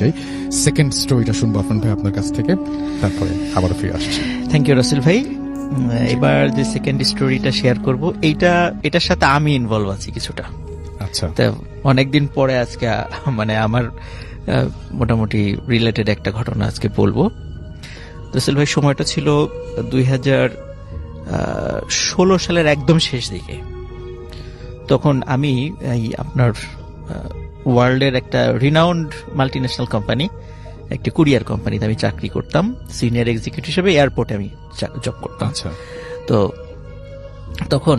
যাই সেকেন্ড স্টোরিটা শুনবো আপনার ভাই আপনার কাছ থেকে, তারপরে আবারও ফিরে আসছি। থ্যাংক ইউ রাসেল ভাই। এবার যে সেকেন্ড স্টোরিটা শেয়ার করব এটার সাথে আমি ইনভলভ আছি কিছুটা। আচ্ছা, তো অনেকদিন পরে আজকে মানে আমার মোটামুটি রিলেটেড একটা ঘটনা আজকে বলবো। রাসেল ভাই সময়টা ছিল 2016 সালের একদম শেষ দিকে। তখন আমি এই আপনার ওয়ার্ল্ডের একটা রিনাউন্ড মাল্টিন্যাশনাল কোম্পানি, একটি কুরিয়ার কোম্পানিতে আমি চাকরি করতাম সিনিয়র এক্সিকিউটিভ হিসেবে, এয়ারপোর্টে আমি জব করতাম। আচ্ছা, তো তখন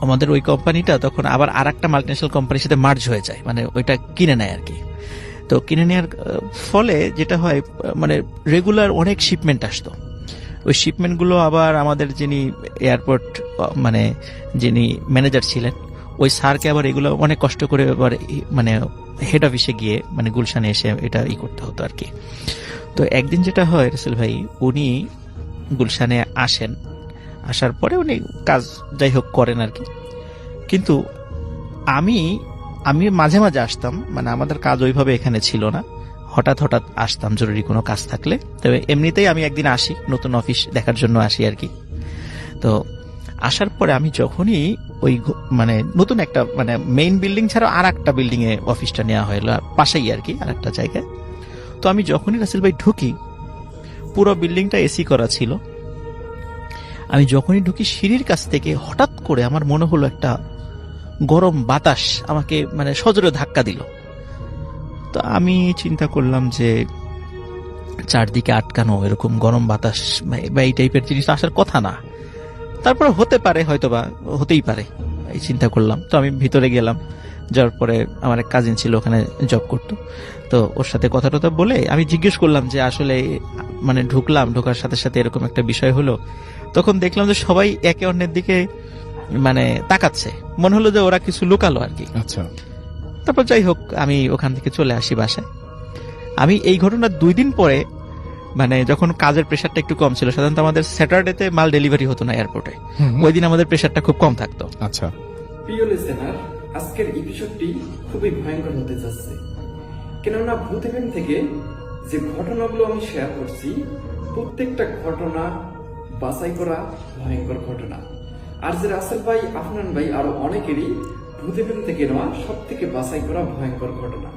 আমাদের ওই কোম্পানিটা তখন আবার আর একটা মাল্টিন্যাশনাল কোম্পানির সাথে মার্জ হয়ে যায়, মানে ওইটা কিনে নেয় আর কি। তো কিনে নেওয়ার ফলে যেটা হয়, মানে রেগুলার অনেক শিপমেন্ট আসতো। ওই শিপমেন্টগুলো আবার আমাদের যিনি এয়ারপোর্ট মানে যিনি ম্যানেজার ছিলেন ওই স্যারকে আবার এগুলো অনেক কষ্ট করে আবার মানে হেড অফিসে গিয়ে মানে গুলশানে এসে এটা করতে হতো আর কি। তো একদিন যেটা হয় রাসেল ভাই, উনি গুলশানে আসেন, আসার পরে উনি কাজ যাই হোক করেন আর কি। কিন্তু আমি মাঝে মাঝে আসতাম, মানে আমাদের কাজ ওইভাবে এখানে ছিল না, হঠাৎ হঠাৎ আসতাম জরুরি কোনো কাজ থাকলে। তবে এমনিতেই আমি একদিন আসি, নতুন অফিস দেখার জন্য আসি আর কি। তো আসার পরে আমি যখনই ওই মানে নতুন একটা মানে মেইন বিল্ডিং ছাড়া আর একটা বিল্ডিং এ অফিসটা নেওয়া হলো পাশেই আর কি, আর একটা জায়গায়। তো আমি যখনই রাসেল ভাই ঢুকি, পুরো বিল্ডিংটা এসি করা ছিল। আমি যখনই ঢুকি সিঁড়ির কাছ থেকে হঠাৎ করে আমার মনে হলো একটা গরম বাতাস আমাকে মানে সজোরে ধাক্কা দিল। তো আমি চিন্তা করলাম যে চারদিকে আটকানো এরকম গরম বাতাস বা এই টাইপের জিনিস আসার কথা না, তারপর হতে পারে, হয়তো বা হতেই পারে এই চিন্তা করলাম। তো আমি ভিতরে গেলাম, যাওয়ার পরে আমার এক কাজিন ছিল ওখানে জব করতো, তো ওর সাথে কথা টথা বলে আমি জিজ্ঞেস করলাম যে আসলে মানে ঢোকার সাথে সাথে এরকম একটা বিষয় হলো। তখন দেখলাম যে সবাই একে অন্যের দিকে মানে তাকাচ্ছে, মনে হলো যে ওরা কিছু লুকালো আর কি। আচ্ছা, তারপর যাই হোক আমি ওখান থেকে চলে আসি বাসায়। আমি এই ঘটনার 2 দিন পরে, মানে যখন কাজের প্রেশারটা একটু কম ছিল, সাধারণত আমাদের স্যাটারডেতে মাল ডেলিভারি হতো না এয়ারপোর্টে, ওই দিন আমাদের প্রেশারটা খুব কম থাকতো। আচ্ছা, প্রিয় লিসেনার, আজকের এপিসোডটি খুবই ভয়ঙ্কর হতে যাচ্ছে, কেননা ভূত এফএম থেকে যে ঘটনাগুলো আমি শেয়ার করছি প্রত্যেকটা ঘটনা বাছাই করা ভয়ঙ্কর ঘটনা। আর যে রাসেল ভাই, আফনান ভাই আরো অনেকেরই ভূত এফএম থেকে নেওয়া সব থেকে বাছাই করা ভয়ঙ্কর ঘটনা।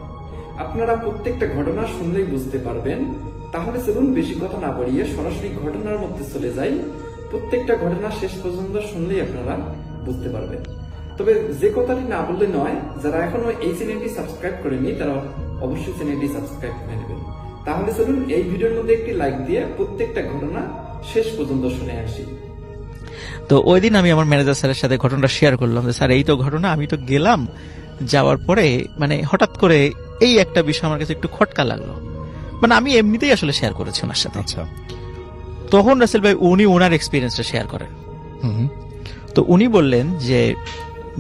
আপনারা প্রত্যেকটা ঘটনা শুনলেই বুঝতে পারবেন। তাহলে চলুন বেশি কথা না বাড়িয়ে সরাসরি ঘটনার মধ্যে চলে যাই। প্রত্যেকটা ঘটনা শেষ পর্যন্ত শুনলেই আপনারা বুঝতে পারবেন। তবে যে কথাটি না বললে নয়, যারা এখনো এই চ্যানেলটি সাবস্ক্রাইব করেনি তারা অবশ্যই চ্যানেলটি সাবস্ক্রাইব করে নেবেন। তাহলে চলুন এই ভিডিওর মধ্যে একটি লাইক দিয়ে প্রত্যেকটা ঘটনা শেষ পর্যন্ত শুনে আসি। তো ওই দিন আমি আমার ম্যানেজার স্যারের সাথে ঘটনাটা শেয়ার করলাম যে স্যার এই তো ঘটনা, আমি তো গেলাম, যাওয়ার পরে মানে হঠাৎ করে এই একটা বিষয় আমার কাছে একটু খটকা লাগলো। মানে আমি এমনিতেই আসলে শেয়ার করেছি ওনার সাথে। আচ্ছা, তখন রাসেল ভাই উনি ওনার এক্সপিরিয়েন্সটা শেয়ার করেন। তো উনি বললেন যে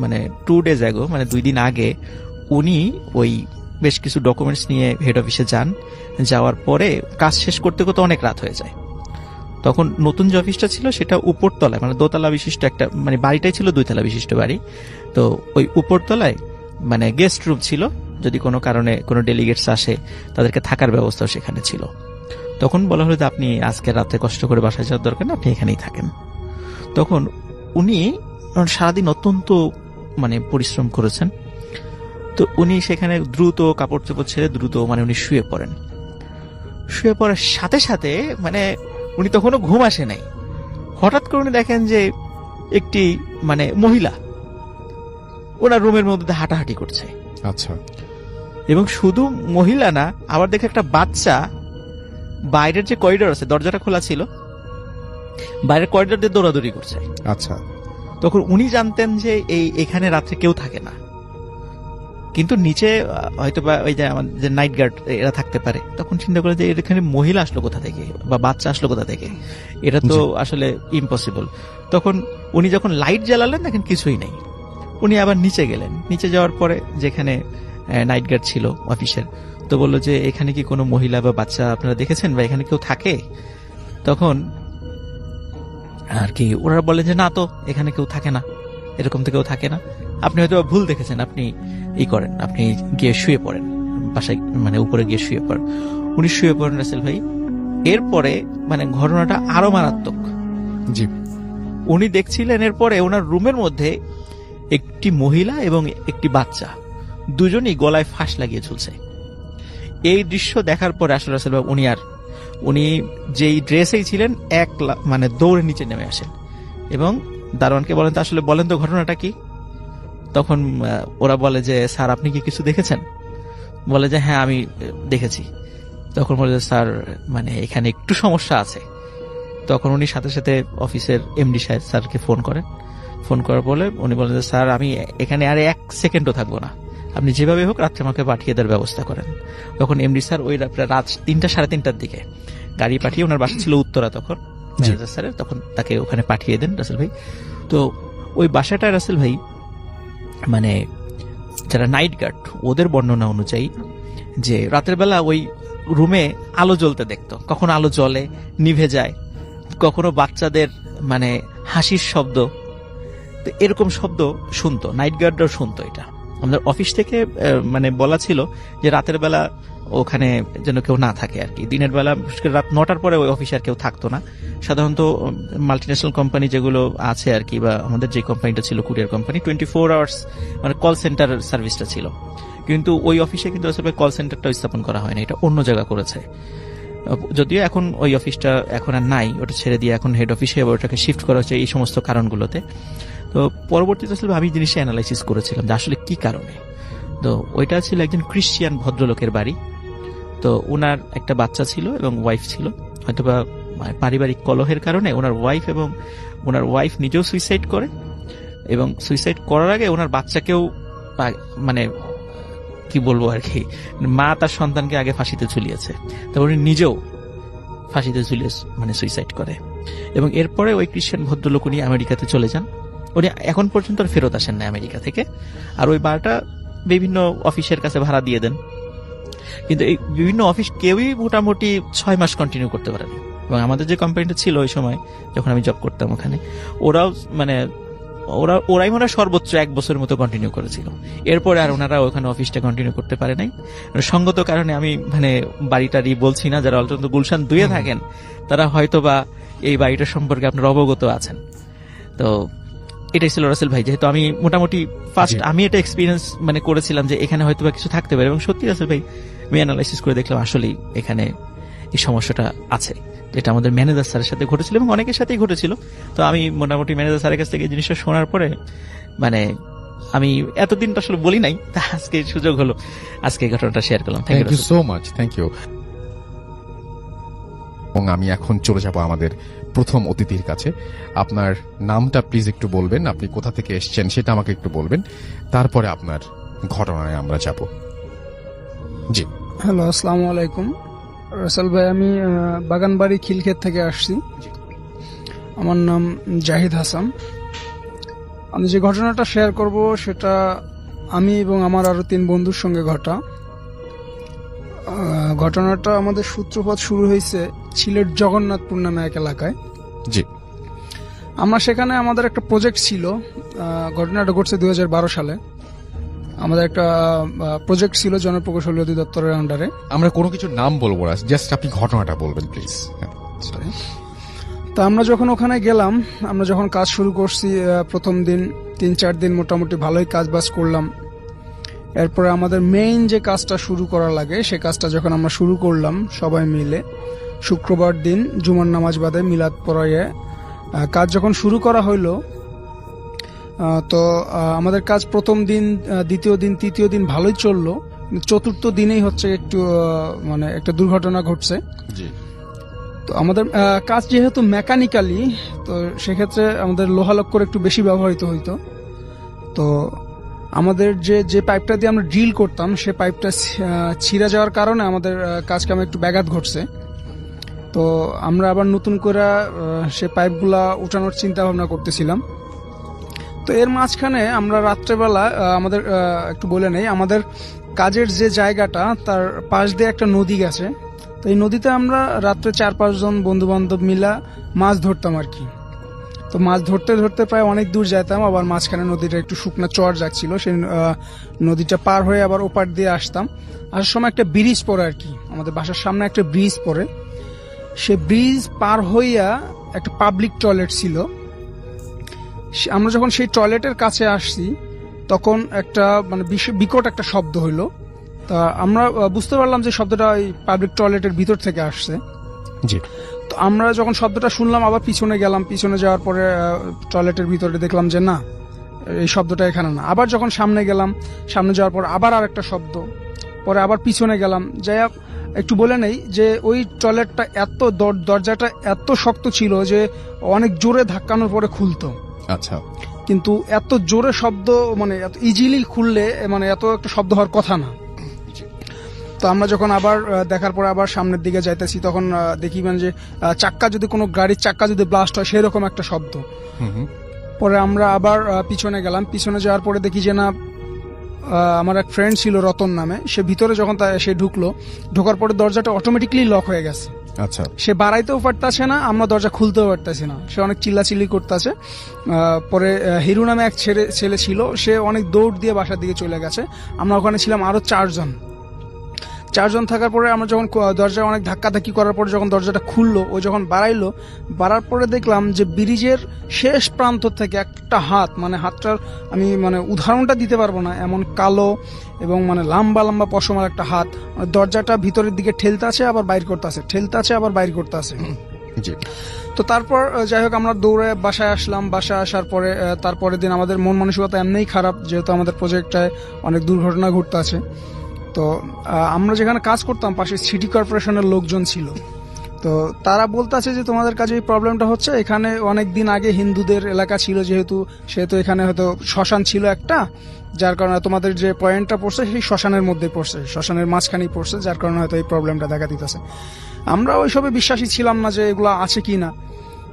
মানে 2 days ago, মানে 2 দিন আগে উনি ওই বেশ কিছু ডকুমেন্টস নিয়ে হেড অফিসে যান। যাওয়ার পরে কাজ শেষ করতে করতে অনেক রাত হয়ে যায়। তখন নতুন যে অফিসটা ছিল সেটা উপরতলায়, মানে দোতলা বিশিষ্ট একটা, মানে বাড়িটাই ছিল 2 তলা বিশিষ্ট বাড়ি। তো ওই উপরতলায় মানে গেস্ট রুম ছিল, যদি কোনো কারণে কোনো ডেলিগেটস আসে তাদেরকে থাকার ব্যবস্থাও সেখানে ছিল। তখন বলা হলো যে আপনি আজকে রাতে কষ্ট করে বাসায় যাওয়ার দরকার না, আপনি এখানেই থাকেন। তখন উনি সারাদিন অত্যন্ত মানে পরিশ্রম করেছেন। তো উনি সেখানে দ্রুত কাপড় চোপড় ছেড়ে দ্রুত মানে উনি শুয়ে পড়েন। শুয়ে পড়ার সাথে সাথে মানে উনি তখনও ঘুম আসে নাই, হঠাৎ করে উনি দেখেন যে একটি মানে মহিলা ওনার রুমের মধ্যে হাঁটাহাঁটি করছে। আচ্ছা, এবং শুধু মহিলা না, আবার দেখে একটা বাচ্চা বাইরের যে করিডোর আছে, দরজাটা খোলা ছিল, বাইরের করিডোর দিয়ে দৌড়াদৌড়ি করছে। আচ্ছা। তখন উনি জানতেন যে এখানে রাত্রে কেউ থাকে না, কিন্তু নিচে হয়তো বা ওই যে আমাদের নাইট গার্ড এরা থাকতে পারে। তখন চিন্তা করে যে এখানে মহিলা আসলো কোথা থেকে বা বাচ্চা আসলো কোথা থেকে, এটা তো আসলে ইম্পসিবল। তখন উনি যখন লাইট জ্বালালেন দেখেন কিছুই নেই। উনি আবার নিচে গেলেন, নিচে যাওয়ার পরে যেখানে নাইট গার্ড ছিল অফিসের, তো বললো যে এখানে কি কোনো মহিলা বা বাচ্চা আপনারা দেখেছেন বা এখানে কেউ থাকে? তখন আর কি ওরা বলে যে না, তো এখানে কেউ থাকে না, এরকম তো কেউ থাকে না, আপনি হয়তো ভুল দেখেছেন, আপনি করেন, আপনি গিয়ে শুয়ে পড়েন, বাসায় মানে উপরে গিয়ে শুয়ে পড়েন। উনি শুয়ে পড়েন রাসেল ভাই। এরপরে মানে ঘটনাটা আরো মারাত্মক। জি। উনি দেখছিলেন এরপরে ওনার রুমের মধ্যে একটি মহিলা এবং একটি বাচ্চা দুজনই গলায় ফাঁস লাগিয়ে ঝুলছে। এই দৃশ্য দেখার পরে আসলে রাসেল ভাই উনি যেই ড্রেসেই ছিলেন মানে দৌড়ে নিচে নেমে আসেন এবং দারোয়ানকে বলেন, তো আসলে বলেন তো ঘটনাটা কি। তখন ওরা বলে যে স্যার আপনি কি কিছু দেখেছেন? বলে যে হ্যাঁ আমি দেখেছি। তখন বলে যে স্যার মানে এখানে একটু সমস্যা আছে। তখন উনি সাথে সাথে অফিসের এমডি সাহেব স্যারকে ফোন করার বলে উনি বলেন যে স্যার আমি এখানে আর 1 সেকেন্ডও থাকবো না, আপনি যেভাবে হোক রাত্রে আমাকে পাঠিয়ে দেওয়ার ব্যবস্থা করেন। তখন এমডি স্যার ওই রাত 3টা সাড়ে 3টার দিকে গাড়ি পাঠিয়ে, ওনার বাসা ছিল উত্তরা তখন ম্যানেজার স্যারের, তখন তাকে ওখানে পাঠিয়ে দেন রাসেল ভাই। তো ওই বাসাটা রাসেল ভাই মানে যারা নাইট গার্ড ওদের বর্ণনা অনুযায়ী যে রাতের বেলা ওই রুমে আলো জ্বলতে দেখতো, কখনো আলো জ্বলে নিভে যায়, কখনো বাচ্চাদের মানে হাসির শব্দ, তো এরকম শব্দ শুনতো, নাইট গার্ডরাও শুনতো। এটা আমাদের অফিস থেকে মানে বলা ছিল যে রাতের বেলা ওখানে যেন কেউ না থাকে আর কি। দিনের বেলা রাত 9টার পরে ওই অফিসে আর কেউ থাকতো না। সাধারণত মাল্টিন্যাশনাল কোম্পানি যেগুলো আছে আর কি, বা আমাদের যে কোম্পানিটা ছিল কুরিয়ার কোম্পানি, 24 আওয়ার্স মানে কল সেন্টার সার্ভিসটা ছিল। কিন্তু ওই অফিসে কিন্তু আসলে কল সেন্টারটা স্থাপন করা হয়নি, এটা অন্য জায়গা করেছে। যদিও এখন ওই অফিসটা এখন আর নাই, ওটা ছেড়ে দিয়ে এখন হেড অফিসে ওটাকে শিফট করা হচ্ছে এই সমস্ত কারণগুলোতে। তো পরবর্তীতে আসলে আমি জিনিসটা অ্যানালাইসিস করেছিলাম যে আসলে কি কারণে। তো ওইটা ছিল একজন খ্রিস্টিয়ান ভদ্রলোকের বাড়ি। তো ওনার একটা বাচ্চা ছিল এবং ওয়াইফ ছিল, হয়তোবা পারিবারিক কলহের কারণে ওনার ওয়াইফ নিজেও সুইসাইড করে, এবং সুইসাইড করার আগে ওনার বাচ্চাকেও মানে কি বলবো আর কি, মা তার সন্তানকে আগে ফাঁসিতে ঝুলিয়েছে, তারপর উনি নিজেও ফাঁসিতে ঝুলিয়ে মানে সুইসাইড করে। এবং এরপরে ওই খ্রিস্টান ভদ্রলোক উনি আমেরিকাতে চলে যান। উনি এখন পর্যন্ত ফেরত আসেন না আমেরিকা থেকে। আর ওই বারটা বিভিন্ন অফিসের কাছে ভাড়া দিয়ে দেন, কিন্তু এই বিভিন্ন অফিস কেউই মোটামুটি 6 মাস কন্টিনিউ করতে পারেনি। এবং আমাদের যে কোম্পানিটা ছিল ওই সময় যখন আমি জব করতাম ওখানে, ওরাই মনে হয় সর্বোচ্চ 1 বছরের মতো কন্টিনিউ করেছিল। এরপরে আর ওনারা ওখানে অফিসটা কন্টিনিউ করতে পারে নাই সঙ্গত কারণে। আমি মানে বাড়িটারই বলছি না, যারা অন্তত গুলশান 2-এ থাকেন তারা হয়তো বা এই বাড়িটা সম্পর্কে আপনার অবগত আছেন। তো এটাই ছিল রাসেল ভাই, যেহেতু আমি মোটামুটি ফার্স্ট আমি এটা এক্সপিরিয়েন্স মানে করেছিলাম যে এখানে হয়তো বা কিছু থাকতে পারে। এবং সত্যি রাসেল ভাই আমি অ্যানালাইসিস করে দেখলাম আসলেই এখানে এই সমস্যাটা আছে, যেটা আমাদের ম্যানেজার স্যারের সাথে ঘটেছিল এবং অনেকের সাথেই ঘটেছিল। তো আমি মোটামুটি ম্যানেজার স্যারের কাছ থেকে এই জিনিসটা শোনার পরে মানে আমি এতদিন তো আসলে বলি নাই, তা আজকে সুযোগ হলো, আজকে এই ঘটনাটা শেয়ার করলাম। Thank you so much, thank you. এবং আমি এখন চলে যাব আমাদের প্রথম অতিথির কাছে। আপনার নামটা প্লিজ একটু বলবেন, আপনি কোথা থেকে এসেছেন সেটা আমাকে একটু বলবেন, তারপরে আপনার ঘটনায় আমরা যাব। জি। হ্যালো, আসসালামু আলাইকুম রাসেল ভাই। আমি বাগানবাড়ি খিলক্ষেত থেকে আসছি। আমার নাম জাহিদ হাসান। আমি যে ঘটনাটা শেয়ার করব সেটা আমি এবং আমার আরো 3 বন্ধুর সঙ্গে ঘটা। ঘটনাটা আমাদের সূত্রপাত শুরু হয়েছে সিলেট জগন্নাথপুর নামে এক এলাকায়। জি। আমরা সেখানে আমাদের একটা প্রজেক্ট ছিল। ঘটনাটা ঘটছে 2012 সালে। আমাদের একটা প্রজেক্ট ছিল জনপ্রকৌশল অধিদপ্তরের আন্ডারে। আমরা কোনো কিছু নাম বলবো না, জাস্ট আপনি ঘটনাটা বলবেন প্লিজ। তা আমরা যখন ওখানে গেলাম, আমরা যখন কাজ শুরু করছি, প্রথম দিন 3-4 দিন মোটামুটি ভালোই কাজ বাজ করলাম। এরপরে আমাদের মেইন যে কাজটা শুরু করা লাগে সে কাজটা যখন আমরা শুরু করলাম সবাই মিলে, শুক্রবার দিন জুমার নামাজ বাদে মিলাদ পড়াইয়ে কাজ যখন শুরু করা হইলো, তো আমাদের কাজ প্রথম দিন, দ্বিতীয় দিন, তৃতীয় দিন ভালোই চললো। চতুর্থ দিনেই হচ্ছে একটু মানে একটা দুর্ঘটনা ঘটছে। তো আমাদের কাজ যেহেতু মেকানিক্যালি, তো সেক্ষেত্রে আমাদের লোহালক্কর একটু বেশি ব্যবহৃত হইতো। তো আমাদের যে পাইপটা দিয়ে আমরা ড্রিল করতাম সে পাইপটা ছিঁড়ে যাওয়ার কারণে আমাদের কাজ কামে একটু ব্যাঘাত ঘটছে। তো আমরা আবার নতুন করে সে পাইপগুলা উঠানোর চিন্তা ভাবনা করতেছিলাম। তো এর মাঝখানে আমরা রাত্রেবেলা আমাদের একটু বলে নেই, আমাদের কাজের যে জায়গাটা তার পাশ দিয়ে একটা নদী গেছে। তো এই নদীতে আমরা রাত্রে 4-5 জন বন্ধু বান্ধব মিলা মাছ ধরতাম আর কি। তো মাছ ধরতে ধরতে প্রায় অনেক দূর যেতাম, আবার মাঝখানে নদীটা একটু শুকনা চর যাচ্ছিল, সেই নদীটা পার হয়ে আবার ওপার দিয়ে আসতাম। আসার সময় একটা ব্রিজ পড়ে আর কি, আমাদের বাসার সামনে একটা ব্রিজ পড়ে। সে ব্রিজ পার হইয়া একটা পাবলিক টয়লেট ছিল। আমরা যখন সেই টয়লেটের কাছে আসছি তখন একটা মানে বিকট একটা শব্দ হইলো। তা আমরা বুঝতে পারলাম যে শব্দটা ওই পাবলিক টয়লেটের ভিতর থেকে আসছে। জি। তো আমরা যখন শব্দটা শুনলাম আবার পিছনে গেলাম, পিছনে যাওয়ার পরে টয়লেটের ভিতরে দেখলাম যে না, এই শব্দটা এখানে না। আবার যখন সামনে গেলাম, সামনে যাওয়ার পর আবার আরেকটা শব্দ, পরে আবার পিছনে গেলাম। যাই হোক, একটু বলে নেই যে ওই টয়লেটটা এত দরজাটা এত শক্ত ছিল যে অনেক জোরে ধাক্কানোর পরে খুলতো। আচ্ছা। কিন্তু এত জোরে শব্দ মানে এত ইজিলি খুললে মানে এত একটা শব্দ হওয়ার কথা না। তো আমরা যখন আবার দেখার পরে আবার সামনের দিকে যাইতেছি তখন দেখিবেন যে চাক্কা যদি কোনো গাড়ির চাক্কা যদি ব্লাস্ট হয় সেরকম একটা শব্দ। পরে আমরা আবার পিছনে গেলাম, পিছনে যাওয়ার পরে দেখি যে না, আমার এক ফ্রেন্ড ছিল রতন নামে, সে ভিতরে যখন সে ঢোকার পরে দরজাটা অটোমেটিকলি লক হয়ে গেছে। আচ্ছা। সে বাড়াইতেও পারতেছে না, আমরা দরজা খুলতেও পারতেছি না, সে অনেক চিল্লাচিল্লি করতেছে। পরে হিরু নামে এক ছেলে ছিল, সে অনেক দৌড় দিয়ে বাসার দিকে চলে গেছে। আমরা ওখানে ছিলাম আরো চারজন থাকার পরে আমরা যখন দরজায় অনেক ধাক্কাধাক্কি করার পরে যখন দরজাটা খুললো, ও যখন বাড়ার পরে দেখলাম যে ব্রিজের শেষ প্রান্ত থেকে একটা হাত, মানে হাতটার আমি মানে উদাহরণটা দিতে পারবো না, এমন কালো এবং মানে লম্বা লম্বা পশমার একটা হাত দরজাটা ভিতরের দিকে ঠেলতে আছে আবার বাইর করতে আছে। জি। তো তারপর যাই হোক আমরা দৌড়ে বাসায় আসলাম। বাসায় আসার পরে তারপরের দিন আমাদের মন মানসিকতা এমনিই খারাপ, যেহেতু আমাদের প্রজেক্টটায় অনেক দুর্ঘটনা ঘটতে আছে। তো আমরা যেখানে কাজ করতাম পাশে সিটি কর্পোরেশনের লোকজন ছিল। তো তারা বলতেছে যে তোমাদের কাছে এই প্রবলেমটা হচ্ছে, এখানে অনেক দিন আগে হিন্দুদের এলাকা ছিল, সেহেতু এখানে হয়তো শ্মশান ছিল একটা, যার কারণে তোমাদের যে পয়েন্টটা পড়ছে সেই শ্মশানের মধ্যে পড়ছে, শ্মশানের মাঝখানেই পড়ছে, যার কারণে হয়তো এই প্রবলেমটা দেখা দিতেছে। আমরা ওইসবে বিশ্বাসী ছিলাম না যে এগুলো আছে কি না।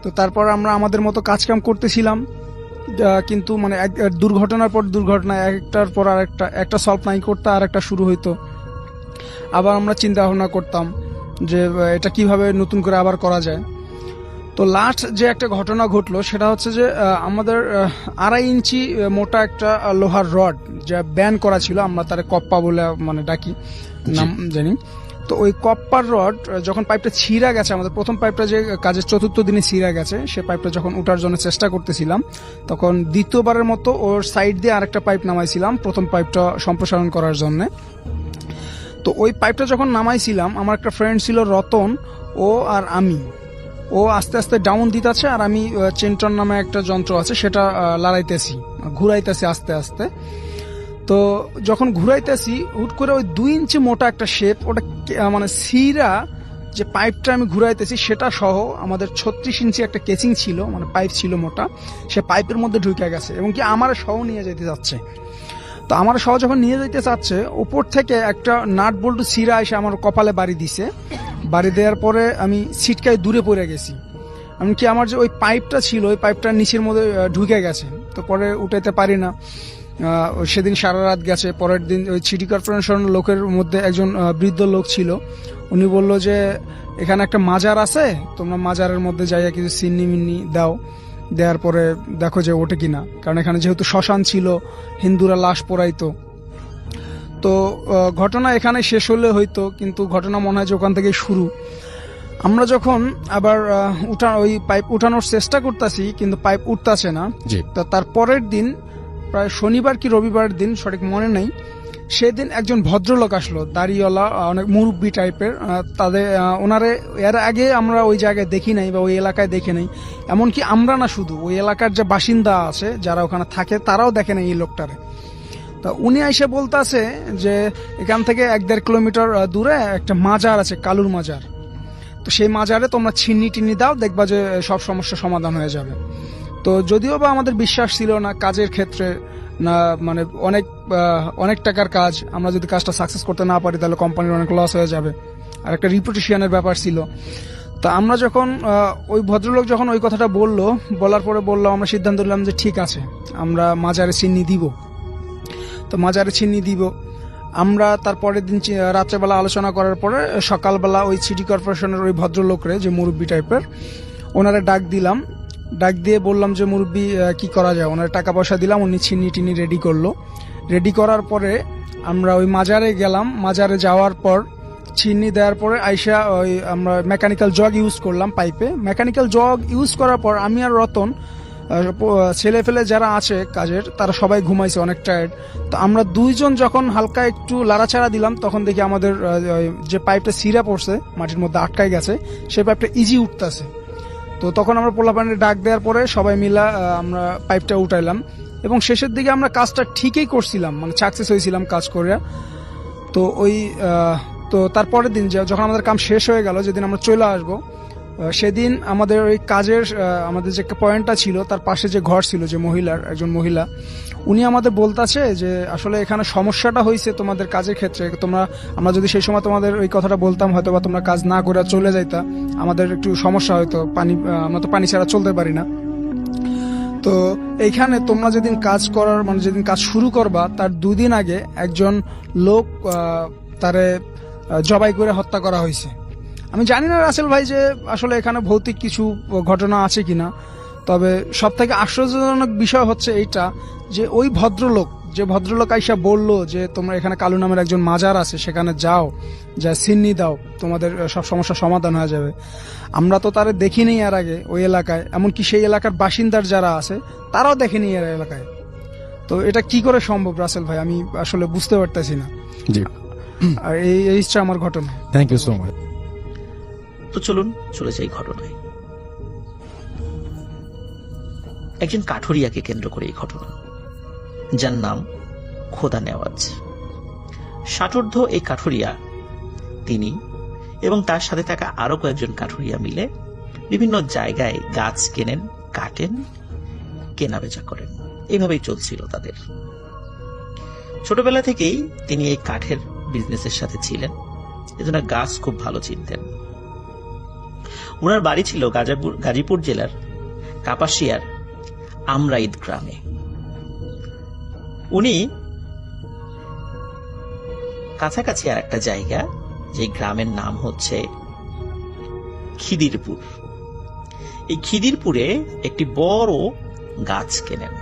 তো তারপর আমরা আমাদের মতো কাজকাম করতেছিলাম, কিন্তু মানে দুর্ঘটনার পর দুর্ঘটনা, একটার পর আরেকটা, একটা সলভ নাই করতে আর একটা শুরু হইতো। আবার আমরা চিন্তা ভাবনা করতাম যে এটা কিভাবে নতুন করে আবার করা যায়। তো লাস্ট যে একটা ঘটনা ঘটলো সেটা হচ্ছে যে আমাদের 2.5 ইঞ্চি মোটা একটা লোহার রড যা ব্যান করা ছিল, আমরা তার কপ্পা বলে মানে ডাকি, নাম জানি। তো ওই কপ্পার রড যখন পাইপটা ছিঁড়া গেছে, আমাদের প্রথম পাইপটা যে কাজের 4র্থ দিনে ছিঁড়া গেছে, সে পাইপটা যখন উঠার জন্য চেষ্টা করতেছিলাম তখন দ্বিতীয়বারের মতো ওর সাইড দিয়ে আরেকটা পাইপ নামাইছিলাম প্রথম পাইপটা সম্প্রসারণ করার জন্য। তো ওই পাইপটা যখন নামাইছিলাম, আমার একটা ফ্রেন্ড ছিল রতন, ও আর আমি, ও আস্তে আস্তে ডাউন দিতেছে আর আমি চেন্টন নামে একটা যন্ত্র আছে সেটা লড়াইতেছি, ঘুরাইতেছি আস্তে আস্তে। তো যখন ঘুরাইতেছি হুট করে ওই 2 ইঞ্চি মোটা একটা শেপ, ওটা মানে সিরা যে পাইপটা আমি ঘুরাইতেছি সেটা সহ আমাদের 36 ইঞ্চি একটা কেচিং ছিল, মানে পাইপ ছিল মোটা, সে পাইপের মধ্যে ঢুকে গেছে এবং কি আমার সহ নিয়ে যেতে যাচ্ছে। তো আমার সহ যখন নিয়ে যেতে চাচ্ছে, উপর থেকে একটা নাট বল্টু সিরা এসে আমার কপালে বাড়ি দিছে। বাড়ি দেওয়ার পরে আমি ছিটকায় দূরে পড়ে গেছি, এমনকি আমার যে ওই পাইপটা ছিল ওই পাইপটা নিচের মধ্যে ঢুকে গেছে। তো পরে উঠাইতে পারি না, সেদিন সারা রাত গেছে। পরের দিন ওই সিটি কর্পোরেশন লোকের মধ্যে একজন বৃদ্ধ লোক ছিল, উনি বলল যে এখানে একটা মাজার আছে, তোমরা মাজারের মধ্যে যাইয়া কিছু সিন্নি মিন্নি দাও, দেওয়ার পরে দেখো যে ওঠে কিনা, কারণ এখানে যেহেতু শ্মশান ছিল, হিন্দুরা লাশ পোড়াইতো। তো ঘটনা এখানে শেষ হলে হয়তো, কিন্তু ঘটনা মনে হয় যে ওখান থেকে শুরু। আমরা যখন আবার ওই পাইপ উঠানোর চেষ্টা করতেছি কিন্তু পাইপ উঠতেছে না। তো তার পরের দিন প্রায় শনিবার কি রবিবার দিন সঠিক মনে নেই, সেদিন একজন ভদ্রলোক আসলো, দাড়িওয়ালা, অনেক মুরব্বী টাইপের। তাদের ওনারে এর আগে আমরা ওই জায়গায় দেখি নাই বা ওই এলাকায় দেখে নাই, এমনকি আমরা না, শুধু ওই এলাকার যে বাসিন্দা আছে যারা ওখানে থাকে তারাও দেখে নাই এই লোকটারে। তা উনি এসে বলতেছে যে এখান থেকে 1-1.5 কিলোমিটার দূরে একটা মাজার আছে, কালুর মাজার, তো সেই মাজারে তোমরা ছিন্নি টিন্নি দাও, দেখবা যে সব সমস্যা সমাধান হয়ে যাবে। তো যদিও বা আমাদের বিশ্বাস ছিল না কাজের ক্ষেত্রে, না মানে অনেক টাকার কাজ, আমরা যদি কাজটা সাকসেস করতে না পারি তাহলে কোম্পানির অনেক লস হয়ে যাবে, আর একটা রিপুটেশনের ব্যাপার ছিল। তো আমরা যখন ওই ভদ্রলোক যখন ওই কথাটা বলার পরে বললো, আমরা সিদ্ধান্ত নিলাম যে ঠিক আছে আমরা মাজারে ছিন্নি দিব। তো মাজারে ছিন্নি দিব আমরা। তারপরের দিন রাত্রেবেলা আলোচনা করার পরে সকালবেলা ওই সিটি কর্পোরেশনের ওই ভদ্রলোকরে, যে মুরব্বী টাইপের, ওনারে ডাক দিলাম। ডাক দিয়ে বললাম যে মুরব্বি কি করা যায়। ওনার টাকা পয়সা দিলাম, উনি চিনি টিনি রেডি করলো। রেডি করার পরে আমরা ওই মাজারে গেলাম। মাজারে যাওয়ার পর চিনি দেওয়ার পরে আইসা ওই আমরা মেকানিক্যাল জগ ইউজ করলাম পাইপে। মেকানিক্যাল জগ ইউজ করার পর আমি আর রতন, ছেলে ফেলে যারা আছে কাজের, তারা সবাই ঘুমাইছে, অনেক টায়ার্ড। তো আমরা দুইজন যখন হালকা একটু লাড়াচাড়া দিলাম, তখন দেখি আমাদের যে পাইপটা সিরা পড়ছে, মাটির মধ্যে আটকাই গেছে, সেই পাইপটা ইজি উঠতেছে। তো তখন আমরা পোলাপানির ডাক দেওয়ার পরে সবাই মিলা আমরা পাইপটা উঠাইলাম, এবং শেষের দিকে আমরা কাজটা ঠিকই করছিলাম, মানে সাকসেস হয়েছিলাম কাজ করে। তো ওই তো তারপরের দিন যখন আমাদের কাম শেষ হয়ে গেল, যেদিন আমরা চলে আসবো, সেদিন আমাদের ওই কাজের আমাদের যে পয়েন্টটা ছিল তার পাশে যে ঘর ছিল, যে একজন মহিলা, উনি আমাদের বলতেছে যে আসলে এখানে সমস্যাটা হয়েছে তোমাদের কাজের ক্ষেত্রে। আমরা যদি সেই সময় তোমাদের ওই কথাটা বলতাম, হয়তো বা তোমরা কাজ না করে চলে যাইতা, আমাদের একটু সমস্যা হয়তো, আমরা তো পানি ছাড়া চলতে পারি না। তো এইখানে তোমরা যেদিন যেদিন কাজ শুরু করবা, তার 2 দিন আগে একজন লোক তারে জবাই করে হত্যা করা হয়েছে। আমি জানি না রাসেল ভাই যে আসলে এখানে ভৌতিক কিছু ঘটনা আছে কিনা, তবে সব থেকে আশ্চর্যজনক বিষয় হচ্ছে এইটা যে ওই ভদ্রলোক আইসা বললো যে তোমরা এখানে কালু নামের একজন মাজার আছে, সেখানে যাও, যা সিন্নি দাও, তোমাদের সব সমস্যার সমাধান হয়ে যাবে। আমরা তো তারে দেখিনি এর আগে ওই এলাকায়, এমনকি সেই এলাকার বাসিন্দার যারা আছে তারাও দেখেনি এর এলাকায়। তো এটা কি করে সম্ভব রাসেল ভাই, আমি আসলে বুঝতে পারতেছি না। জি, আর এই হচ্ছে আমার ঘটনা। Thank you so much. তো চলুন চলে যাই ঘটনায়। একজন কাঠুরিয়াকে কেন্দ্র করে এই ঘটনা, যার নাম খোদা নেওয়াজ। ষাটোর্ধ্ব এই কাঠুরিয়া, তিনি এবং তার সাথে থাকা আরো কয়েকজন কাঠুরিয়া মিলে বিভিন্ন জায়গায় গাছ কেনেন, কাটেন, কেনাবেচা করেন। এইভাবেই চলছিল তাদের। ছোটবেলা থেকেই তিনি এই কাঠের বিজনেসের সাথে ছিলেন, এজন্য গাছ খুব ভালো চিনতেন। ওনার বাড়ি ছিল গাজীপুর জেলার কাপাসিয়ার আমরাইদ গ্রামে। উনি কাছাকাছি আর একটা জায়গা, যে গ্রামের নাম হচ্ছে খিদিরপুর। এই খিদিরপুরে একটি বড় গাছ কেনেন।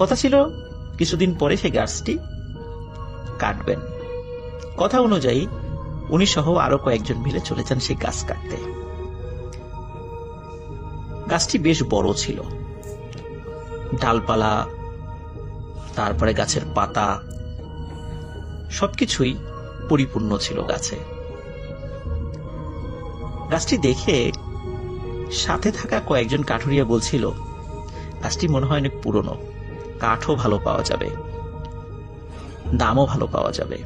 কথা ছিল কিছুদিন পরে সেই গাছটি কাটবেন। কথা অনুযায়ী উনি সহ আরো কয়েকজন মিলে চলে যান সেই গাছ কাটতে। গাছটি বেশ বড় ছিল, ডালপালা, তারপরে গাছের পাতা, সবকিছুই পরিপূর্ণ ছিল গাছে। গাছটি দেখে সাথে থাকা কয়েকজন কাঠুরিয়া বলছিল, গাছটি মনে হয় অনেক পুরনো, কাঠও ভালো পাওয়া যাবে, দামও ভালো পাওয়া যাবে।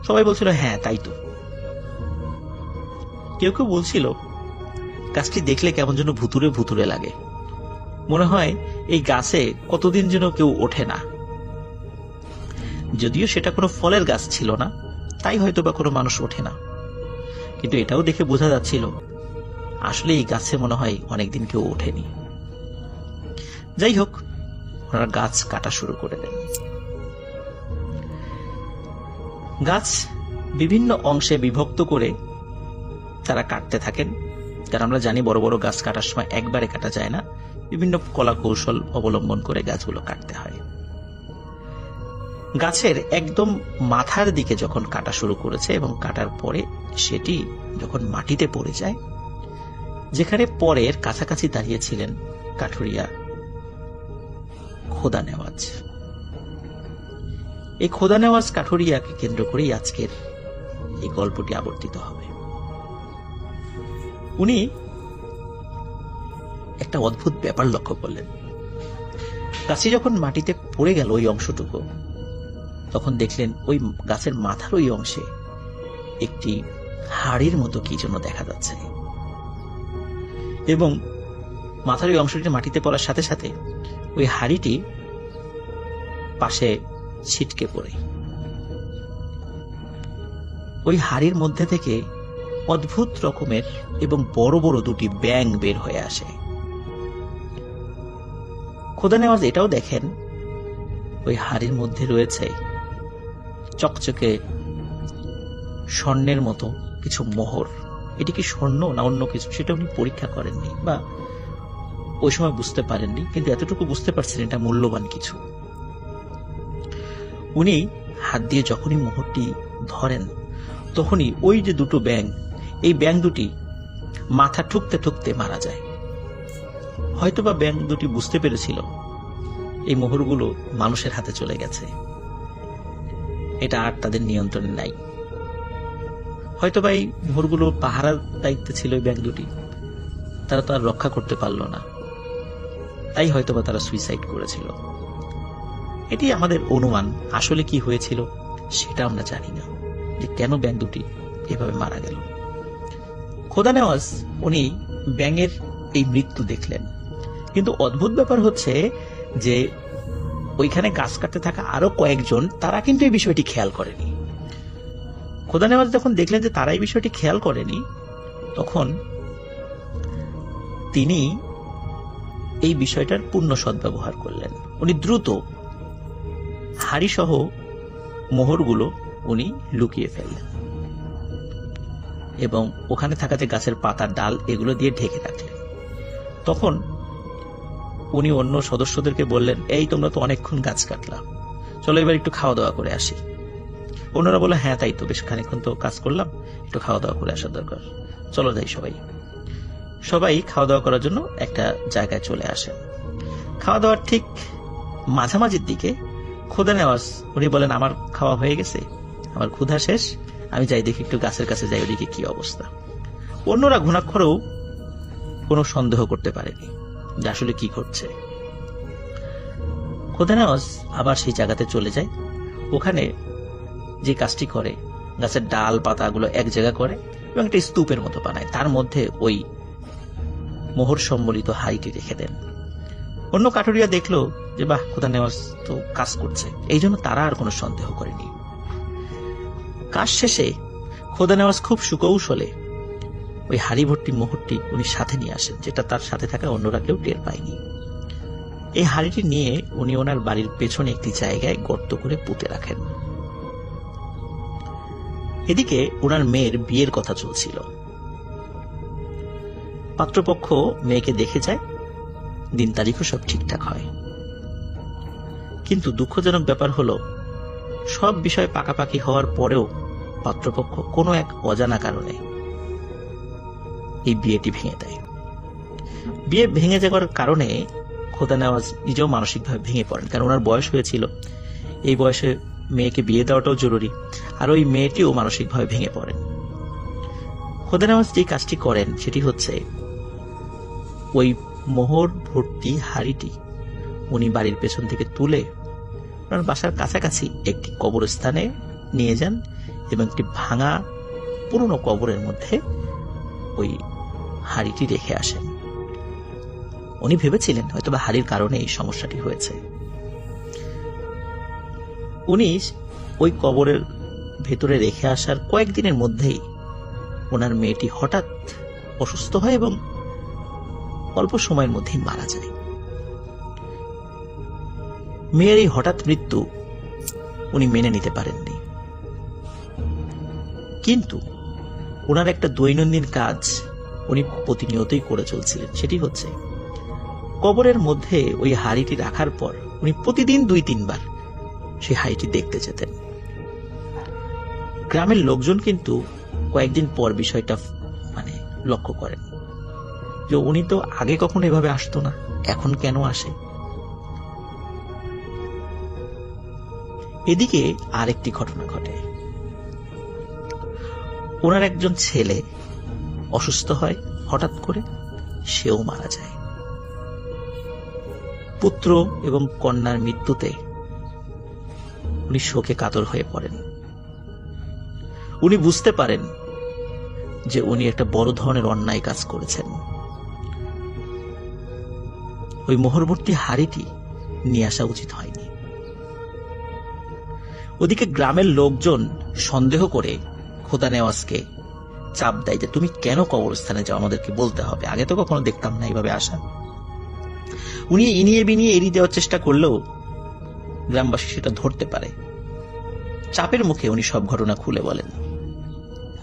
সবাই বলছিল হ্যাঁ তাই তো। কেউ কেউ বলছিল গাছটি দেখলে কেমন যেন ভুতুরে ভুতুরে লাগে, মনে হয় এই গাছে কতদিন যেন কেউ ওঠে না। যদিও সেটা কোনো ফলের গাছ ছিল না, তাই হয়তো বা কোনো মানুষ ওঠে না, কিন্তু এটাও দেখে বোঝা যাচ্ছিল আসলে এই গাছে মনে হয় অনেকদিন কেউ ওঠেনি। যাই হোক, ওনারা গাছ কাটা শুরু করে দেন। গাছ বিভিন্ন অংশে বিভক্ত করে তারা কাটতে থাকেন, কারণ আমরা জানি বড় বড় গাছ কাটার সময় একবারে কাটা যায় না, বিভিন্ন কলা কৌশল অবলম্বন করে গাছগুলো কাটতে হয়। গাছের একদম মাথার দিকে যখন কাটা শুরু করেছে এবং কাটার পরে সেটি যখন মাটিতে পড়ে যায়, যেখানে পরের কাছাকাছি দাঁড়িয়েছিলেন কাঠুরিয়া খোদা নেওয়াজ। এই খোদা নেওয়াজ কাঠুরিয়াকে কেন্দ্র করেই আজকের এই গল্পটি আবর্তিত হবে। উনি একটা অদ্ভুত ব্যাপার লক্ষ্য করলেন। গাছটি যখন মাটিতে পড়ে গেল ওই অংশটুকু, তখন দেখলেন ওই গাছের মাথার ওই অংশে একটি হাড়ির মতো কি যেন দেখা যাচ্ছে, এবং মাথার ওই অংশটি মাটিতে পড়ার সাথে সাথে ওই হাড়িটি পাশে ছিটকে পড়ে। ওই হাড়ির মধ্যে থেকে অদ্ভুত রকমের এবং বড় বড় দুটি ব্যাঙ বের হয়ে আসে। খোদা নেওয়াজ এটাও দেখেন ওই হাড়ির মধ্যে রয়েছে চকচকে স্বর্ণের মতো কিছু মোহর, এটি কি স্বর্ণ না অন্য কিছু সেটা উনি পরীক্ষা করেননি বা ওই সময় বুঝতে পারেননি, কিন্তু এতটুকু বুঝতে পারছেন এটা মূল্যবান কিছু। উনি হাত দিয়ে যখনই মোহরটি ধরেন তখনই ওই যে দুটো ব্যাঙ, এই ব্যাঙ দুটি মাথা ঠুকতে ঠুকতে মারা যায়। হয়তোবা ব্যাঙ দুটি বুঝতে পেরেছিল এই মোহরগুলো মানুষের হাতে চলে গেছে, এটা আর তাদের নিয়ন্ত্রণে নাই। হয়তোবা এই মোহরগুলো পাহারার দায়িত্বে ছিল এই ব্যাঙ দুটি, তারা তো আর রক্ষা করতে পারল না, তাই হয়তোবা তারা সুইসাইড করেছিল। এটি আমাদের অনুমান, আসলে কি হয়েছিল সেটা আমরা জানি না, যে কেন ব্যাঙ দুটি এভাবে মারা গেল। খোদা নেওয়াজ উনি ব্যাঙের এই মৃত্যু দেখলেন, কিন্তু অদ্ভুত ব্যাপার হচ্ছে যে ওইখানে গাছ কাটতে থাকা আরো কয়েকজন, তারা কিন্তু এই বিষয়টি খেয়াল করেনি। খোদা নেওয়াজ যখন দেখলেন যে তারা এই বিষয়টি খেয়াল করেনি, তখন তিনি এই বিষয়টার পূর্ণ সদ্ব্যবহার করলেন। উনি দ্রুত হাড়ি সহ মোহরগুলো উনি লুকিয়ে ফেললেন এবং ওখানে থাকা যে গাছের পাতা, ডাল, এগুলো দিয়ে ঢেকে রাখলেন। তখন উনি অন্য সদস্যদেরকে বললেন, এই তোমরা তো অনেকক্ষণ গাছ কাটলাম, চলো এবার একটু খাওয়া দাওয়া করে আসি। অন্যরা বলে, হ্যাঁ তাই তো, বেশ খানিকক্ষণ তো কাজ করলাম, একটু খাওয়া দাওয়া করে আসা দরকার, চলো যাই। সবাই খাওয়া দাওয়া করার জন্য একটা জায়গায় চলে আসেন। খাওয়া দাওয়ার ঠিক মাঝামাঝির দিকে খোদা নেওয়াজ উনি বলেন, আমার খাওয়া হয়ে গেছে, আমার ক্ষুধা শেষ, আমি যাই দেখি একটু গাছের কাছে যাই, ওদিকে কি অবস্থা। অন্যরা ঘুণাক্ষরেও কোনো সন্দেহ করতে পারেনি যে আসলে কি ঘটছে। খোদা নেওয়াজ আবার সেই জায়গাতে চলে যায়। ওখানে যে কাজটি করে, গাছের ডাল পাতাগুলো এক জায়গা করে এবং একটা স্তূপের মতো বানায়, তার মধ্যে ওই মোহর সম্বলিত হাড়িটি রেখে দেন। অন্য কাঠুরিয়া দেখলো যে বাহ, খোদা নেওয়াজ তো কাজ করছে, এই জন্য তারা আর কোনো সন্দেহ করেনি। কাজ শেষে খোদা নেওয়াজ খুব সুকৌশলে ওই হাড়ি ভর্তি মোহরটি উনি সাথে নিয়ে আসেন, যেটা তার সাথে থাকা অন্যরা কেউ টের পায়নি। এই হাড়িটি নিয়ে উনি ওনার বাড়ির পেছনে একটি জায়গায় গর্ত করে পুঁতে রাখেন। এদিকে ওনার মেয়ের বিয়ের কথা চলছিল। পাত্রপক্ষ মেয়েকে দেখে যায়, দিন তারিখও সব ঠিকঠাক হয়, কিন্তু দুঃখজনক ব্যাপার হলো সব বিষয় পাকাপাকি হওয়ার পরেও পাত্রপক্ষ কোনো এক অজানা কারণে এই বিয়েটি ভেঙে দেয়। বিয়ে ভেঙে যাওয়ার কারণে খোদা নেওয়াজ নিজেও মানসিকভাবে ভেঙে পড়েন, কারণ ওনার বয়স হয়েছিল, এই বয়সে মেয়েকে বিয়ে দেওয়াটাও জরুরি, আর ওই মেয়েটিও মানসিকভাবে ভেঙে পড়েন। খোদা নেওয়াজ যে কাজটি করেন সেটি হচ্ছে, ওই মোহর ভর্তি হাড়িটি উনি বাড়ির পেছন থেকে তুলে ওনার বাসার কাছাকাছি একটি কবরস্থানে নিয়ে যান এবং একটি ভাঙা পুরনো কবরের মধ্যে ওই হাড়িটি রেখে আসেন। উনি ভেবেছিলেন হয়তোবা হাড়ির কারণে এই সমস্যাটি হয়েছে। উনি ওই কবরের ভেতরে রেখে আসার কয়েকদিনের মধ্যেই ওনার মেয়েটি হঠাৎ অসুস্থ হয় এবং অল্প সময়ের মধ্যেই মারা যায়। মেয়ের এই হঠাৎ মৃত্যু উনি মেনে নিতে পারেননি, কিন্তু ওনার একটা দৈনন্দিন কাজ উনি প্রতিনিয়তই করে চলছিলেন, সেটি হচ্ছে কবরের মধ্যে ওই হাড়িটি রাখার পর উনি প্রতিদিন 2-3 বার সেই হাড়িটি দেখতে যেতেন। গ্রামের লোকজন কিন্তু কয়েকদিন পর বিষয়টা লক্ষ্য করেন যে উনি তো আগে কখনো এভাবে আসতো না, এখন কেন আসে। এদিকে আরেকটি ঘটনা ঘটে। ওনার একজন ছেলে অসুস্থ হয় হঠাৎ করে, সেও মারা যায়। পুত্র এবং কন্যার মৃত্যুতে উনি শোকে কাতর হয়ে পড়েন। উনি বুঝতে পারেন যে উনি একটা বড় ধরনের অন্যায় কাজ করেছেন। ওই মোহরবর্তী হাড়িটি নিয়ে আসা উচিত হয়নি। ওদিকে গ্রামের লোকজন সন্দেহ করে খোদা নেওয়াজকে চাপ দেয় যে তুমি কেন কবরস্থানে যাও, আমাদেরকে বলতে হবে, আগে তো কখনো দেখতাম না এইভাবে আসা। উনি ইনিয়ে বিনিয়ে এড়িয়ে দেওয়ার চেষ্টা করলেও গ্রামবাসী সেটা ধরতে পারে। চাপের মুখে উনি সব ঘটনা খুলে বলেন।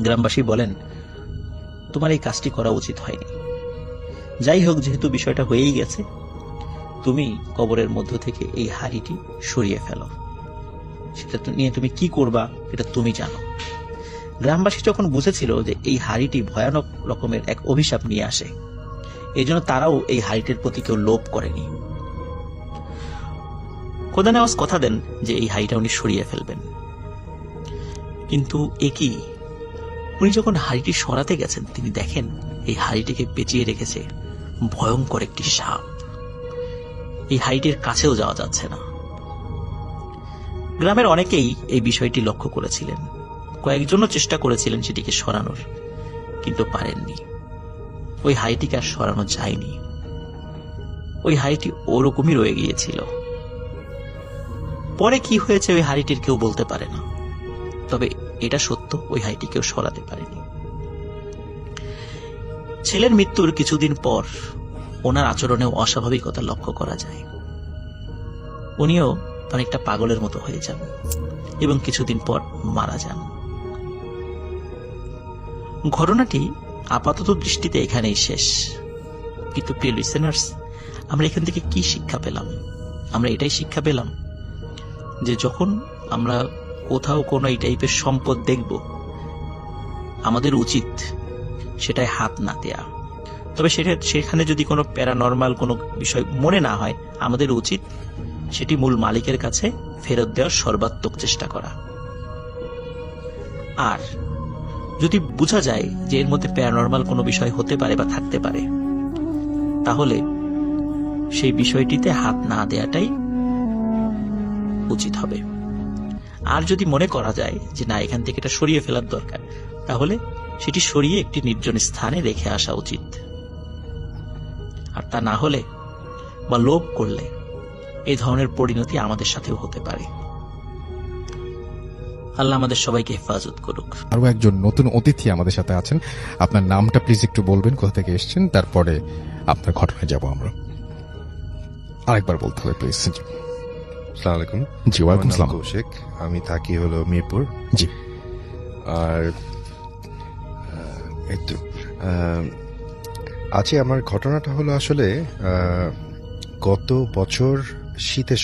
গ্রামবাসী বলেন, তোমার এই কাজটি করা উচিত হয়নি। যাই হোক, যেহেতু বিষয়টা হয়েই গেছে, তুমি কবরের মধ্য থেকে এই হাড়িটি সরিয়ে ফেলো। সেটা নিয়ে তুমি কি করবা এটা তুমি জানো। গ্রামবাসী যখন বুঝেছিল যে এই হাড়িটি ভয়ানক রকমের এক অভিশাপ নিয়ে আসে, এই জন্য তারাও এই হাড়িটির প্রতি কেউ লোভ করেনি। খোদা নেওয়াজ কথা দেন যে এই হাড়িটা উনি সরিয়ে ফেলবেন, কিন্তু একই উনি যখন হাড়িটি সরাতে গেছেন, তিনি দেখেন এই হাড়িটিকে পেঁচিয়ে রেখেছে ভয়ঙ্কর একটি সাপ। এই হাড়িটির কাছেও যাওয়া যাচ্ছে না। গ্রামের অনেকেই এই বিষয়টি লক্ষ্য করেছিলেন, কয়েকজনও চেষ্টা করেছিলেন সেটিকে সরানোর, কিন্তু পারেননি। ওই হাড়িটিকে আর সরানো যায়নি। ওই হাড়িটি ওরকমই রয়ে গিয়েছিল। পরে কি হয়েছে ওই হাড়িটির কেউ বলতে পারে না, তবে এটা সত্য, ওই হাড়িটি কেউ সরাতে পারেনি। ছেলের মৃত্যুর কিছুদিন পর ওনার আচরণেও অস্বাভাবিকতা লক্ষ্য করা যায়। উনিও অনেকটা পাগলের মতো হয়ে যান এবং কিছুদিন পর মারা যান। ঘটনাটি আপাতত দৃষ্টিতে এখানেই শেষ, কিন্তু প্রিয় লিসেনার্স, আমরা এখান থেকে কি শিক্ষা পেলাম? আমরা এটাই শিক্ষা পেলাম যে যখন আমরা কোথাও কোনো এই টাইপের সম্পদ দেখব, আমাদের উচিত সেটাই হাত না দেয়া। তবে সেখানে যদি কোনো প্যারানর্মাল কোনো বিষয় মনে না হয়, আমাদের উচিত সেটি মূল মালিকের কাছে ফেরত দেওয়ার সর্বাত্মক চেষ্টা করা। আর যদি বোঝা যায় যে এর মধ্যে প্যারানর্মাল কোনো বিষয় হতে পারে বা থাকতে পারে, তাহলে সেই বিষয়টিতে হাত না দেওয়াটাই উচিত হবে। আর যদি মনে করা যায় যে না, এখান থেকে এটা সরিয়ে ফেলার দরকার, তাহলে সেটি সরিয়ে একটি নির্জন স্থানে রেখে আসা উচিত। আর তা না হলে বা লোভ করলে এই ধরনের পরিণতি আমাদের সাথেও হতে পারে। আল্লাহ আমাদের সবাইকে হেফাজত করুক। আরো একজন নতুন অতিথি আমাদের সাথে আছেন। আপনার নামটা প্লিজ একটু বলবেন, কোথা থেকে এসেছেন, তারপরে আপনার ঘটনায় যাব আমরা। আরেকবার বলতে হবে প্লিজ। আসসালামু আলাইকুম। জি, ওয়ালাইকুম আমার নাম আসসালাম। কৌশিক, আমি থাকি হলো মিরপুর। জি, আর এই তো আজকে আমার ঘটনাটা হলো আসলে গত বছর শীতের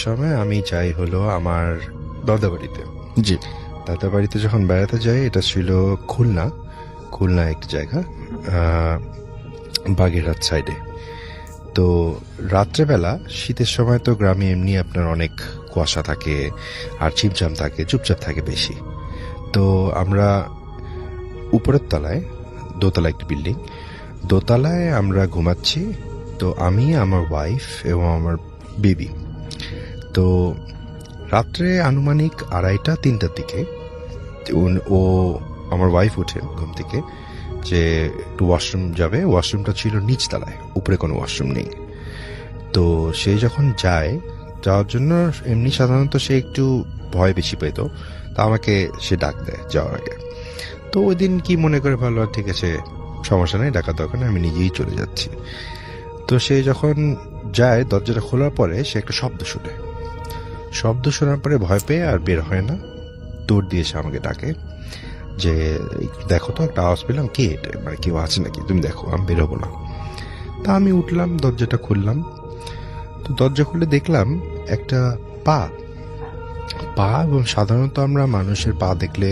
সময় আমি যাই হলো আমার দাদা বাড়িতে। জি, দাদা বাড়িতে যখন বেড়াতে যাই, এটা ছিল খুলনা একটা জায়গা, বাগেরহাট সাইডে। তো রাত্রেবেলা শীতের সময় তো গ্রামে এমনি আপনার অনেক কুয়াশা থাকে আর ছিমছাম থাকে, চুপচাপ থাকে বেশি। তো আমরা উপরের তলায়, দোতলা একটি বিল্ডিং, দোতলায় আমরা ঘুমাচ্ছি। তো আমি, আমার ওয়াইফ এবং আমার বেবি। তো রাত্রে আনুমানিক 2:30-3টার দিকে ও আমার ওয়াইফ উঠে ঘুম থেকে যে একটু ওয়াশরুম যাবে। ওয়াশরুমটা ছিল নিচতলায়, উপরে কোনো ওয়াশরুম নেই। তো সে যখন যাওয়ার জন্য, এমনি সাধারণত সে একটু ভয় বেশি পেত, তা আমাকে সে ডাক দেয় যাওয়ার আগে। তো ওই দিন কি মনে করে ভালো, ঠিক আছে সমস্যা নেই, ডাকার দরকার নেই, আমি নিজেই চলে যাচ্ছি। তো সে যখন যায়, দরজাটা খোলার পরে সে একটা শব্দ শোনার পরে ভয় পেয়ে আর বের হয় না, দৌড় দিয়ে সে আমাকে ডাকে যে দেখো তো, একটা আওয়াজ পেলাম, কে এটা, মানে কেউ আছে নাকি, তুমি দেখো, আমি বেরোবো না। তা আমি উঠলাম, দরজাটা খুললাম। তো দরজা খুলে দেখলাম একটা পা, এবং সাধারণত আমরা মানুষের পা দেখলে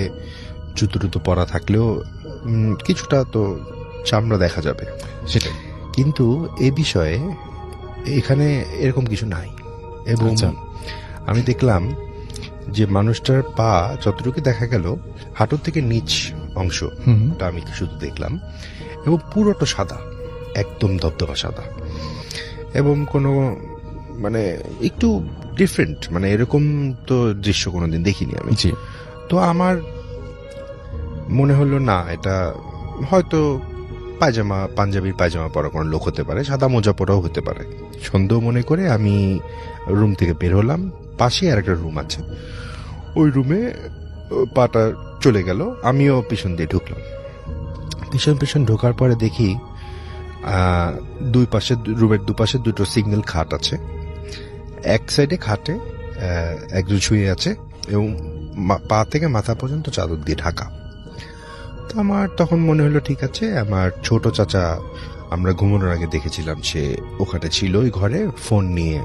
জুতো পরা থাকলেও কিছুটা তো চামড়া দেখা যাবে, সেটাই। কিন্তু এ বিষয়ে এখানে এরকম কিছু নাই। এবং আমি দেখলাম যে মানুষটার পা যতটুকু দেখা গেল, হাঁটুর থেকে নিচ অংশটা আমি শুধু দেখলাম, এবং পুরোটা সাদা, একদম দবদবা সাদা, এবং কোনো মানে একটু ডিফারেন্ট, মানে এরকম তো দৃশ্য কোনোদিন দেখিনি আমি। জি, তো আমার মনে হলো না, এটা হয়তো পাঞ্জাবির পায়জামা পরা কোনো লোক হতে পারে, সাদা মোজা পরাও হতে পারে। সন্দেহ মনে করে আমি রুম থেকে বের হলাম। পাশে আর একটা রুম আছে, ওই রুমে পাটা চলে গেল, আমিও পিছন দিয়ে ঢুকলাম। পিছন ঢোকার পরে দেখি রুমের দুপাশে দুটো সিঙ্গেল খাট আছে। এক সাইডে খাটে একজন শুয়ে আছে এবং পা থেকে মাথা পর্যন্ত চাদর দিয়ে ঢাকা। তো আমার তখন মনে হলো ঠিক আছে, আমার ছোট চাচা আমরা ঘুমানোর আগে দেখেছিলাম সে ওখানে ছিল ওই ঘরে ফোন নিয়ে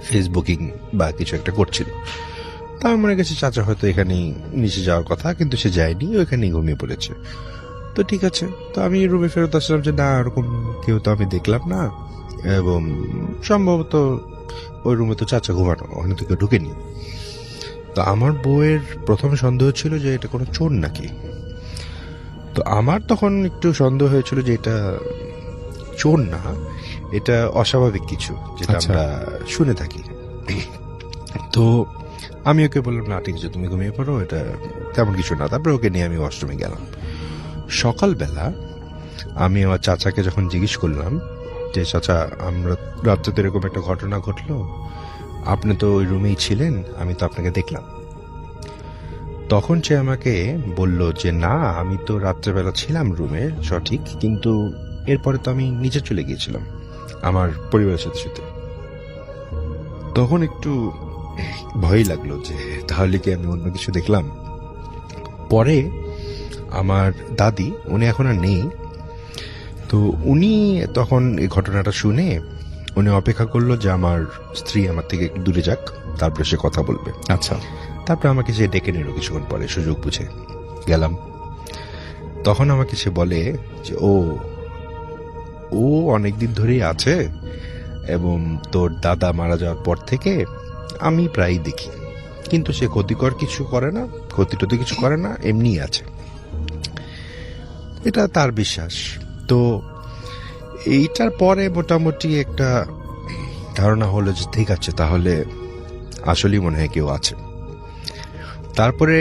ফেসবুকিং বা কিছু একটা করছিল। তা আমার মনে গেছে চাচা হয়তো এখানেই নিচে যাওয়ার কথা, কিন্তু সে যায়নি, ওইখানেই ঘুমিয়ে পড়েছে। তো ঠিক আছে, তো আমি রুমে ফেরত আসলাম যে না, এরকম কেউ তো আমি দেখলাম না, এবং সম্ভবত ওই রুমে তো চাচা ঘুমানো, ওখানে তো কেউ ঢুকেনি। তো আমার বউয়ের প্রথম সন্দেহ ছিল যে এটা কোনো চোর নাকি। তো আমার তখন একটু সন্দেহ হয়েছিল যে এটা চোর না, এটা অস্বাভাবিক কিছু যেটা আচ্ছা। আমরা শুনে থাকি। তো আমি ওকে বললাম না ঠিক আছে তুমি ঘুমিয়ে পড়ো, এটা তেমন কিছু না। তারপরে ওকে নিয়ে আমি ওয়াশরুমে গেলাম। সকালবেলা আমি আমার চাচাকে যখন জিজ্ঞেস করলাম যে চাচা, আমরা রাত্রে তো এরকম একটা ঘটনা ঘটলো, আপনি তো ওই রুমেই ছিলেন, আমি তো আপনাকে দেখলাম। তখন সে আমাকে বলল যে না, আমি তো রাত্রেবেলা ছিলাম রুমে সঠিক, কিন্তু এরপরে তো আমি নিচে চলে গিয়েছিলাম আমার পরিবারের সাথে সাথে। তখন একটু ভয় লাগলো যে তাহলে কি আমি অন্য কিছু দেখলাম। পরে আমার দাদি, উনি এখন আর নেই, তো উনি তখন এই ঘটনাটা শুনে উনি অপেক্ষা করলো যে আমার স্ত্রী আমার থেকে একটু দূরে যাক, তারপরে সে কথা বলবে। আচ্ছা। তারপরে আমাকে সে ডেকে নিল কিছুক্ষণ পরে, সুযোগ বুঝে গেলাম। তখন আমাকে সে বলে যে ও অনেকদিন ধরেই আছে, এবং তোর দাদা মারা যাওয়ার পর থেকে আমি প্রায়ই দেখি, কিন্তু সে ক্ষতিকর কিছু করে না, ক্ষতি কিছু করে না, এমনি আছে। এটা তার বিশ্বাস। তো এইটার পরে মোটামুটি একটা ধারণা হলো যে ঠিক আছে, তাহলে আসলেই মনে হয় কেউ আছে। তারপরে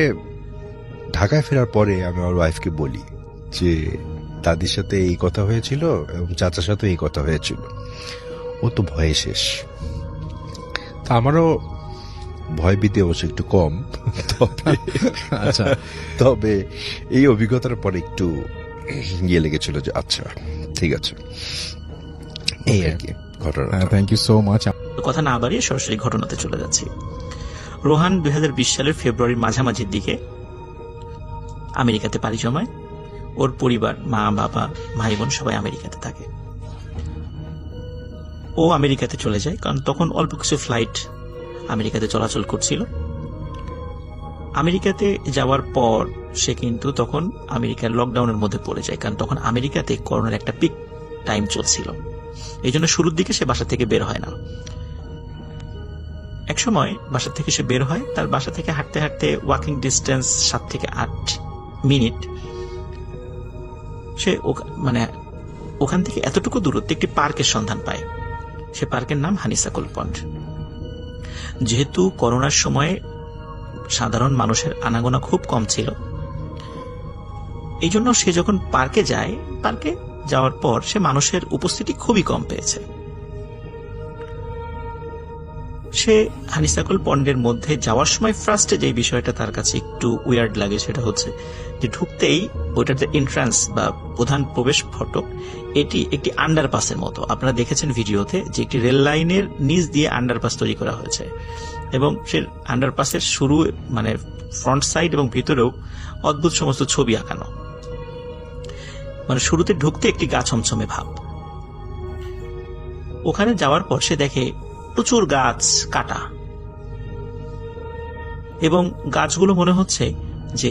ঢাকায় ফেরার পরে আমি আমার ওয়াইফকে বলি যে দাদির সাথে এই কথা হয়েছিল এবং চাচার সাথে এই কথা হয়েছিল। ও তো ভয়ে শেষ। তা আমারও ভয় ভীতি অবশ্য একটু কম, আচ্ছা। তবে এই অভিজ্ঞতার পরে একটু ইয়ে লেগেছিল যে আচ্ছা ঠিক আছে, এই আর কি ঘটনা। Thank you so much. কথা না বাড়িয়ে সরাসরি ঘটনাতে চলে যাচ্ছি। রোহান 2020 সালের ফেব্রুয়ারির মাঝামাঝির দিকে আমেরিকাতে পাড়ি জমায়। ওর পরিবার, মা বাবা ভাই বোন সবাই আমেরিকাতে থাকে। ও আমেরিকাতে চলে যায় কারণ তখন অল্প কিছু ফ্লাইট আমেরিকাতে চলাচল করছিল। আমেরিকাতে যাওয়ার পর সে কিন্তু তখন আমেরিকার লকডাউনের মধ্যে পড়ে যায়, কারণ তখন আমেরিকাতে করোনার একটা পিক টাইম চলছিল। এই জন্য শুরুর দিকে সে বাসা থেকে বের হয় না। এক সময় বাসা থেকে সে বের হয়, তার বাসা থেকে হাঁটতে হাঁটতে ওয়াকিং ডিস্টেন্স 7 থেকে 8 মিনিট। সে ওখান থেকে এতটুকু দূরত্বে একটি পার্কের সন্ধান পায়। সে পার্কের নাম হানিসাকল পন্ড। যেহেতু করোনার সময়ে সাধারণ মানুষের আনাগোনা খুব কম ছিল, এই জন্য সে যখন পার্কে যায়, পার্কে যাওয়ার পর সে মানুষের উপস্থিতি খুবই কম পেয়েছে। সে হানিসাকল পন্ডের মধ্যে যাওয়ার সময় ফার্স্টে যে বিষয়টা তার কাছে একটু উইয়ার্ড লাগে সেটা হচ্ছে যে ঢুকতেই ওইটার যে এন্ট্রান্স বা প্রধান প্রবেশ ফটক, এটি একটি আন্ডারপাসের মতো। আপনারা দেখেছেন ভিডিওতে যে একটি রেল লাইনের নিচ দিয়ে আন্ডারপাস তৈরি করা হয়েছে, এবং সে আন্ডারপাসের শুরু ফ্রন্ট সাইড এবং ভিতরেও অদ্ভুত সমস্ত ছবি আঁকানো। শুরুতে ঢুকতে একটি গা ছমছমে ভাব। ওখানে যাওয়ার পর সে দেখে প্রচুর গাছ কাটা, এবং গাছগুলো মনে হচ্ছে যে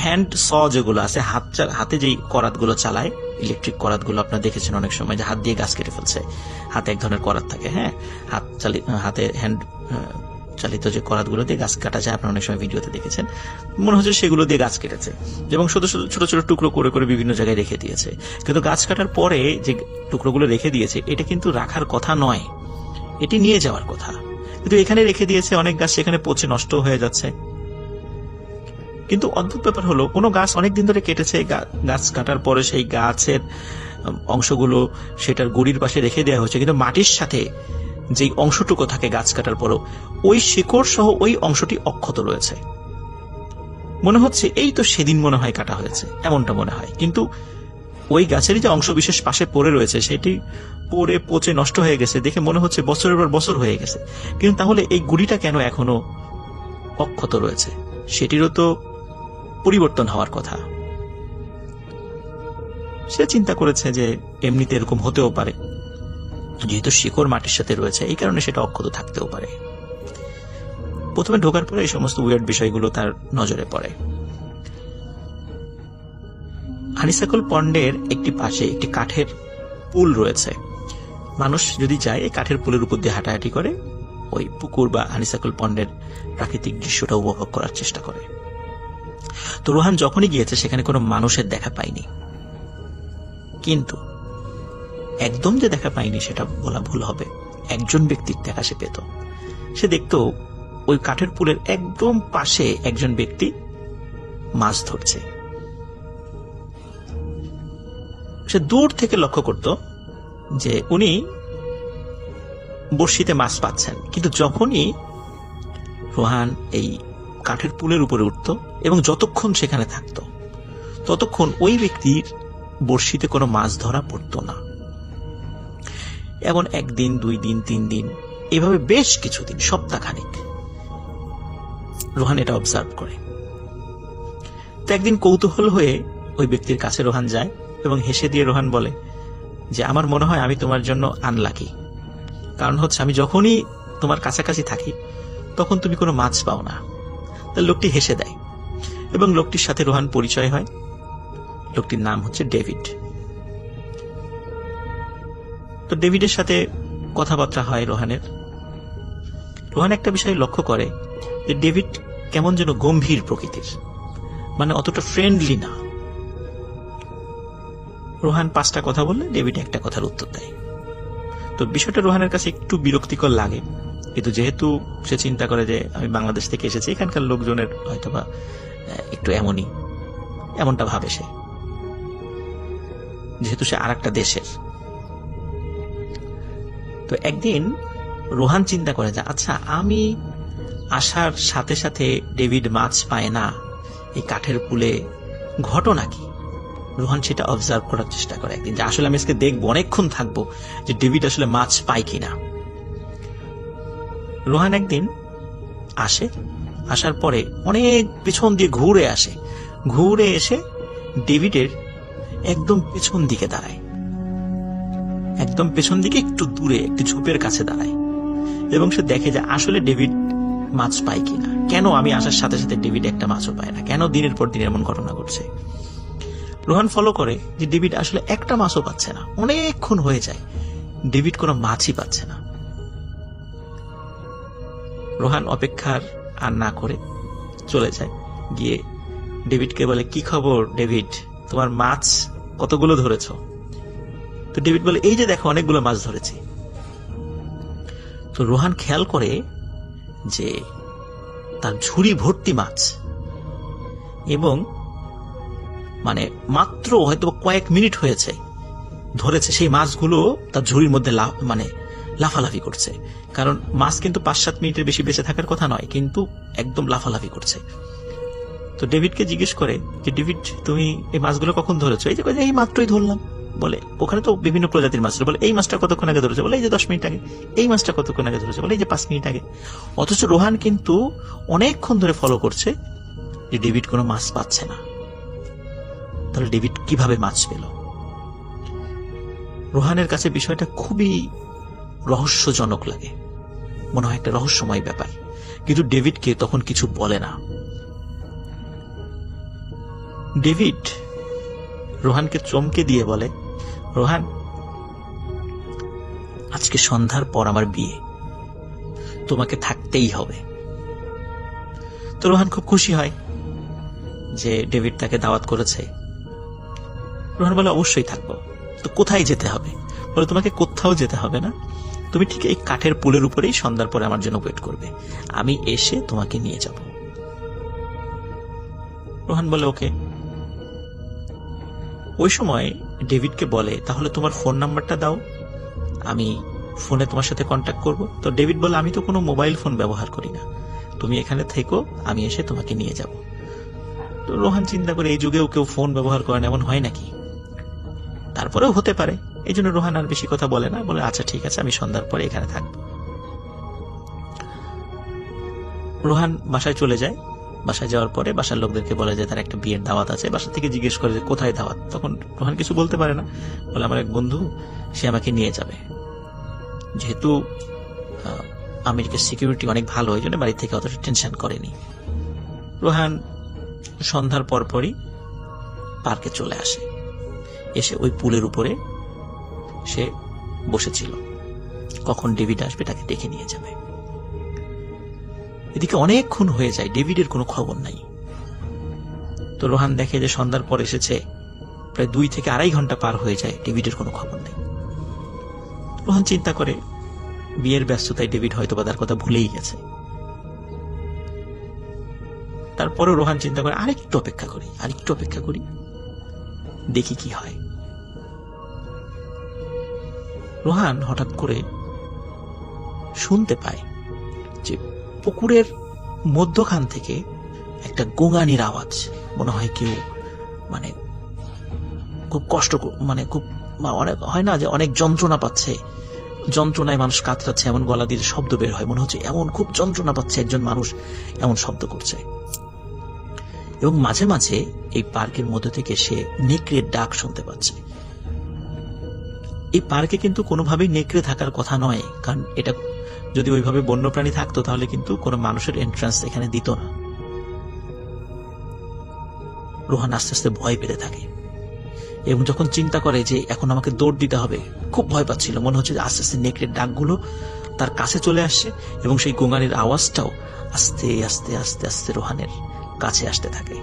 হ্যান্ড স যেগুলো আছে, হাতে যেই করাতগুলো চালায়, ইলেকট্রিক করাতগুলো আপনারা দেখেছেন অনেক সময় যে হাত দিয়ে গাছ কেটে ফেলছে। হাতে এক ধরনের করাত থাকে, হ্যাঁ, হাতে হ্যান্ড চালিত যে করাতগুলো দিয়ে গাছ কাটা যায়, আপনারা অনেক সময় ভিডিওতে দেখেছেন। মনে হচ্ছে সেগুলো দিয়ে গাছ কেটেছে, এবং ছোট ছোট টুকরো করে করে বিভিন্ন জায়গায় রেখে দিয়েছে। কিন্তু গাছ কাটার পরে যে টুকরোগুলো রেখে দিয়েছে, এটা কিন্তু রাখার কথা নয়, এটি নিয়ে যাওয়ার কথা, কিন্তু এখানে রেখে দিয়েছে। অনেক গাছ সেখানে পচে নষ্ট হয়ে যাচ্ছে। কিন্তু অদ্ভুত ব্যাপার হলো, কোনো গাছ অনেকদিন ধরে কেটেছে, গাছ কাটার পরে সেই গাছের অংশগুলো সেটার গুড়ির পাশে রেখে দেওয়া হয়েছে, কিন্তু মাটির সাথে যেই অংশটুকু থাকে গাছ কাটার পরও, ওই শিকড় সহ ওই অংশটি অক্ষত রয়েছে। মনে হচ্ছে এই তো সেদিন মনে হয় কাটা হয়েছে, এমনটা মনে হয়। কিন্তু ওই গাছেরই যে অংশ বিশেষ পাশে পড়ে রয়েছে, সেটি পড়ে পচে নষ্ট হয়ে গেছে দেখে মনে হচ্ছে বছরের পর বছর হয়ে গেছে। কিন্তু তাহলে এই গুড়িটা কেন এখনো অক্ষত রয়েছে? সেটিরও তো পরিবর্তন হওয়ার কথা। সে চিন্তা করেছে যে এমনিতে এরকম হতেও পারে, যেহেতু শিকড় মাটির সাথে রয়েছে এই কারণে সেটা অক্ষত থাকতেও পারে। প্রথমে ঢোকার পরে এই সমস্ত উইয়ার্ড বিষয়গুলো তার নজরে পড়ে। হানিসাকল পন্ডের একটি পাশে একটি কাঠের পুল রয়েছে। মানুষ যদি যায় এই কাঠের পুলের উপর দিয়ে হাঁটাহাঁটি করে ওই পুকুর বা হানিসাকল পন্ডের প্রাকৃতিক দৃশ্যটা উপভোগ করার চেষ্টা করে। তো রোহান যখনই গিয়েছে সেখানে কোনো মানুষের দেখা পায়নি, কিন্তু একদম যে দেখা পায়নি সেটা বলা ভুল হবে, একজন ব্যক্তির দেখা সে পেত। সে দেখত ওই কাঠের পুলের একদম পাশে একজন ব্যক্তি মাছ ধরছে। সে দূর থেকে লক্ষ্য করত যে উনি বড়শিতে মাছ পাচ্ছেন, কিন্তু যখনই রোহান এই কাঠের পুলের উপরে উঠত এবং যতক্ষণ সেখানে থাকত ততক্ষণ ওই ব্যক্তির বড়শিতে কোনো মাছ ধরা পড়ত না। এমন 1 দিন 2 দিন 3 দিন এভাবে বেশ কিছুদিন, সপ্তাহখানেক রোহান এটা অবজার্ভ করে। তো একদিন কৌতূহল হয়ে ওই ব্যক্তির কাছে রোহান যায় এবং হেসে দিয়ে রোহান বলে যে আমার মনে হয় আমি তোমার জন্য আনলাকি, কারণ হচ্ছে আমি যখনই তোমার কাছাকাছি থাকি তখন তুমি কোনো মাছ পাও না। তার লোকটি হেসে দেয় এবং লোকটির সাথে রোহান পরিচয় হয়। লোকটির নাম হচ্ছে ডেভিড। তো ডেভিডের সাথে কথাবার্তা হয় রোহানের। রোহান একটা বিষয় লক্ষ্য করে যে ডেভিড কেমন যেন গম্ভীর প্রকৃতির, মানে অতটা ফ্রেন্ডলি না। রোহান 5টা কথা বললে ডেভিড একটা কথার উত্তর দেয়। তো বিষয়টা রোহানের কাছে একটু বিরক্তিকর লাগে, কিন্তু যেহেতু সে চিন্তা করে যে আমি বাংলাদেশ থেকে এসেছি, এখানকার লোকজনের হয়তোবা একটু এমনটা ভাবে সে, যেহেতু সে আর একটা দেশের। তো একদিন রোহান চিন্তা করে যে আচ্ছা, আমি আসার সাথে সাথে ডেভিড মাছ পায় না, এই কাঠের পুলে ঘটনা কি? রোহান সেটা অবজার্ভ করার চেষ্টা করে একদিন, যে আসলে আমি আজকে দেখবো, অনেকক্ষণ থাকবো যে ডেভিড আসলে মাছ পায় কিনা। রোহান একদিন আসার পরে অনেক পেছন দিয়ে ঘুরে এসে ডেভিডের একদম পেছন দিকে দাঁড়ায়, একদম পেছন দিকে একটু দূরে একটি ঝোপের কাছে দাঁড়ায় এবং সে দেখে যে আসলে ডেভিড মাছ পায় কিনা। কেন আমি আসার সাথে সাথে ডেভিড একটা মাছও পায় না, কেন দিনের পর দিন এমন ঘটনা ঘটছে। রোহান ফলো করে যে ডেভিড আসলে একটা মাছও পাচ্ছে না, অনেকক্ষণ হয়ে যায় ডেভিড কোনো মাছই পাচ্ছে না। রোহান অপেক্ষার আর না করে চলে যায়, গিয়ে ডেভিডকে বলে কি খবর ডেভিড, তোমার মাছ কতগুলো ধরেছ? তো ডেভিড বলে এই যে দেখো অনেকগুলো মাছ ধরেছি। তো রোহান খেয়াল করে যে তার ঝুড়ি ভর্তি মাছ, এবং মানে মাত্র হয়তো কয়েক মিনিট হয়েছে ধরেছে, সেই মাছগুলো তার ঝুড়ির মধ্যে লাফালাফি করছে। কারণ মাছ কিন্তু 5-7 মিনিটের বেশি বেঁচে থাকার কথা নয়, কিন্তু একদম লাফালাফি করছে। তো ডেভিডকে জিজ্ঞেস করে যে ডেভিড, তুমি এই মাছগুলো কখন ধরেছো? এই যে এই মাত্রই ধরলাম। বলে ওখানে তো বিভিন্ন প্রজাতির মাছ। বলে এই মাছটা কতক্ষণ আগে ধরেছে? বলে এই যে 10 মিনিট আগে। এই মাছটা কতক্ষণ আগে ধরেছে? বলে এই যে 5 মিনিট আগে। অথচ রোহান কিন্তু অনেকক্ষণ ধরে ফলো করছে যে ডেভিড কোনো মাছ পাচ্ছে না। তাহলে ডেভিড কিভাবে মাছ পেল? রোহানের কাছে বিষয়টা খুবই রহস্যজনক লাগে, মনে হয় একটা রহস্যময় ব্যাপার, কিন্তু ডেভিডকে তখন কিছু বলে না। ডেভিড রোহানকে চমকে দিয়ে বলে, রোহান, আজকে সন্ধ্যার পর আমার বিয়ে, তোমাকে থাকতেই হবে। তো রোহান খুব খুশি হয় যে ডেভিড তাকে দাওয়াত করেছে। রোহান বলে অবশ্যই থাকবো। তো কোথায় যেতে হবে? বলে তোমাকে কোথাও যেতে হবে না, তুমি ঠিক এই কাঠের পুলের উপরেই সন্ধ্যার পরে আমার জন্য ওয়েট করবে, আমি এসে তোমাকে নিয়ে যাব। রোহান বলে ওকে। ওই সময় ডেভিডকে বলে, তাহলে তোমার ফোন নাম্বারটা দাও, আমি ফোনে তোমার সাথে কন্ট্যাক্ট করব। তো ডেভিড বলে, আমি তো কোনো মোবাইল ফোন ব্যবহার করি না, তুমি এখানে থেকো, আমি এসে তোমাকে নিয়ে যাব। তো রোহান চিন্তা করে এই যুগেও কেউ ফোন ব্যবহার করে না, এমন হয় নাকি? তারপরেও হতে পারে, এই জন্য রোহান আর বেশি কথা বলে না, বলে আচ্ছা ঠিক আছে, আমি সন্ধ্যার পরে এখানে থাকবো। রোহান বাসায় চলে যায় বাসায় যাওয়ার পরে বাসার লোকদেরকে বলে যে তার একটা বিয়ের দাওয়াত আছে। বাসা থেকে জিজ্ঞেস করে যে কোথায় দাওয়াত, তখন রোহান কিছু বলতে পারে না, বলে আমার এক বন্ধু, সে আমাকে নিয়ে যাবে। যেহেতু আমেরিকার সিকিউরিটি অনেক ভালো, ওই জন্য বাড়ি থেকে অতটা টেনশন করেনি। রোহান সন্ধ্যার পরপরই পার্কে চলে আসে, এসে ওই পুলের উপরে সে বসেছিল, কখন ডেভিড আসবে তাকে ডেকে নিয়ে যাবে। এদিকে অনেকক্ষণ হয়ে যায়, ডেভিডের কোনো খবর নাই। তো রোহান দেখে যে সন্ধ্যার পর এসেছে, প্রায় 2 থেকে 2.5 ঘন্টা পার হয়ে যায়, ডেভিডের কোনো খবর নেই। রোহান চিন্তা করে বিয়ের ব্যস্ততায় ডেভিড হয়তো বা তার কথা ভুলেই গেছে। তারপরে রোহান চিন্তা করে আরেকটু অপেক্ষা করি, দেখি কি হয়। রোহান হঠাৎ করে শুনতে পায় যে পুকুরের মধ্যখান থেকে একটা গোঙানির আওয়াজ, মনে হয় কেউ মানে খুব কষ্ট, মানে খুব অনেক হয় না যে অনেক যন্ত্রণা পাচ্ছে, যন্ত্রণায় মানুষ কাতরাচ্ছে, এমন গলা দিয়ে শব্দ বের হয়, মনে হচ্ছে এমন খুব যন্ত্রণা পাচ্ছে একজন মানুষ, এমন শব্দ করছে। এবং মাঝে মাঝে এই পার্কের মধ্যে থেকে সে নেকড়ের ডাক শুনতে পাচ্ছে। এই পার্কে কিন্তু কোনোভাবেই নেকড়ে থাকার কথা নয়, কারণ এটা যদি ওইভাবে বন্যপ্রাণী থাকতো তাহলে কিন্তু কোনো মানুষের এন্ট্রান্স এখানে দিত না। রোহান আস্তে আস্তে ভয় পেতে থাকে এবং যখন চিন্তা করে যে এখন আমাকে দৌড় দিতে হবে, খুব ভয় পাচ্ছিল, মনে হচ্ছে যে আস্তে আস্তে নেকড়ের ডাকগুলো তার কাছে চলে আসছে এবং সেই গোঙানির আওয়াজটাও আস্তে আস্তে আস্তে আস্তে রোহানের কাছে আসতে থাকে।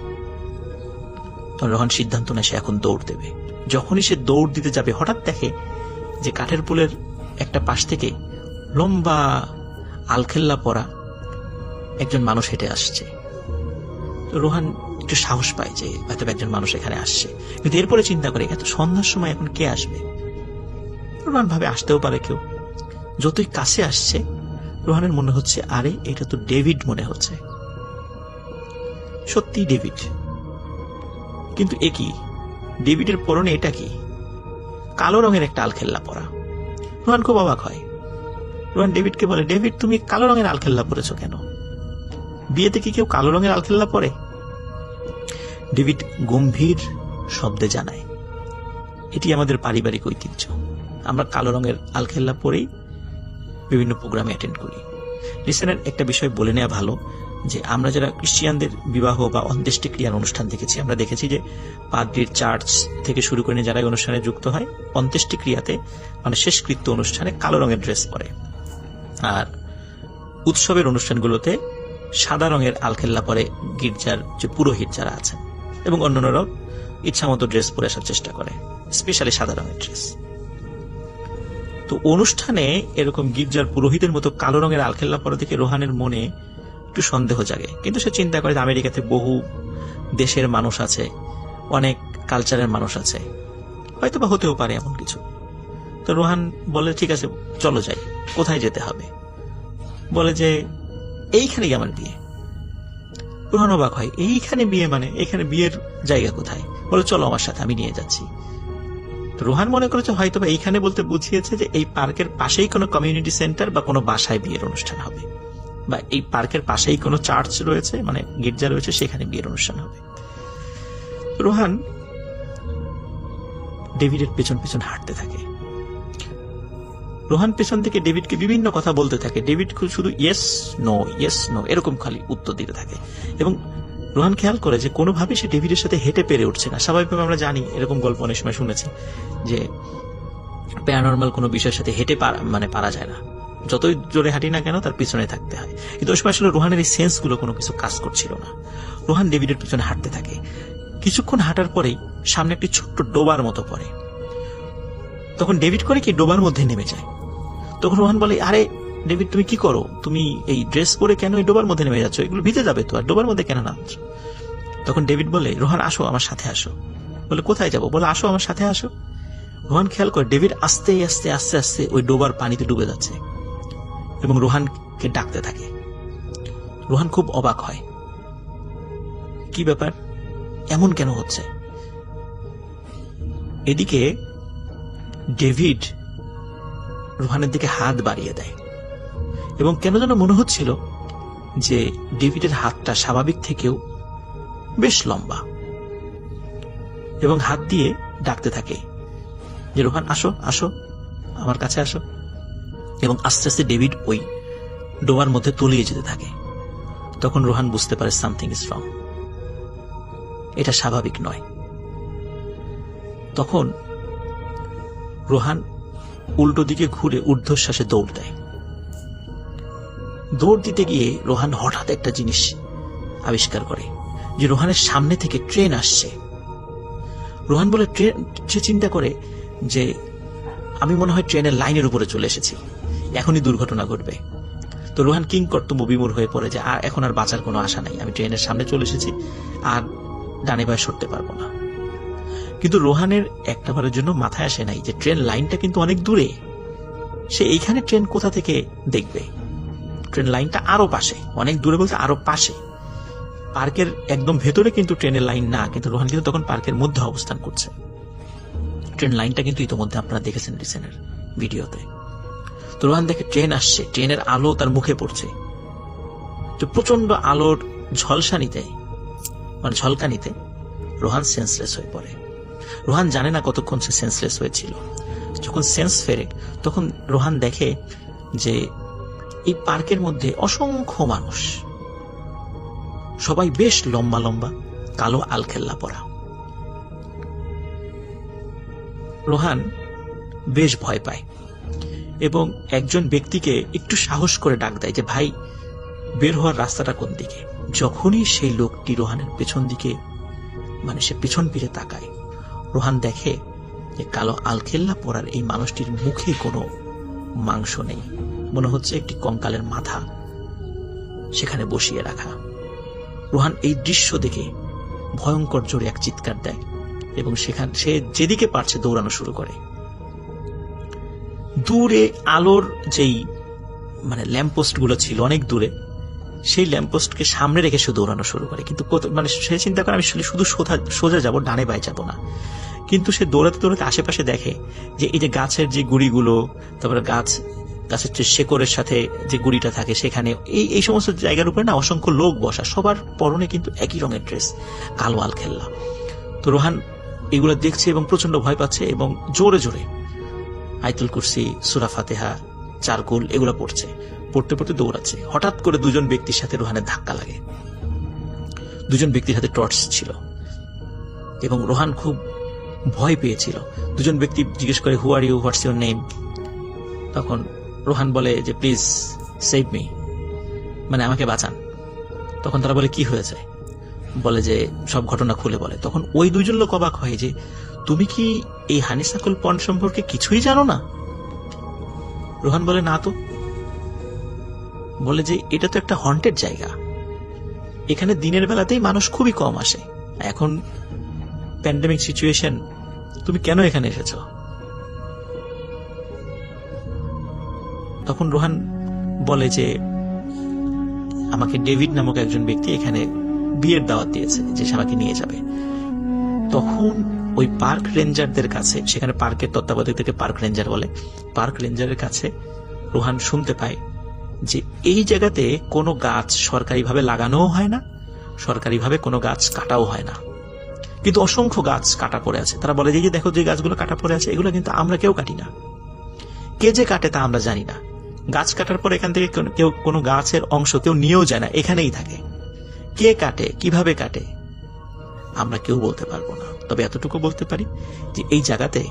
তখন রোহান সিদ্ধান্ত নেয় সে এখন দৌড় দেবে। যখনই সে দৌড় দিতে যাবে, হঠাৎ দেখে যে কাঠের পুলের একটা পাশ থেকে লম্বা আলখেল্লা পরা একজন মানুষ হেঁটে আসছে। তো রোহান একটু সাহস পায় যে হয়তো একজন মানুষ এখানে আসছে, কিন্তু এরপরে চিন্তা করে এত সন্ধ্যার সময় এখন কে আসবে। রোহান ভাবে আসতেও পারে কেউ। যতই কাছে আসছে রোহানের মনে হচ্ছে আরে এটা তো ডেভিড মনে হচ্ছে, সত্যি ডেভিড। কিন্তু এ কি, ডেভিডের পরনে এটা কি? কালো রঙের একটা আলখেল্লা পরা। রোহান খুব অবাক হয়। রোহান ডেভিডকে বলে, ডেভিড তুমি কালো রঙের আলখেল্লা পরেছো কেন? বিয়েতে কি কেউ কালো রঙের আলখেল্লা পরে? ডেভিড গম্ভীর শব্দে জানায়, এটি আমাদের পারিবারিক ঐতিহ্য, আমরা কালো রঙের আলখেল্লা পরেই বিভিন্ন প্রোগ্রামে অ্যাটেন্ড করি। লিসেনের একটা বিষয় বলে নেওয়া ভালো যে আমরা যারা খ্রিস্টিয়ানদের বিবাহ বা অন্ত্যেষ্টিক্রিয়ার অনুষ্ঠান দেখেছি, আমরা দেখেছি যে পাদ্রির চার্চ থেকে শুরু করে যারা এই অনুষ্ঠানে যুক্ত হয়, অন্ত্যেষ্টিক্রিয়াতে মানে শেষকৃত্য অনুষ্ঠানে কালো রঙের ড্রেস পরে, আর উৎসবের অনুষ্ঠানগুলোতে সাদা রঙের আলখেল্লা পরে গির্জার যে পুরোহিত যারা আছেন, এবং অন্যান্যরাও ইচ্ছামতো ড্রেস পরে আসার চেষ্টা করে, স্পেশালি সাদা রঙের ড্রেস। তো অনুষ্ঠানে এরকম গির্জার পুরোহিতের মতো কালো রঙের আলখেল্লা পরে থেকে রোহানের মনে একটু সন্দেহ জাগে, কিন্তু সে চিন্তা করে যে আমেরিকাতে বহু দেশের মানুষ আছে, অনেক কালচারের মানুষ আছে, হয়তো বা হতেও পারে এমন কিছু। তো রোহান বলে ঠিক আছে চলো যাই। কোথায় যেতে হবে? বলে যে এইখানেই আমার বিয়ে। রোহান অবাক হয়, এইখানে বিয়ে মানে এখানে বিয়ের জায়গা কোথায়? বলে চলো আমার সাথে, আমি নিয়ে যাচ্ছি। রোহান মনে করেছে হয়তো বা এইখানে বলতে বুঝিয়েছে যে এই পার্কের পাশেই কোনো কমিউনিটি সেন্টার বা কোনো বাসায় বিয়ের অনুষ্ঠান হবে, বা এই পার্কের পাশেই কোনো চার্চ রয়েছে, মানে গির্জা রয়েছে, সেখানে বিয়ের অনুষ্ঠান হবে। রোহান ডেভিডের পেছন পেছন হাঁটতে থাকে। রোহান পেছন থেকে ডেভিডকে বিভিন্ন কথা বলতে থাকে। ডেভিড শুধু ইয়েস নো এরকম খালি উত্তর দিতে থাকে, এবং রোহান খেয়াল করে যে কোনোভাবেই সে ডেভিডের সাথে হেঁটে পেরে উঠছে না। স্বাভাবিকভাবে আমরা জানি, এরকম গল্প অনেক সময় শুনেছি যে প্যারানর্মাল কোনো বিষয়ের সাথে হেঁটে পারা যায় না, যতই জোরে হাঁটি না কেন তার পিছনে থাকতে হয়। কিন্তু ওই সময় আসলে রোহানের এই সেন্সগুলো কোনো কিছু কাজ করছিল না। রোহান ডেভিডের পিছনে হাঁটতে থাকে। কিছুক্ষণ হাঁটার পরেই সামনে একটি ছোট্ট ডোবার মতো পড়ে। তখন ডেভিড করে কি ডোবার মধ্যে নেমে যায়। তখন রোহান বলে, আরে ডেভিড তুমি কি করো? তুমি এই ড্রেস পরে কেন এই ডোবার মধ্যে নেমে যাচ্ছ? এগুলো ভিজে যাবে তো, আর ডোবার মধ্যে কেন নামছ? তখন ডেভিড বলে, রোহান আসো আমার সাথে আসো। বলে কোথায় যাবো? বলে আসো আমার সাথে আসো। রোহান খেয়াল করে ডেভিড আস্তে আস্তে আস্তে আস্তে ওই ডোবার পানিতে ডুবে যাচ্ছে এবং রোহানকে ডাকতে থাকে। রোহান খুব অবাক হয়, কি ব্যাপার, এমন কেন হচ্ছে? এদিকে ডেভিড রোহানের দিকে হাত বাড়িয়ে দেয় এবং কেন যেন মনে হচ্ছিল যে ডেভিডের হাতটা স্বাভাবিক থেকেও বেশ লম্বা এবং হাত দিয়ে ডাকতে থাকে যে রোহান আসো আসো, আমার কাছে আসো। এবং আস্তে আস্তে ডেভিড ওই ডোবার মধ্যে তলিয়ে যেতে থাকে। তখন রোহান বুঝতে পারে সামথিং ইজ রং, এটা স্বাভাবিক নয়। তখন রোহান উল্টো দিকে ঘুরে ঊর্ধ্বশ্বাসে দৌড় দেয়। দৌড় দিতে গিয়ে রোহান হঠাৎ একটা জিনিস আবিষ্কার করে যে রোহানের সামনে থেকে ট্রেন আসছে। রোহান বলে সে চিন্তা করে যে আমি মনে হয় ট্রেনের লাইনের উপরে চলে এসেছি, এখনই দুর্ঘটনা ঘটবে। তো রোহান কিং কর্তব্য বিমূঢ় হয়ে পড়ে যে এখন আর বাঁচার কোনো আশা নাই, আমি ট্রেনের সামনে চলে এসেছি, আর ডানে বায়ে সরতে পারবো না। কিন্তু রোহানের একটাবারের জন্য মাথায় আসে নাই যে ট্রেন লাইনটা কিন্তু অনেক দূরে, সে এইখানে ট্রেন কোথা থেকে দেখবে। ট্রেন লাইনটা আরো পাশে, অনেক দূরে বলতে আরো পাশে, পার্কের একদম ভেতরে কিন্তু ট্রেনের লাইন না, কিন্তু রোহান কিন্তু তখন পার্কের মধ্যে অবস্থান করছে। ট্রেন লাইনটা কিন্তু ইতোমধ্যে আপনারা দেখেছেন রিসেন্টের ভিডিওতে। তো রোহান দেখে ট্রেন আসছে, ট্রেনের আলো তার মুখে পড়ছে। তো প্রচন্ড আলোর ঝলসানিতে মানে ঝলকানিতে রোহান সেন্সলেস হয়ে পড়ে। রোহান জানে না কতক্ষণ সে সেন্সলেস হয়েছিল। যখন সেন্স ফেরে তখন রোহান দেখে যে এই পার্কের মধ্যে অসংখ্য মানুষ, সবাই বেশ লম্বা লম্বা কালো আলখেল্লা পরা। রোহান বেশ ভয় পায় এবং একজন ব্যক্তিকে একটু সাহস করে ডাক দেয় যে ভাই, বের হওয়ার রাস্তাটা কোন দিকে। যখনই সেই লোকটি রোহানের পেছন দিকে মানে সে পিছন ফিরে তাকায়, রোহান দেখে যে কালো আলখেল্লা পরার এই মানুষটির মুখে কোনো মাংস নেই, মনে হচ্ছে একটি কঙ্কালের মাথা সেখানে বসিয়ে রাখা। রোহান এই দৃশ্য দেখে ভয়ঙ্কর জোরে এক চিৎকার দেয় এবং সেখানে সে যেদিকে পারছে দৌড়ানো শুরু করে। দূরে আলোর যেই মানে ল্যাম্পপোস্ট গুলো ছিল অনেক দূরে, সেই ল্যাম্পপোস্টকে সামনে রেখে সে দৌড়ানো শুরু করে। কিন্তু মানে সে চিন্তা করে আমি শুধু সোজা যাবো, ডানে বায়ে যাবো না। কিন্তু সে দৌড়াতে দৌড়াতে আশেপাশে দেখে যে এই যে গাছের যে গুড়িগুলো, তারপরে গাছের যে শেকড়ের সাথে যে গুড়িটা থাকে সেখানে এই সমস্ত জায়গার উপরে না অসংখ্য লোক বসা, সবার পরনে কিন্তু একই রঙের ড্রেস, কালো আলখেল্লা। তো রোহান এগুলো দেখছে এবং প্রচন্ড ভয় পাচ্ছে এবং জোরে জোরে আয়াতুল কুরসি, সূরা ফাতিহা, চারকুল এগুলো পড়ছে। পড়তে পড়তে দৌড়াচ্ছে। হঠাৎ করে দুজন ব্যক্তির সাথে রোহানের ধাক্কা লাগে। দুজন ব্যক্তির হাতে টর্চ ছিল এবং রোহান খুব ভয় পেয়েছিল। দুজন ব্যক্তি জিজ্ঞেস করে who are you, what's your name. তখন রোহান বলে যে প্লিজ সেভ মি, মানে আমাকে বাঁচান। তখন তারা বলে কি হয়েছে, বলে যে সব ঘটনা খুলে বলে। তখন ওই দুজন লোক অবাক হয় যে তুমি কি এই হানিসাকুল পন্ড সম্পর্কে কিছুই জানো না? রোহান বলে না তো। বলে যে এটা তো একটা হন্টেড জায়গা, এখানে দিনের বেলাতেই মানুষ খুবই কম আসে, এখন প্যান্ডেমিক সিচুয়েশন, তুমি কেন এখানে এসেছো? তখন রোহান বলে যে আমাকে ডেভিড নামক একজন ব্যক্তি এখানে বিয়ের দাওয়াত দিয়েছে যে সে আমাকে নিয়ে যাবে। তখন ওই পার্ক রেঞ্জারদের কাছে, সেখানে পার্কের তত্ত্বাবধায়কদেরকে পার্ক রেঞ্জার বলে, পার্ক রেঞ্জারের কাছে রোহান শুনতে পায় যে এই জায়গাতে কোনো গাছ সরকারিভাবে লাগানোও হয় না, সরকারিভাবে কোনো গাছ কাটাও হয় না, কিন্তু অসংখ্য গাছ কাটা পড়ে আছে। তারা বলে যে দেখো যে গাছগুলো কাটা পড়ে আছে এগুলো কিন্তু আমরা কেউ কাটি না, কে যে কাটে তা আমরা জানি না। গাছ কাটার পর এখান থেকে কেউ কোনো গাছের অংশ কেউ নিয়েও যায় না, এখানেই থাকে। কে কাটে, কিভাবে কাটে আমরা কেউ বলতে পারবো না। তবে এতটুকু বলতে পারি যে এই জায়গাতে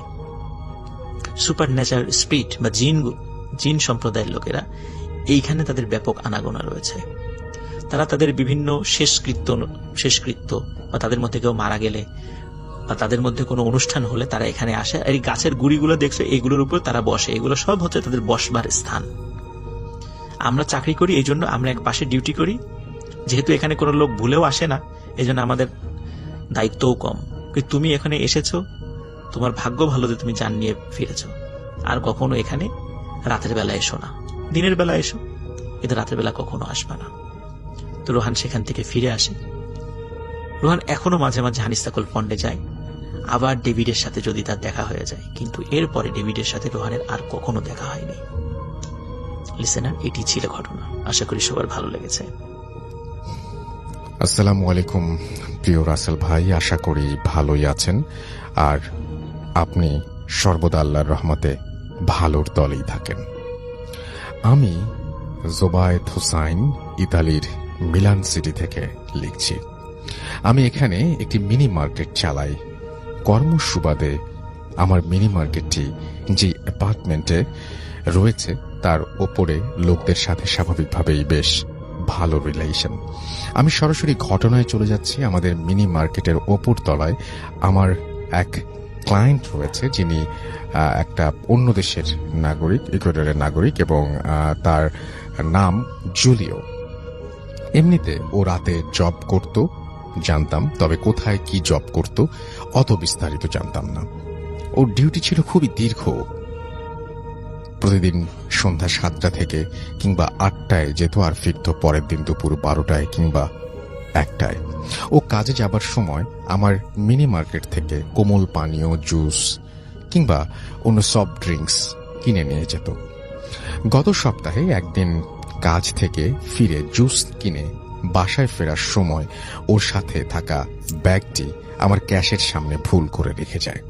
সুপার ন্যাচারাল স্পিরিট বা জিন সম্প্রদায়ের লোকেরা এইখানে তাদের ব্যাপক আনাগোনা রয়েছে। তারা তাদের বিভিন্ন শেষকৃত্য বা তাদের মধ্যে কেউ মারা গেলে বা তাদের মধ্যে কোনো অনুষ্ঠান হলে তারা এখানে আসে। আর এই গাছের গুড়িগুলো দেখছে, এগুলোর উপর তারা বসে, এগুলো সব হচ্ছে তাদের বসবার স্থান। আমরা চাকরি করি, এই জন্য আমরা এক পাশে ডিউটি করি, যেহেতু এখানে কোনো লোক ভুলেও আসে না, এই জন্য আমাদের দায়িত্বও কম। কিন্তু তুমি এখানে এসেছো, তোমার ভাগ্য ভালো যে তুমি জান নিয়ে ফিরেছো। আর কখনো এখানে রাতের বেলা এসো না, দিনের বেলা এসো, কিন্তু রাতের বেলা কখনো আসবে না। তো রোহান সেখান থেকে ফিরে আসে। রোহান এখনো মাঝে মাঝে হানিসাকুল পন্ডে যায়, আবার ডেভিডের সাথে যদি তার দেখা হয়ে যায়, কিন্তু এরপরে ডেভিডের সাথে রোহানের আর কখনো দেখা হয়নি। লিসেনার, এটি ছিল ঘটনা। আশা করি সবার ভালো লেগেছে। আসসালামু আলাইকুম প্রিয় রাসেল ভাই, আশা করি ভালোই আছেন আর আপনি সর্বদা আল্লাহর রহমতে ভালোর দলেই থাকেন। আমি জোবায়েদ হুসাইন ইতালির মিলান সিটি থেকে লিখছি। আমি এখানে একটি মিনি মার্কেট চালাই। কর্মসুবাদে আমার মিনি মার্কেটটি যে অ্যাপার্টমেন্টে রয়েছে তার ওপরে লোকদের সাথে স্বাভাবিকভাবেই বেশ ভালো রিলেশন। আমি সরাসরি ঘটনায় চলে যাচ্ছি। আমাদের মিনি মার্কেটের ওপর তলায় আমার এক ক্লায়েন্ট রয়েছে, যিনি একটা অন্য দেশের নাগরিক, ইকুয়েডরের নাগরিক, এবং তার নাম জুলিও। এমনিতে ও রাতে জব করত জানতাম, তবে কোথায় কি জব করত অত বিস্তারিত জানতাম না। ওর ডিউটি ছিল খুবই দীর্ঘ, প্রতিদিন সন্ধ্যা 7টা থেকে কিংবা 8টায় যেত আর ফিরত পরের দিন দুপুর 12টায় কিংবা 1টায়। ও কাজে যাবার সময় আমার মিনি মার্কেট থেকে কোমল পানীয়, জুস কিংবা অন্য সফট ড্রিঙ্কস কিনে নিয়ে যেত। গত সপ্তাহে একদিন কাজ থেকে ফিরে জুস কিনে বাসায় ফেরার সময় ওর সাথে থাকা ব্যাগটি আমার ক্যাশের সামনে ভুল করে রেখে যায়।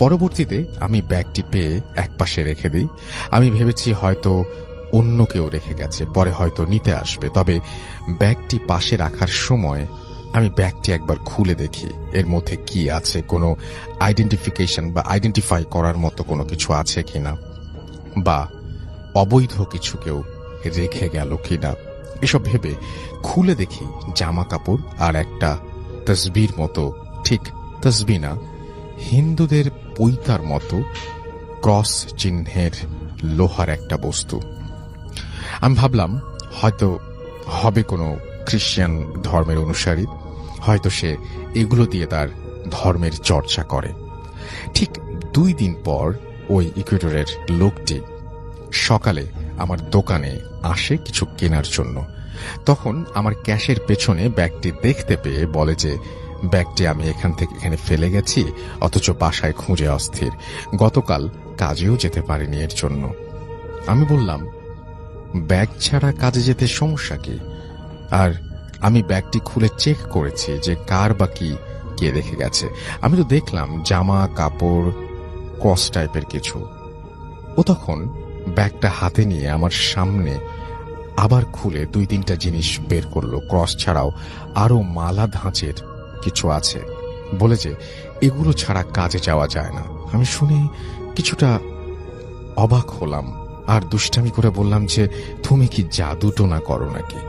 পরবর্তীতে আমি ব্যাগটি পেয়ে একপাশে রেখে দিই। আমি ভেবেছি হয়তো অন্য কেউ রেখে গেছে, পরে হয়তো নিতে আসবে। তবে ব্যাগটি পাশে রাখার সময় আমি ব্যাগটি একবার খুলে দেখি এর মধ্যে কি আছে, কোনো আইডেন্টিফিকেশন বা আইডেন্টিফাই করার মতো কোনো কিছু আছে কিনা, বা অবৈধ কিছু কেউ রেখে গেল কিনা। এসব ভেবে খুলে দেখি জামা কাপড় আর একটা তসবির মতো, ঠিক তসবি না, হিন্দুদের পৈতার মতো ক্রস চিহ্নের লোহার একটা বস্তু। আমি ভাবলাম হয়তো হবে কোনো খ্রিস্টান ধর্মের অনুসারী, হয়তো সে এগুলো দিয়ে তার ধর্মের চর্চা করে। ঠিক 2 দিন পর ওই ইকুয়েডরের লোকটি সকালে আমার দোকানে আসে কিছু কেনার জন্য। তখন আমার ক্যাশের পেছনে ব্যাগটি দেখতে পেয়ে বলে যে ব্যাগটি আমি এখান থেকে এখানে ফেলে গেছি, অথচ বাসায় খুঁজে অস্থির, গতকাল কাজেও যেতে পারিনি এর জন্য। আমি বললাম, ব্যাগ ছাড়া কাজে যেতে সমস্যা কি? আর আমি ব্যাগটি খুলে চেক করেছি যে কার বা কি কে রেখে গেছে। আমি তো দেখলাম জামা কাপড়, ক্রস টাইপের কিছু। ও তখন ব্যাগটা হাতে নিয়ে আমার সামনে আবার খুলে 2-3টা জিনিস বের করলো। ক্রস ছাড়াও আরো মালা ধাঁচের কিছু আছে, বলে যে এগুলো ছাড়া কাজে যাওয়া যায় না। আমি শুনে কিছুটা অবাক হলাম আর দুষ্টামি করে বললাম যে তুমি কি জাদুটোনা করো নাকি?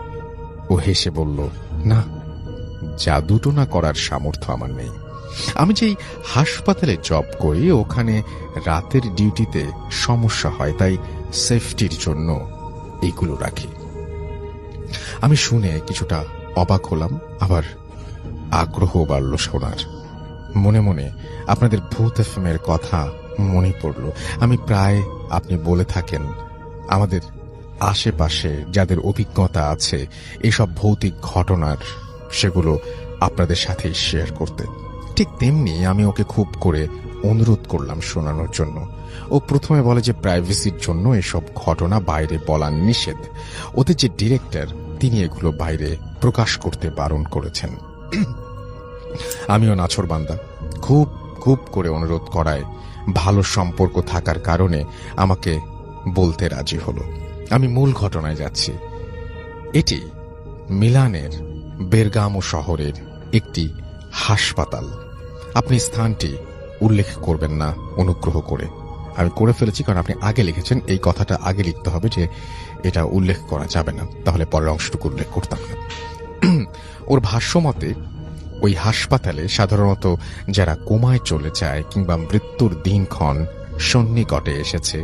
ও হেসে বলল, না, জাদুটোনা করার সামর্থ্য আমার নেই। আমি যেই হাসপাতালে জব করি ওখানে রাতের ডিউটিতে সমস্যা হয়, তাই সেফটির জন্য এইগুলো রাখি। আমি শুনে কিছুটা অবাক হলাম, আবার আগ্রহ বাড়ল শোনার। মনে মনে আপনাদের ভূত এফএমের কথা মনে পড়ল। আমি প্রায়, আপনি বলে থাকেন আমাদের আশেপাশে যাদের অভিজ্ঞতা আছে এসব ভৌতিক ঘটনার, সেগুলো আপনাদের সাথে শেয়ার করতে। ঠিক তেমনি আমি ওকে খুব করে অনুরোধ করলাম শোনানোর জন্য। ও প্রথমে বলে যে প্রাইভেসির জন্য এসব ঘটনা বাইরে বলা নিষেধ। ওদের যে ডিরেক্টর তিনি এগুলো বাইরে প্রকাশ করতে বারণ করেছেন। আমিও নাছোড়বান্দা, খুব খুব করে অনুরোধ করায় ভালো সম্পর্ক থাকার কারণে আমাকে বলতে রাজি হলো। আমি মূল ঘটনায় যাচ্ছি। এটি মিলানের বেরগামো শহরের একটি হাসপাতাল। আপনি স্থানটি উল্লেখ করবেন না অনুগ্রহ করে। আমি করে ফেলেছি কারণ আপনি আগে লিখেছেন, এই কথাটা আগে লিখতে হবে যে এটা উল্লেখ করা যাবে না, তাহলে পরের অংশটুকু উল্লেখ করতাম না। ওর ভাষ্যমতে ওই হাসপাতালে সাধারণত যারা কোমায় চলে যায় কিংবা মৃত্যুর দিনক্ষণ সন্নিকটে এসেছে,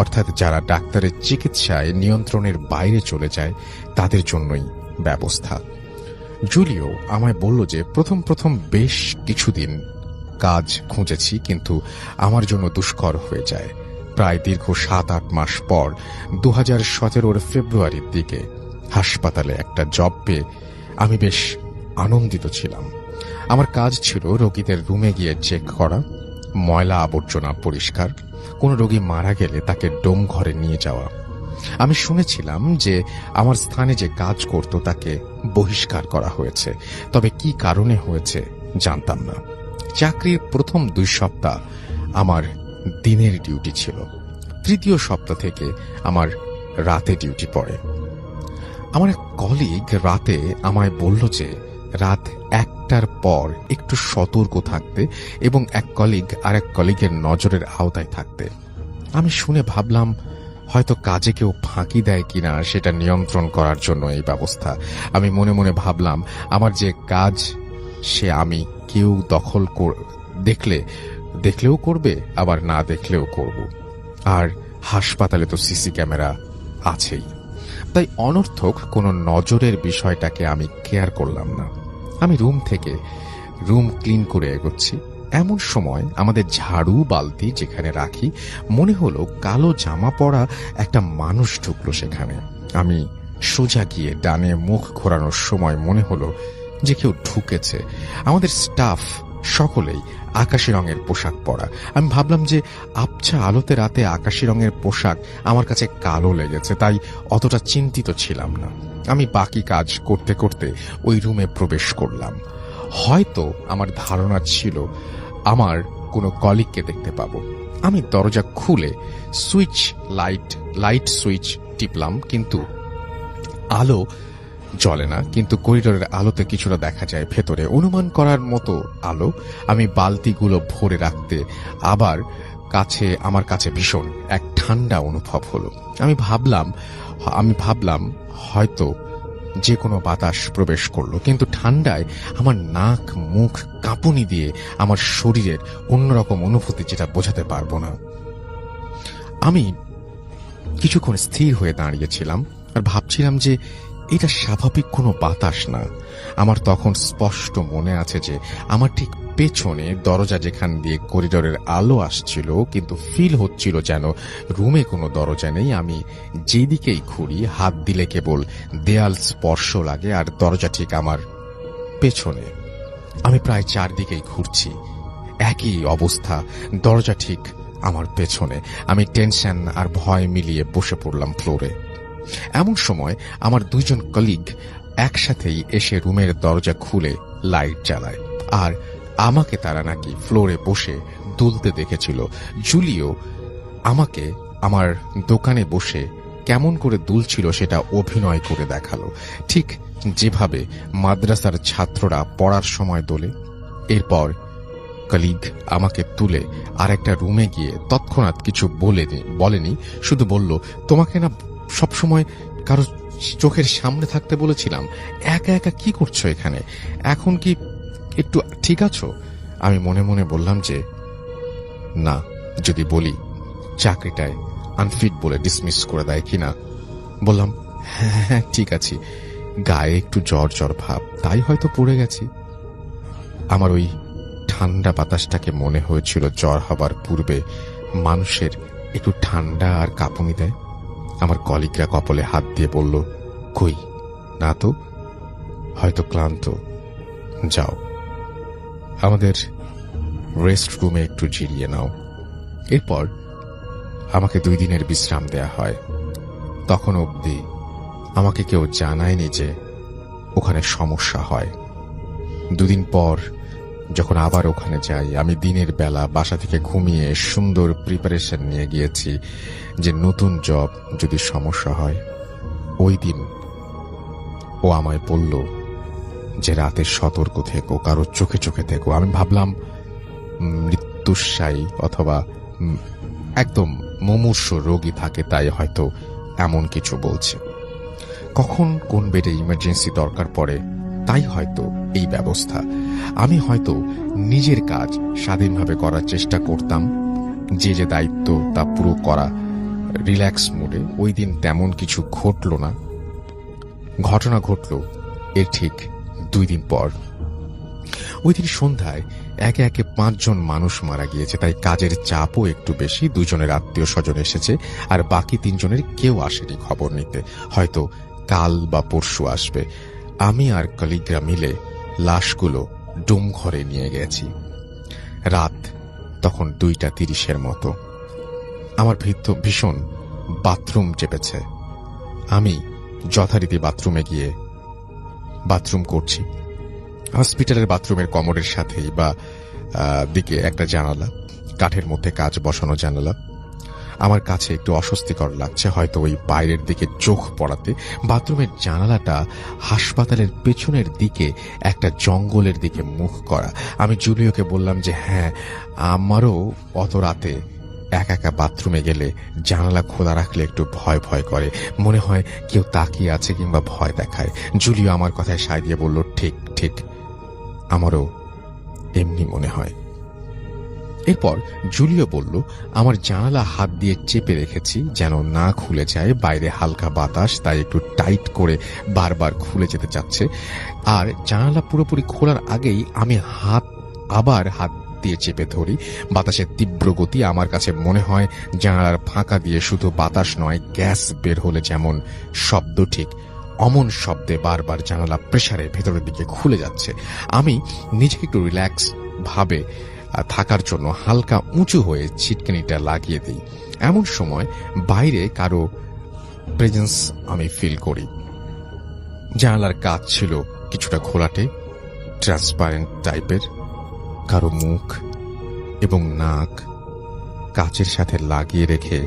অর্থাৎ যারা ডাক্তারের চিকিৎসায় নিয়ন্ত্রণের বাইরে চলে যায়, তাদের জন্যই ব্যবস্থা। জুলিও আমায় বলল যে প্রথম বেশ কিছুদিন কাজ খুঁজেছি, কিন্তু আমার জন্য দুষ্কর হয়ে যায়। প্রায় দীর্ঘ 7-8 মাস পর 2017 ফেব্রুয়ারির দিকে হাসপাতালে একটা জব পেয়ে আমি বেশ আনন্দিত ছিলাম। আমার কাজ ছিল রোগীদের রুমে গিয়ে চেক করা, ময়লা আবর্জনা পরিষ্কার, কোনো রোগী মারা গেলে তাকে ডোম ঘরে নিয়ে যাওয়া। আমি শুনেছিলাম যে আমার স্থানে যে কাজ করত তাকে বহিষ্কার করা হয়েছে, তবে কি কারণে হয়েছে জানতাম না। চাকরির প্রথম 2 সপ্তাহ আমার দিনের ডিউটি ছিল, 3য় সপ্তাহ থেকে আমার রাতে ডিউটি পড়ে। আমার এক কলিগ রাতে আমায় বলল যে রাত 1টার পর একটু সতর্ক থাকতে এবং এক কলিগ আর এক কলিগের নজরের আওতায় থাকতে। আমি শুনে ভাবলাম হয়তো কাজে কেউ ফাঁকি দেয় কিনা সেটা নিয়ন্ত্রণ করার জন্য এই ব্যবস্থা। আমি মনে মনে ভাবলাম আমার যে কাজ সে আমি কেউ দেখলেও করবে, আবার না দেখলেও করব। আর হাসপাতালে তো সিসি ক্যামেরা আছেই, তাই অনর্থক কোনো নজরের বিষয়টাকে আমি কেয়ার করলাম না। আমি রুম ক্লিন করে এগোচ্ছি। এমন সময় আমাদের ঝাড়ু বালতি যেখানে রাখি মনে হলো কালো জামা পরা একটা মানুষ ঢুকলো সেখানে। আমি সোজা গিয়ে ডানে মুখ ঘোরানোর সময় মনে হলো যে কেউ ঢুকেছে। আমাদের স্টাফ সকলেই আকাশি রঙের পোশাক পরা। আমি ভাবলাম যে আবছা আলোতে রাতে আকাশি রঙের পোশাক আমার কাছে কালো লেগেছে, তাই অতটা চিন্তিত ছিলাম না। আমি বাকি কাজ করতে করতে ওই রুমে প্রবেশ করলাম। হয়তো আমার ধারণা ছিল আমার কোনো কলিগকে দেখতে পাবো। আমি দরজা খুলে লাইট সুইচ টিপলাম, কিন্তু আলো জ্বলে না। কিন্তু করিডোরের আলোতে কিছুটা দেখা যায় ভেতরে, অনুমান করার মতো আলো। আমি বালতিগুলো ভরে রাখতে আমার কাছে ভীষণ এক ঠান্ডা অনুভব হলো। আমি ভাবলাম হয়তো যে কোনো বাতাস প্রবেশ করলো, কিন্তু ঠান্ডায় আমার নাক মুখ কাঁপুনি দিয়ে আমার শরীরের অন্যরকম অনুভূতি যেটা বোঝাতে পারবো না। আমি কিছুক্ষণ স্থির হয়ে দাঁড়িয়েছিলাম আর ভাবছিলাম যে এটা স্বাভাবিক কোনো বাতাস না। আমার তখন স্পষ্ট মনে আছে যে আমার ঠিক পেছনে দরজা, যেখান দিয়ে করিডোরের আলো আসছিল, কিন্তু ফিল হচ্ছিল যেন রুমে কোনো দরজা নেই। আমি যেদিকেই ঘুরি হাত দিলে কেবল দেয়াল স্পর্শ লাগে, আর দরজা ঠিক আমার পেছনে। আমি প্রায় 4 দিকেই ঘুরছি, একই অবস্থা, দরজা ঠিক আমার পেছনে। আমি টেনশন আর ভয় মিলিয়ে বসে পড়লাম ফ্লোরে। এমন সময় আমার 2 জন কলিগ একসাথেই এসে রুমের দরজা খুলে লাইট জ্বালায়, আর আমাকে তারা নাকি ফ্লোরে বসে দুলতে দেখেছিল। জুলিও আমাকে আমার দোকানে বসে কেমন করে দুলছিল সেটা অভিনয় করে দেখালো, ঠিক যেভাবে মাদ্রাসার ছাত্ররা পড়ার সময় দোলে। এরপর কলিগ আমাকে তুলে আরেকটা রুমে গিয়ে তৎক্ষণাৎ কিছু বলেনি, শুধু বলল, তোমাকে না সবসময় কারো চোখের সামনে থাকতে বলেছিলাম, একা একা কি করছো এখানে? এখন কি একটু ঠিক আছো? আমি মনে মনে বললাম যে না, যদি বলি চাকরিটায় আনফিট বলে ডিসমিস করে দেয় কিনা। বললাম হ্যাঁ ঠিক আছি, গায়ে একটু জ্বর ভাব, তাই হয়তো পড়ে গেছি। আমার ওই ঠান্ডা বাতাসটাকে মনে হয়েছিল জ্বর হবার পূর্বে মানুষের একটু ঠান্ডা আর কাঁপুনি দেয়। আমার কলিগরা কপালে হাত দিয়ে বলল, কই না তো, হয়তো ক্লান্ত, যাও আমাদের রেস্ট রুমে একটু জিরিয়ে নাও। এরপর আমাকে 2 দিনের বিশ্রাম দেয়া হয়। তখন অবধি আমাকে কেউ জানায়নি যে ওখানে সমস্যা হয়। 2 দিন পর যখন আবার ওখানে যাই, আমি দিনের বেলা বাসা থেকে ঘুমিয়ে সুন্দর প্রিপারেশন নিয়ে গিয়েছি যে নতুন জব যদি সমস্যা হয়। ওই দিন ও আমায় বলল যে রাতে সতর্ক থেকো, কারো চোখে চোখে থেকো। আমি ভাবলাম মৃত্যুশায়ী অথবা একদম মুমূর্ষ রোগী থাকে, তাই হয়তো এমন কিছু বলছে। কখন কোন বেডে ইমার্জেন্সি দরকার পড়ে, তাই হয়তো এই ব্যবস্থা। আমি হয়তো নিজের কাজ স্বাধীনভাবে করার চেষ্টা করতাম, যে দায়িত্ব তা পুরো করা রিল্যাক্স মুডে। ওই দিন তেমন কিছু ঘটল না। ঘটনা ঘটল এর ঠিক 2 দিন পর। ওই দিন সন্ধ্যায় একে একে 5 জন মানুষ মারা গিয়েছে, তাই কাজের চাপও একটু বেশি। 2 জনের আত্মীয় স্বজন এসেছে, আর বাকি 3 জনের কেউ আসেনি খবর নিতে, হয়তো কাল বা পরশু আসবে। আমি আর কলিগরা মিলে লাশগুলো ডুম ঘরে নিয়ে গেছি। রাত তখন 2:30 মতো। আমার ভীষণ বাথরুম চেপেছে। আমি যথারীতি বাথরুমে গিয়ে বাথরুম করছি। হসপিটালের বাথরুমের কমোডের সাথেই বা দিকে একটা জানালা, কাঠের মধ্যে কাঁচ বসানো জানালা। আমার কাছে একটু অস্বস্তিকর লাগছে হয়তো ওই বাইরের দিকে চোখ পড়াতে। বাথরুমের জানালাটা হাসপাতালের পেছনের দিকে একটা জঙ্গলের দিকে মুখ করা। আমি জুলিওকে বললাম যে হ্যাঁ, আমারও অত রাতে একা একা বাথরুমে গেলে জানালা খোলা রাখলে একটু ভয় ভয় করে, মনে হয় কেউ তাকিয়ে আছে কিংবা ভয় দেখায়। জুলিও আমার কথায় সায় দিয়ে বলল ঠিক ঠিক, আমারও এমনি মনে হয়। এরপর জুলিও বলল আমার জানালা হাত দিয়ে চেপে রেখেছি যেন না খুলে যায়, বাইরে হালকা বাতাস তাই একটু টাইট করে বারবার খুলে যেতে চাচ্ছে। আর জানালা পুরোপুরি খোলার আগেই আমি আবার হাত দিয়ে চেপে ধরি। বাতাসের তীব্র গতি, আমার কাছে মনে হয় জানালার ফাঁকা দিয়ে শুধু বাতাস নয়, গ্যাস বের হলে যেমন শব্দ, ঠিক অমন শব্দে বারবার জানালা প্রেসারে ভেতরের দিকে খুলে যাচ্ছে। আমি নিজেকে একটু রিল্যাক্স ভাবে থাকার জন্য হালকা উঁচু হয়ে ছিটকিনিটা লাগিয়ে দিই। এমন সময় বাইরে কারো প্রেজেন্স আমি ফিল করি। জানালার কাঁচ ছিল কিছুটা খোলাটে, ট্রান্সপারেন্ট টাইপের। কারো মুখ এবং নাক কাচের সাথে লাগিয়ে রেখে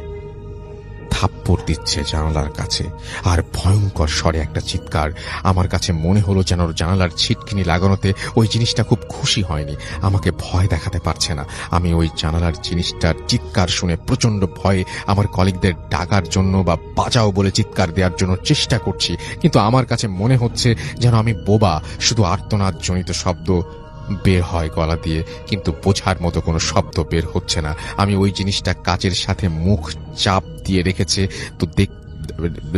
থাপ্পড় দিচ্ছে জানালার কাছে, আর ভয়ঙ্কর স্বরে একটা চিৎকার। আমার কাছে মনে হলো যেন জানালার ছিটকিনি লাগানোতে ওই জিনিসটা খুব খুশি হয়নি, আমাকে ভয় দেখাতে পারছে না। আমি ওই জানালার জিনিসটার চিৎকার শুনে প্রচন্ড ভয়ে আমার কলিগদের ডাকার জন্য বা বাঁচাও বলে চিৎকার দেওয়ার জন্য চেষ্টা করছি, কিন্তু আমার কাছে মনে হচ্ছে যেন আমি বোবা, শুধু আর্তনাদ জনিত শব্দ বের হয় গলা দিয়ে, কিন্তু বোঝার মতো কোনো শব্দ বের হচ্ছে না। আমি ওই জিনিসটা কাচের সাথে মুখ চাপ দিয়ে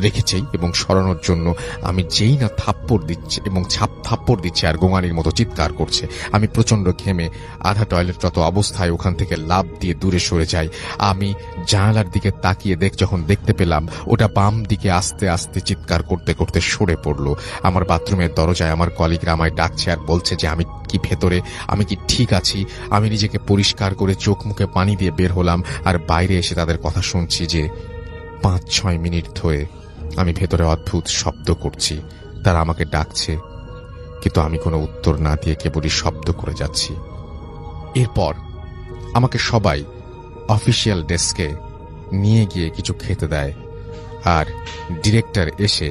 রেখেছেই এবং সরানোর জন্য আমি যেই না থাপ্পড় দিচ্ছে এবং থাপ্পড় দিচ্ছে আর গোঙানির মতো চিৎকার করছে। আমি প্রচন্ড ঘেমে আধা টয়লেটরত অবস্থায় ওখান থেকে লাফ দিয়ে দূরে সরে যাই। আমি জানালার দিকে তাকিয়ে যখন দেখতে পেলাম ওটা বাম দিকে আস্তে আস্তে চিৎকার করতে করতে সরে পড়লো। আমার বাথরুমের দরজায় আমার কলিগরা আমায় ডাকছে আর বলছে যে আমি কি ভেতরে, আমি কি ঠিক আছি। আমি নিজেকে পরিষ্কার করে চোখ মুখে পানি দিয়ে বের হলাম আর বাইরে এসে তাদের কথা শুনছি যে 5-6 মিনিট ধরে আমি ভেতরে অদ্ভুত শব্দ করছি, তারা আমাকে ডাকছে, কিন্তু আমি কোনো উত্তর না দিয়ে কেবলই শব্দ করে যাচ্ছি। এরপর আমাকে সবাই অফিসিয়াল ডেস্কে নিয়ে গিয়ে কিছু খেতে দেয়, আর ডিরেক্টর এসে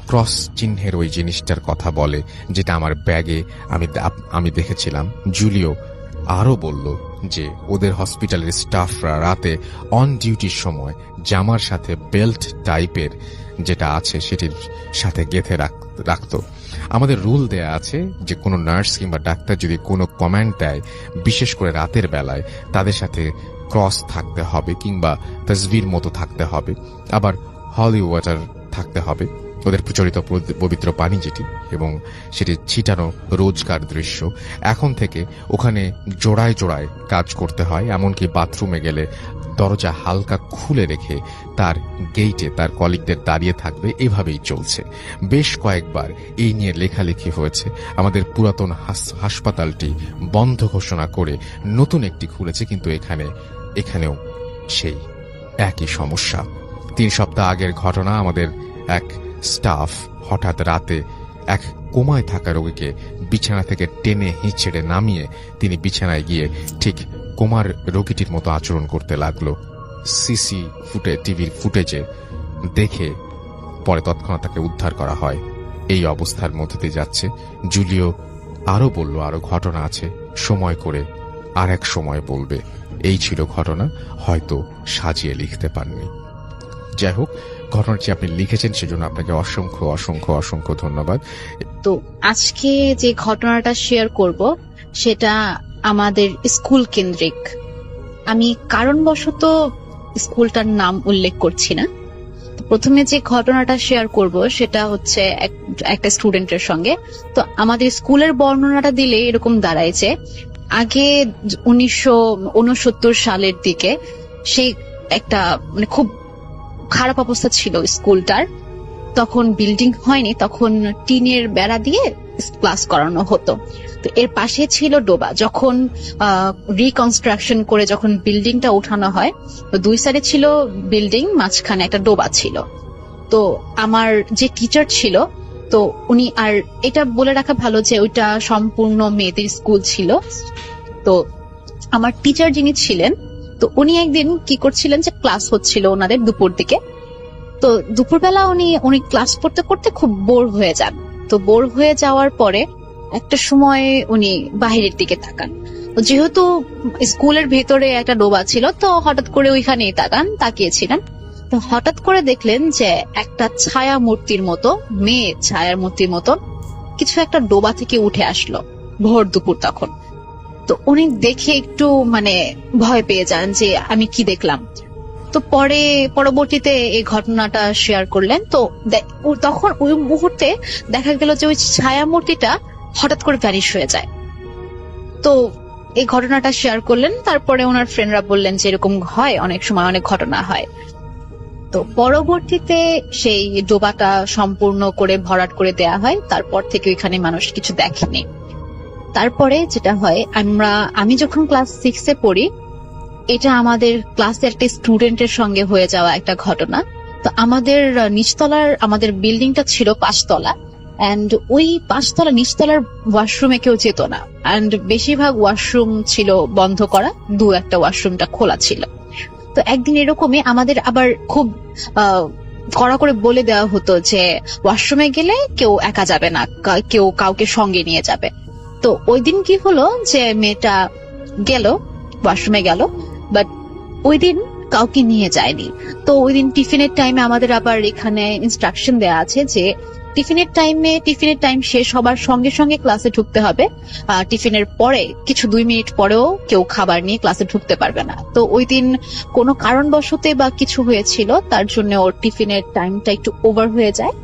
ক্রস চিহ্নের ওই জিনিসটার কথা বলে যেটা আমার ব্যাগে আমি দেখেছিলাম। জুলিও আরো বলল যে ওদের হসপিটালের স্টাফরা রাতে অন ডিউটির সময় জামার সাথে বেল্ট টাইপের যেটা আছে সেটির সাথে গেঁথে রাখত। আমাদের রুল দেয়া আছে যে কোনো নার্স কিংবা ডাক্তার যদি কোনো কমান্ড দেয়, বিশেষ করে রাতের বেলায়, তাদের সাথে ক্রস থাকতে হবে কিংবা তসবির মতো থাকতে হবে, আবার হলি ওয়াটার থাকতে হবে, ওদের প্রচলিত পবিত্র পানি যেটি, এবং সেটি ছিটানো রোজকার দৃশ্য। এখন থেকে ওখানে জোড়ায় জোড়ায় কাজ করতে হয়, এমনকি বাথরুমে গেলে দরজা হালকা খুলে রেখে তার গেইটে তার কলিগদের দাঁড়িয়ে থাকবে। এভাবেই চলছে। বেশ কয়েকবার এই নিয়ে লেখালেখি হয়েছে। আমাদের পুরাতন হাসপাতালটি বন্ধ ঘোষণা করে নতুন একটি খুলেছে, কিন্তু এখানেও সেই একই সমস্যা। 3 সপ্তাহ আগের ঘটনা, আমাদের এক স্টাফ হঠাৎ রাতে এক কোমায় থাকা রোগীকে বিছানা থেকে টেনে হিঁচড়ে নামিয়ে তিনি বিছানায় গিয়ে ঠিক কোমার রোগীটির মতো আচরণ করতে লাগলো। টিভির ফুটেজে দেখে পরে তৎক্ষণাৎ তাকে উদ্ধার করা হয়। এই অবস্থার মধ্যে দিয়ে যাচ্ছে। জুলিও আরো বলল আরো ঘটনা আছে, সময় করে আর এক সময় বলবে। এই ছিল ঘটনা, হয়তো সাজিয়ে লিখতে পারেননি। যাই হোক, ঘটনাটি আপনি লিখেছেন সেজন্য আপনাকে অসংখ্য অসংখ্য অসংখ্য ধন্যবাদ। তো আজকে যে ঘটনাটা শেয়ার করব সেটা আমাদের স্কুল কেন্দ্রিক। আমি কারণবশত স্কুলটার নাম উল্লেখ করছি না। প্রথমে যে ঘটনাটা শেয়ার করব সেটা হচ্ছে একটা স্টুডেন্টের সঙ্গে। তো আমাদের স্কুলের বর্ণনাটা দিলে এরকম দাঁড়ায় যে আগে 1969 সালের দিকে সেই একটা মানে খুব খারাপ অবস্থা ছিল স্কুলটার। তখন বিল্ডিং হয়নি, তখন টিনের বেড়া দিয়ে ক্লাস করানো হতো। তো এর পাশে ছিল ডোবা। যখন রিকনস্ট্রাকশন করে যখন বিল্ডিংটা উঠানো হয়, তো দুই সাইডে ছিল বিল্ডিং, মাঝখানে একটা ডোবা ছিল। তো আমার যে টিচার ছিল, তো উনি, আর এটা বলে রাখা ভালো যে ওইটা সম্পূর্ণ মেয়েদের স্কুল ছিল। তো আমার টিচার যিনি ছিলেন, তো উনি একদিন কি করছিলেন যে ক্লাস হচ্ছিল ওনাদের দুপুর দিকে। তো দুপুরবেলা উনি ক্লাস করতে করতে খুব বোর হয়ে যান। তো বোর হয়ে যাওয়ার পরে একটা সময় উনি বাহিরের দিকে তাকান। যেহেতু স্কুলের ভেতরে একটা ডোবা ছিল, তো হঠাৎ করে ওইখানেই তাকিয়েছিলেন। তো হঠাৎ করে দেখলেন যে একটা ছায়া মূর্তির মতো, মেয়ে ছায়ার মূর্তির মতো কিছু একটা ডোবা থেকে উঠে আসলো ভোর দুপুর তখন। তো উনি দেখে একটু ভয় পেয়ে যান যে আমি কি দেখলাম। তো পরবর্তীতে এই ঘটনাটা শেয়ার করলেন। তো তখন ওই মুহূর্তে দেখা গেল যে ওই ছায়া মূর্তিটা হঠাৎ করে ভ্যানিশ হয়ে যায়। তো এই ঘটনাটা শেয়ার করলেন। তারপরে ওনার ফ্রেন্ডরা বললেন যে এরকম হয়, অনেক সময় অনেক ঘটনা হয়। তো পরবর্তীতে সেই ডোবাটা সম্পূর্ণ করে ভরাট করে দেয়া হয়। তারপর থেকে ওইখানে মানুষ কিছু দেখেনি। তারপরে যেটা হয়, আমি যখন ক্লাস 6-এ পড়ি, এটা আমাদের ক্লাসে একটা স্টুডেন্টের সঙ্গে হয়ে যাওয়া একটা ঘটনা। তো আমাদের আমাদের বিল্ডিংটা ছিল 5 তলা, এন্ড ওই 5 তলা নিচতলার ওয়াশরুমে কেউ যেত না, এন্ড বেশিরভাগ ওয়াশরুম ছিল বন্ধ করা, 2-একটা ওয়াশরুমটা খোলা ছিল। তো একদিন এরকমই আমাদের আবার খুব কড়া করে বলে দেওয়া হতো যে ওয়াশরুমে গেলে কেউ একা যাবে না, কেউ কাউকে সঙ্গে নিয়ে যাবে। তো ওই দিন কি হলো যে মেয়েটা গেল, ওয়াশরুমে গেল, বাট ওই দিন কাউকে নিয়ে যায়নি। তো ওই দিন টিফিনের টাইমে আমাদের আবার এখানে ইনস্ট্রাকশন দেয়া আছে যে টিফিনের টাইম শেষ হবার সঙ্গে সঙ্গে ক্লাসে ঢুকতে হবে। টিফিনের পরে কিছু 2 মিনিট পরেও কেউ খাবার নিয়ে ক্লাসে ঢুকতে পারবে না। তো ওই দিন কোনো কারণবশতে বা কিছু হয়েছিল, তার জন্য ওর টিফিনের টাইমটা একটু ওভার হয়ে যায়।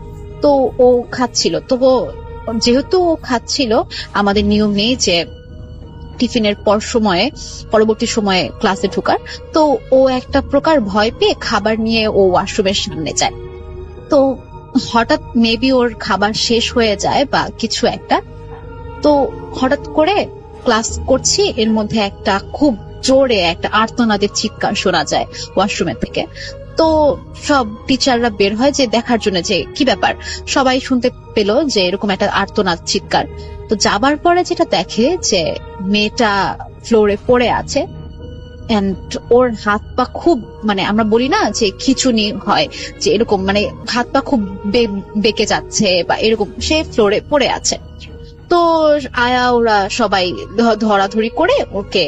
তো ও খাচ্ছিল। তো যেহেতু ও খাচ্ছিল, আমাদের নিয়ম নেই যে টিফিনের পরবর্তী সময়ে ক্লাসে ঢোকার। তো ও একটা প্রকার ভয় পেয়ে খাবার নিয়ে ও ওয়াশরুমের সামনে যায়। তো হঠাৎ মেবি ওর খাবার শেষ হয়ে যায় বা কিছু একটা। তো হঠাৎ করে ক্লাস করছি, এর মধ্যে একটা খুব জোরে একটা আর্তনাদের চিৎকার শোনা যায় ওয়াশরুমের থেকে। তো সব টিচাররা বের হয় যে দেখার জন্য যে কি ব্যাপার। সবাই শুনতে পেল যে এরকম একটা আর্তনাদ চিৎকার। তো যাবার পরে যেটা দেখে যে মেয়েটা ফ্লোরে পড়ে আছে, এন্ড ওর হাত পা খুব আমরা বলি না যে খিঁচুনি হয়, যে এরকম হাত পা খুব বেঁকে যাচ্ছে বা এরকম, সে ফ্লোরে পড়ে আছে। তো ওরা সবাই ধরাধরি করে ওকে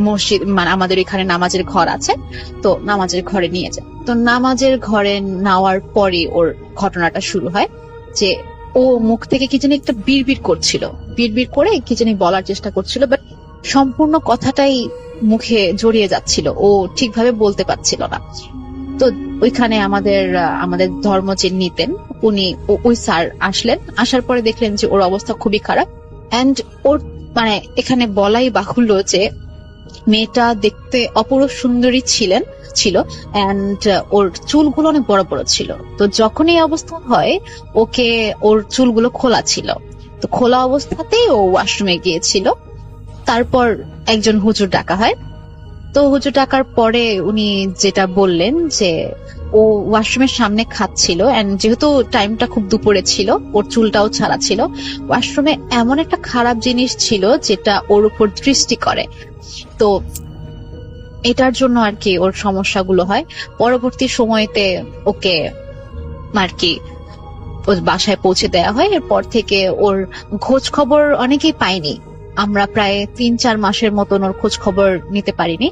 মসজিদ, আমাদের এখানে নামাজের ঘর আছে, তো নামাজের ঘরে নিয়ে যায়। তো নামাজের ঘরে নেওয়ার পরে ওর ঘটনাটা শুরু হয় যে ও মুখ থেকে কি জানি একটা বিড়বিড় করছিল, বিড়বিড় করে কি জানি বলার চেষ্টা করছিল, বাট সম্পূর্ণ কথাটাই মুখে জড়িয়ে যাচ্ছিল, ও ঠিকভাবে বলতে পারছিল না। তো ওইখানে আমাদের ধর্ম যে নিতেন উনি, ওই স্যার আসলেন। আসার পরে দেখলেন যে ওর অবস্থা খুবই খারাপ, এন্ড ওর এখানে বলাই বাহুল্য যে মেয়েটা দেখতে অপরূপ সুন্দরী ছিল, এন্ড ওর চুলগুলো অনেক বড় বড় ছিল। তো যখন এই অবস্থা হয়, ওর চুলগুলো খোলা ছিল। তো খোলা অবস্থাতেই ও ওয়াশরুমে গিয়েছিল। তারপর একজন হুজুর ডাকা হয়। তো হুজুর ডাকার পরে উনি যেটা বললেন যে ও ওয়াশরুমের সামনে খাচ্ছিল, এন্ড যেহেতু টাইমটা খুব দুপুরে ছিল, ওর চুলটাও ছাড়া ছিল। ওয়াশরুমে এমন একটা খারাপ জিনিস ছিল যেটা ওর উপর দৃষ্টি করে। তো এটার জন্য আর কি ওর সমস্যাগুলো হয়। পরবর্তী সময়তে ওকে আর কি ওর বাসায় পৌঁছে দেওয়া হয়। এরপর থেকে ওর খোঁজ খবর অনেকেই পাইনি। আমরা প্রায় 3-4 মাসের মতন ওর খোঁজ খবর নিতে পারিনি।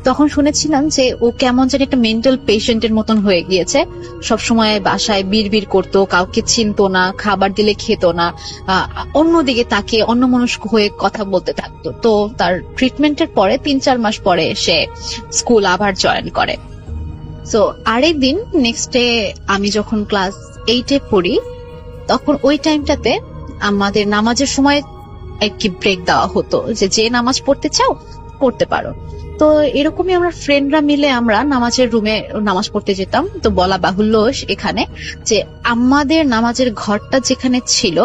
তখন শুনেছিলাম যে ও কেমন যেন একটা মেন্টাল পেশেন্টের মতন হয়ে গিয়েছে। সবসময় বাসায় বিড়বিড় করতো, কাউকে চিনতো না, খাবার দিলে খেত না, অন্যদিকে তাকে অন্যমনস্ক হয়ে কথা বলতে থাকতো। তো তার ট্রিটমেন্টের পরে 3-4 মাস পরে সে স্কুল আবার জয়েন করে। সো আরেকদিন নেক্সট ডে আমি যখন ক্লাস 8-এ পড়ি, তখন ওই টাইমটাতে আমাদের নামাজের সময় একটি ব্রেক দেওয়া হতো যে নামাজ পড়তে চাও পড়তে পারো। তো এরকমই আমরা ফ্রেন্ডরা মিলে আমরা নামাজের রুমে নামাজ পড়তে যেতাম। তো বলা বাহুল্য এখানে যে আমাদের নামাজের ঘরটা যেখানে ছিল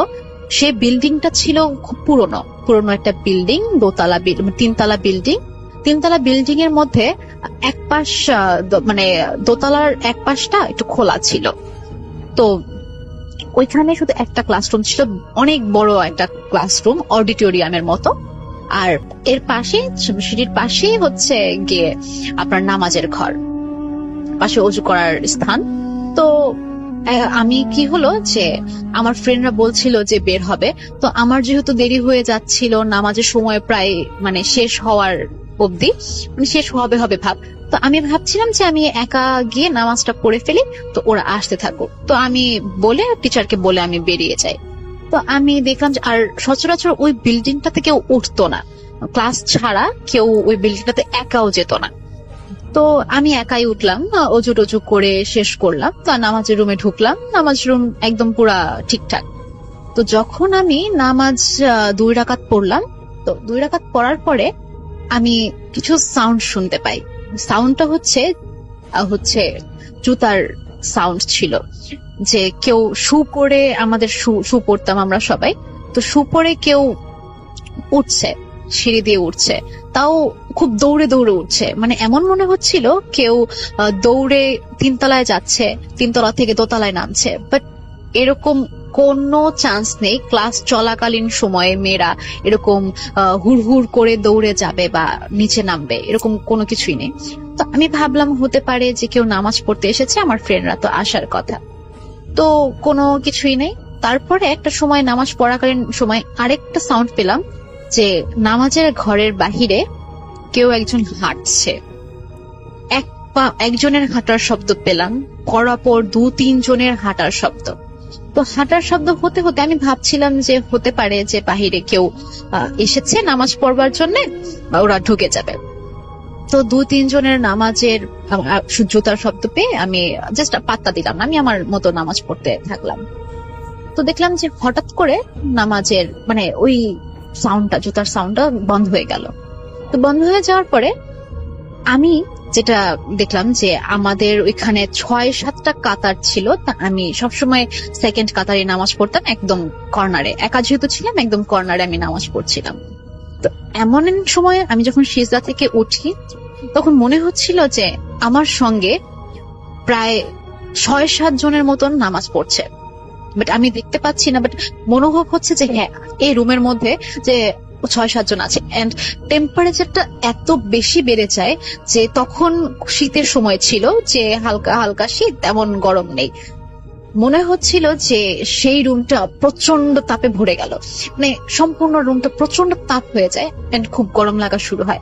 সে বিল্ডিংটা ছিল খুব পুরনো একটা বিল্ডিং, তিনতলা বিল্ডিং এর মধ্যে এক পাশ মানে দোতলার এক পাশটা একটু খোলা ছিল। তো ওইখানে শুধু একটা ক্লাসরুম ছিল, অনেক বড় একটা ক্লাসরুম, অডিটোরিয়ামের মতো। আর এর পাশে, সিঁড়ির পাশে হচ্ছে গিয়ে আপনার নামাজের ঘর, পাশে অজু করার স্থান। তো আমি কি হলো যে আমার ফ্রেন্ডরা বলছিল যে বের হবে, তো আমার যেহেতু দেরি হয়ে যাচ্ছিল, নামাজের সময় প্রায় মানে শেষ হওয়ার অবধি, মানে শেষ হবে ভাব, তো আমি ভাবছিলাম যে আমি একা গিয়ে নামাজটা পড়ে ফেলি, তো ওরা আসতে থাকুক। তো আমি টিচারকে বলে আমি বেরিয়ে যাই। তো আমি দেখলাম যে আর সচরাচর ওই বিল্ডিংটাতে কেউ উঠতো না, ক্লাস ছাড়া কেউ ওই বিল্ডিংটাতে একাও যেত না। তো আমি একাই উঠলাম, অজু করে শেষ করলাম, তো নামাজের রুমে ঢুকলাম। নামাজ রুম একদম পুরা ঠিকঠাক। তো যখন আমি নামাজ 2 রাকাত পড়লাম, তো 2 রাকাত পড়ার পরে আমি কিছু সাউন্ড শুনতে পাই। সাউন্ডটা হচ্ছে জুতার সাউন্ড ছিল, যে কেউ শু পরে, আমাদের শু পরতাম আমরা সবাই, তো শু পরে কেউ উঠছে, সিঁড়ি দিয়ে উঠছে, তাও খুব দৌড়ে উঠছে। মানে এমন মনে হচ্ছিল কেউ দৌড়ে 3 তলায় যাচ্ছে, 3 তলা থেকে দোতলায় নামছে। বাট এরকম কোনো চান্স নেই ক্লাস চলাকালীন সময়ে মেয়েরা এরকম হুড় করে দৌড়ে যাবে বা নিচে নামবে, এরকম কোনো কিছুই নেই। তো আমি ভাবলাম হতে পারে যে কেউ নামাজ পড়তে এসেছে, আমার ফ্রেন্ডরা তো আসার কথা, তো কোনো কিছুই নেই। তারপরে একটা সময় নামাজ পড়াকালীন সময় আরেকটা সাউন্ড পেলাম, যে নামাজের ঘরের বাহিরে কেউ একজন হাঁটছে। একজনের হাঁটার শব্দ পেলাম, পরপর 2-3 জনের হাঁটার শব্দ। তো হাঁটার শব্দ হতে হতে আমি ভাবছিলাম যে হতে পারে যে বাহিরে কেউ এসেছে নামাজ পড়বার জন্য, ওরা ঢুকে যাবে। তো 2-3 জনের নামাজের জুতার শব্দ পেয়ে আমি জাস্ট পাত্তা দিলাম, আমি আমার মতো নামাজ পড়তে থাকলাম। তো দেখলাম যে হঠাৎ করে নামাজের মানে ওই সাউন্ডটা, জুতার সাউন্ডটা বন্ধ হয়ে গেল। তো বন্ধ হয়ে যাওয়ার পরে আমি যেটা দেখলাম যে আমাদের ওইখানে 6-7টা কাতার ছিল, তা আমি সবসময় সেকেন্ড কাতারে নামাজ পড়তাম, একদম কর্নারে, একা যেহেতু ছিলাম একদম কর্নারে আমি নামাজ পড়ছিলাম। তো এমন সময় আমি যখন সিজদা থেকে উঠি, তখন মনে হচ্ছিল যে আমার সঙ্গে প্রায় 6-7 জনের মতন নামাজ পড়ছে, বাট আমি দেখতে পাচ্ছি না। বাট মনোভব হচ্ছে যে হ্যাঁ, এই রুমের মধ্যে যে 6-7 জন আছে। এন্ড টেম্পারেচারটা এত বেশি বেড়ে যায় যে তখন শীতের সময় ছিল, যে হালকা হালকা শীত, তেমন গরম নেই। মনে হচ্ছিল যে সেই রুমটা প্রচন্ড তাপে ভরে গেল, মানে সম্পূর্ণ রুমটা প্রচন্ড তাপ হয়ে যায় এন্ড খুব গরম লাগা শুরু হয়।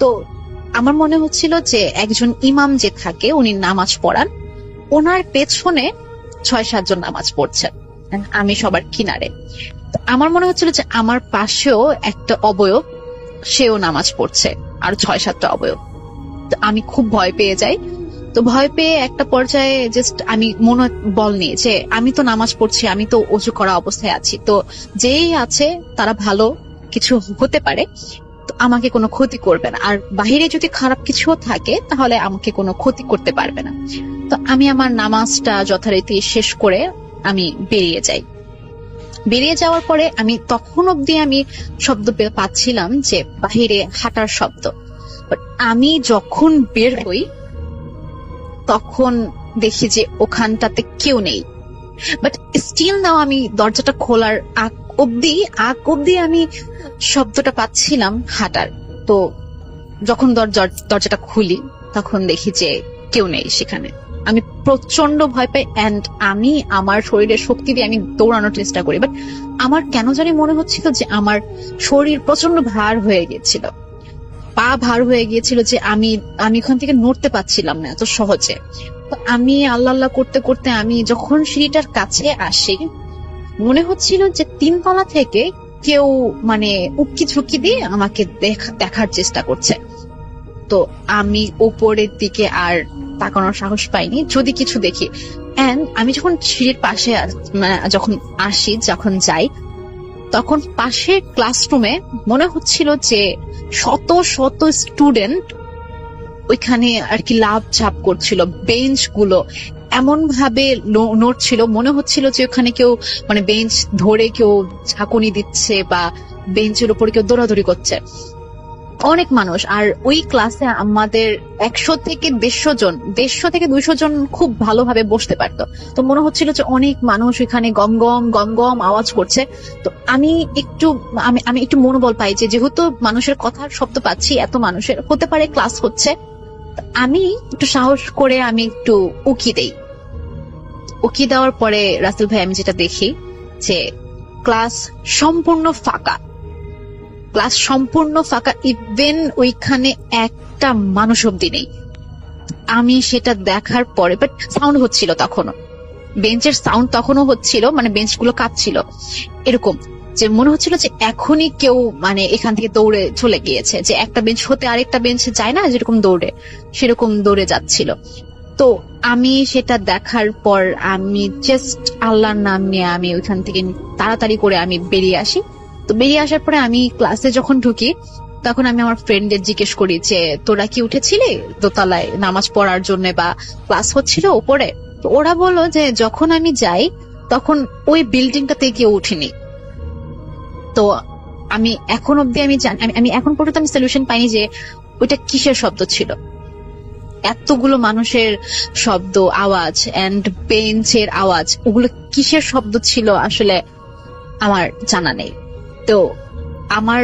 তো আমার মনে হচ্ছিল যে একজন ইমাম যে থাকে, উনি নামাজ পড়ান, ওনার পেছনে 6-7 জন নামাজ পড়ছেন, আমি সবার কিনারে। আমার মনে হচ্ছিল যে আমার পাশেও একটা অবয়ব, সেও নামাজ পড়ছে, আর 6-7টা অবয়ব। তো আমি খুব ভয় পেয়ে যাই। তো ভয় পেয়ে একটা পর্যায়ে জাস্ট আমি বল নিয়ে যে আমি তো নামাজ পড়ছি, আমি তো অজু করা অবস্থায় আছি, তো যেই আছে তারা ভালো কিছু হতে পারে, তো আমাকে কোনো ক্ষতি করবে না, আর বাহিরে যদি খারাপ কিছু থাকে তাহলে আমাকে কোনো ক্ষতি করতে পারবে না। তো আমি আমার নামাজটা যথারীতি শেষ করে আমি বেরিয়ে যাই। বেরিয়ে যাওয়ার পরে আমি তখন অব্দি আমি শব্দ পাচ্ছিলাম যে বাহিরে হাঁটার শব্দ। আমি যখন বের হই তখন দেখি যে ওখানটাতে কেউ নেই। বাট স্টিল নাও আমি দরজাটা খোলার আগ অব্দি আমি শব্দটা পাচ্ছিলাম হাঁটার। তো যখন দরজাটা খুলি তখন দেখি যে কেউ নেই সেখানে। আমি প্রচন্ড ভয় পাই এন্ড আমি আমার শরীরের শক্তি দিয়ে আমি দৌড়ানোর চেষ্টা করি, বাট আমার কেন জানি মনে হচ্ছিল যে আমার শরীর প্রচন্ড ভার হয়ে গিয়েছিল, পা ভার হয়ে গিয়েছিল, যে আমি ওখান থেকে নড়তে পারছিলাম না এত সহজে। তো আমি আল্লাহ করতে করতে আমি যখন সিঁড়িটার কাছে আসি, মনে হচ্ছিল যে 3 তলা থেকে কেউ মানে উকি ঝুঁকি দিয়ে আমাকে দেখার চেষ্টা করছে। তো আমি উপরের দিকে আর তাকানোর সাহস পাইনি, যদি কিছু দেখি। এন্ড আমি যখন সিঁড়ির পাশে যখন যাই, তখন পাশের ক্লাসরুমে মনে হচ্ছিল যে শত শত স্টুডেন্ট ওইখানে আর কি লাভ ঝাপ করছিল। বেঞ্চ গুলো এমন ভাবে নড়ছিল, মনে হচ্ছিল যে ওখানে কেউ মানে বেঞ্চ ধরে কেউ ঝাঁকুনি দিচ্ছে বা বেঞ্চের উপর কেউ দৌড়াদৌড়ি করছে। অনেক মানুষ, আর ওই ক্লাসে আমাদের 100 থেকে 200 জন খুব ভালোভাবে বসতে পারতো। তো মনে হচ্ছিল যে অনেক মানুষ এখানে গম গম আওয়াজ করছে। তো আমি একটু মনোবল পাই যে যেহেতু মানুষের কথার শব্দ পাচ্ছি, এত মানুষের হতে পারে ক্লাস হচ্ছে। আমি একটু সাহস করে আমি একটু উকি দেই। উকি দেওয়ার পরে রাসেল ভাই আমি যেটা দেখি যে ক্লাস সম্পূর্ণ ফাঁকা। ইভেন ওইখানে একটা মানুষ অব্দি নেই। আমি সেটা দেখার পরে, বাট সাউন্ড হচ্ছিল তখনও, বেঞ্চের সাউন্ড তখনও হচ্ছিল, মানে বেঞ্চগুলো কাঁপছিল, এরকম যে মনে হচ্ছিল যে এখনই কেউ মানে এখান থেকে দৌড়ে চলে গিয়েছে, যে একটা বেঞ্চ হতে আরেকটা বেঞ্চে যায় না যেরকম দৌড়ে, সেরকম দৌড়ে যাচ্ছিল। তো আমি সেটা দেখার পর আমি জাস্ট আল্লাহর নাম নিয়ে আমি ওইখান থেকে তাড়াতাড়ি করে আমি বেরিয়ে আসি। তো বেরিয়ে আসার পরে আমি ক্লাসে যখন ঢুকি তখন আমি আমার ফ্রেন্ডদের জিজ্ঞেস করি যে তোরা কি উঠেছিলি দোতলায় নামাজ পড়ার জন্য বা ক্লাস হচ্ছিল উপরে? তো ওরা বললো যে যখন আমি যাই তখন ওই বিল্ডিংটাতে কেউ উঠিনি। তো আমি এখন অব্দি আমি এখন পর্যন্ত আমি সলিউশন পাইনি যে ওইটা কিসের শব্দ ছিল। এতগুলো মানুষের শব্দ, আওয়াজ এন্ড বেঞ্চের আওয়াজ, ওগুলো কিসের শব্দ ছিল আসলে আমার জানা নেই। তো আমার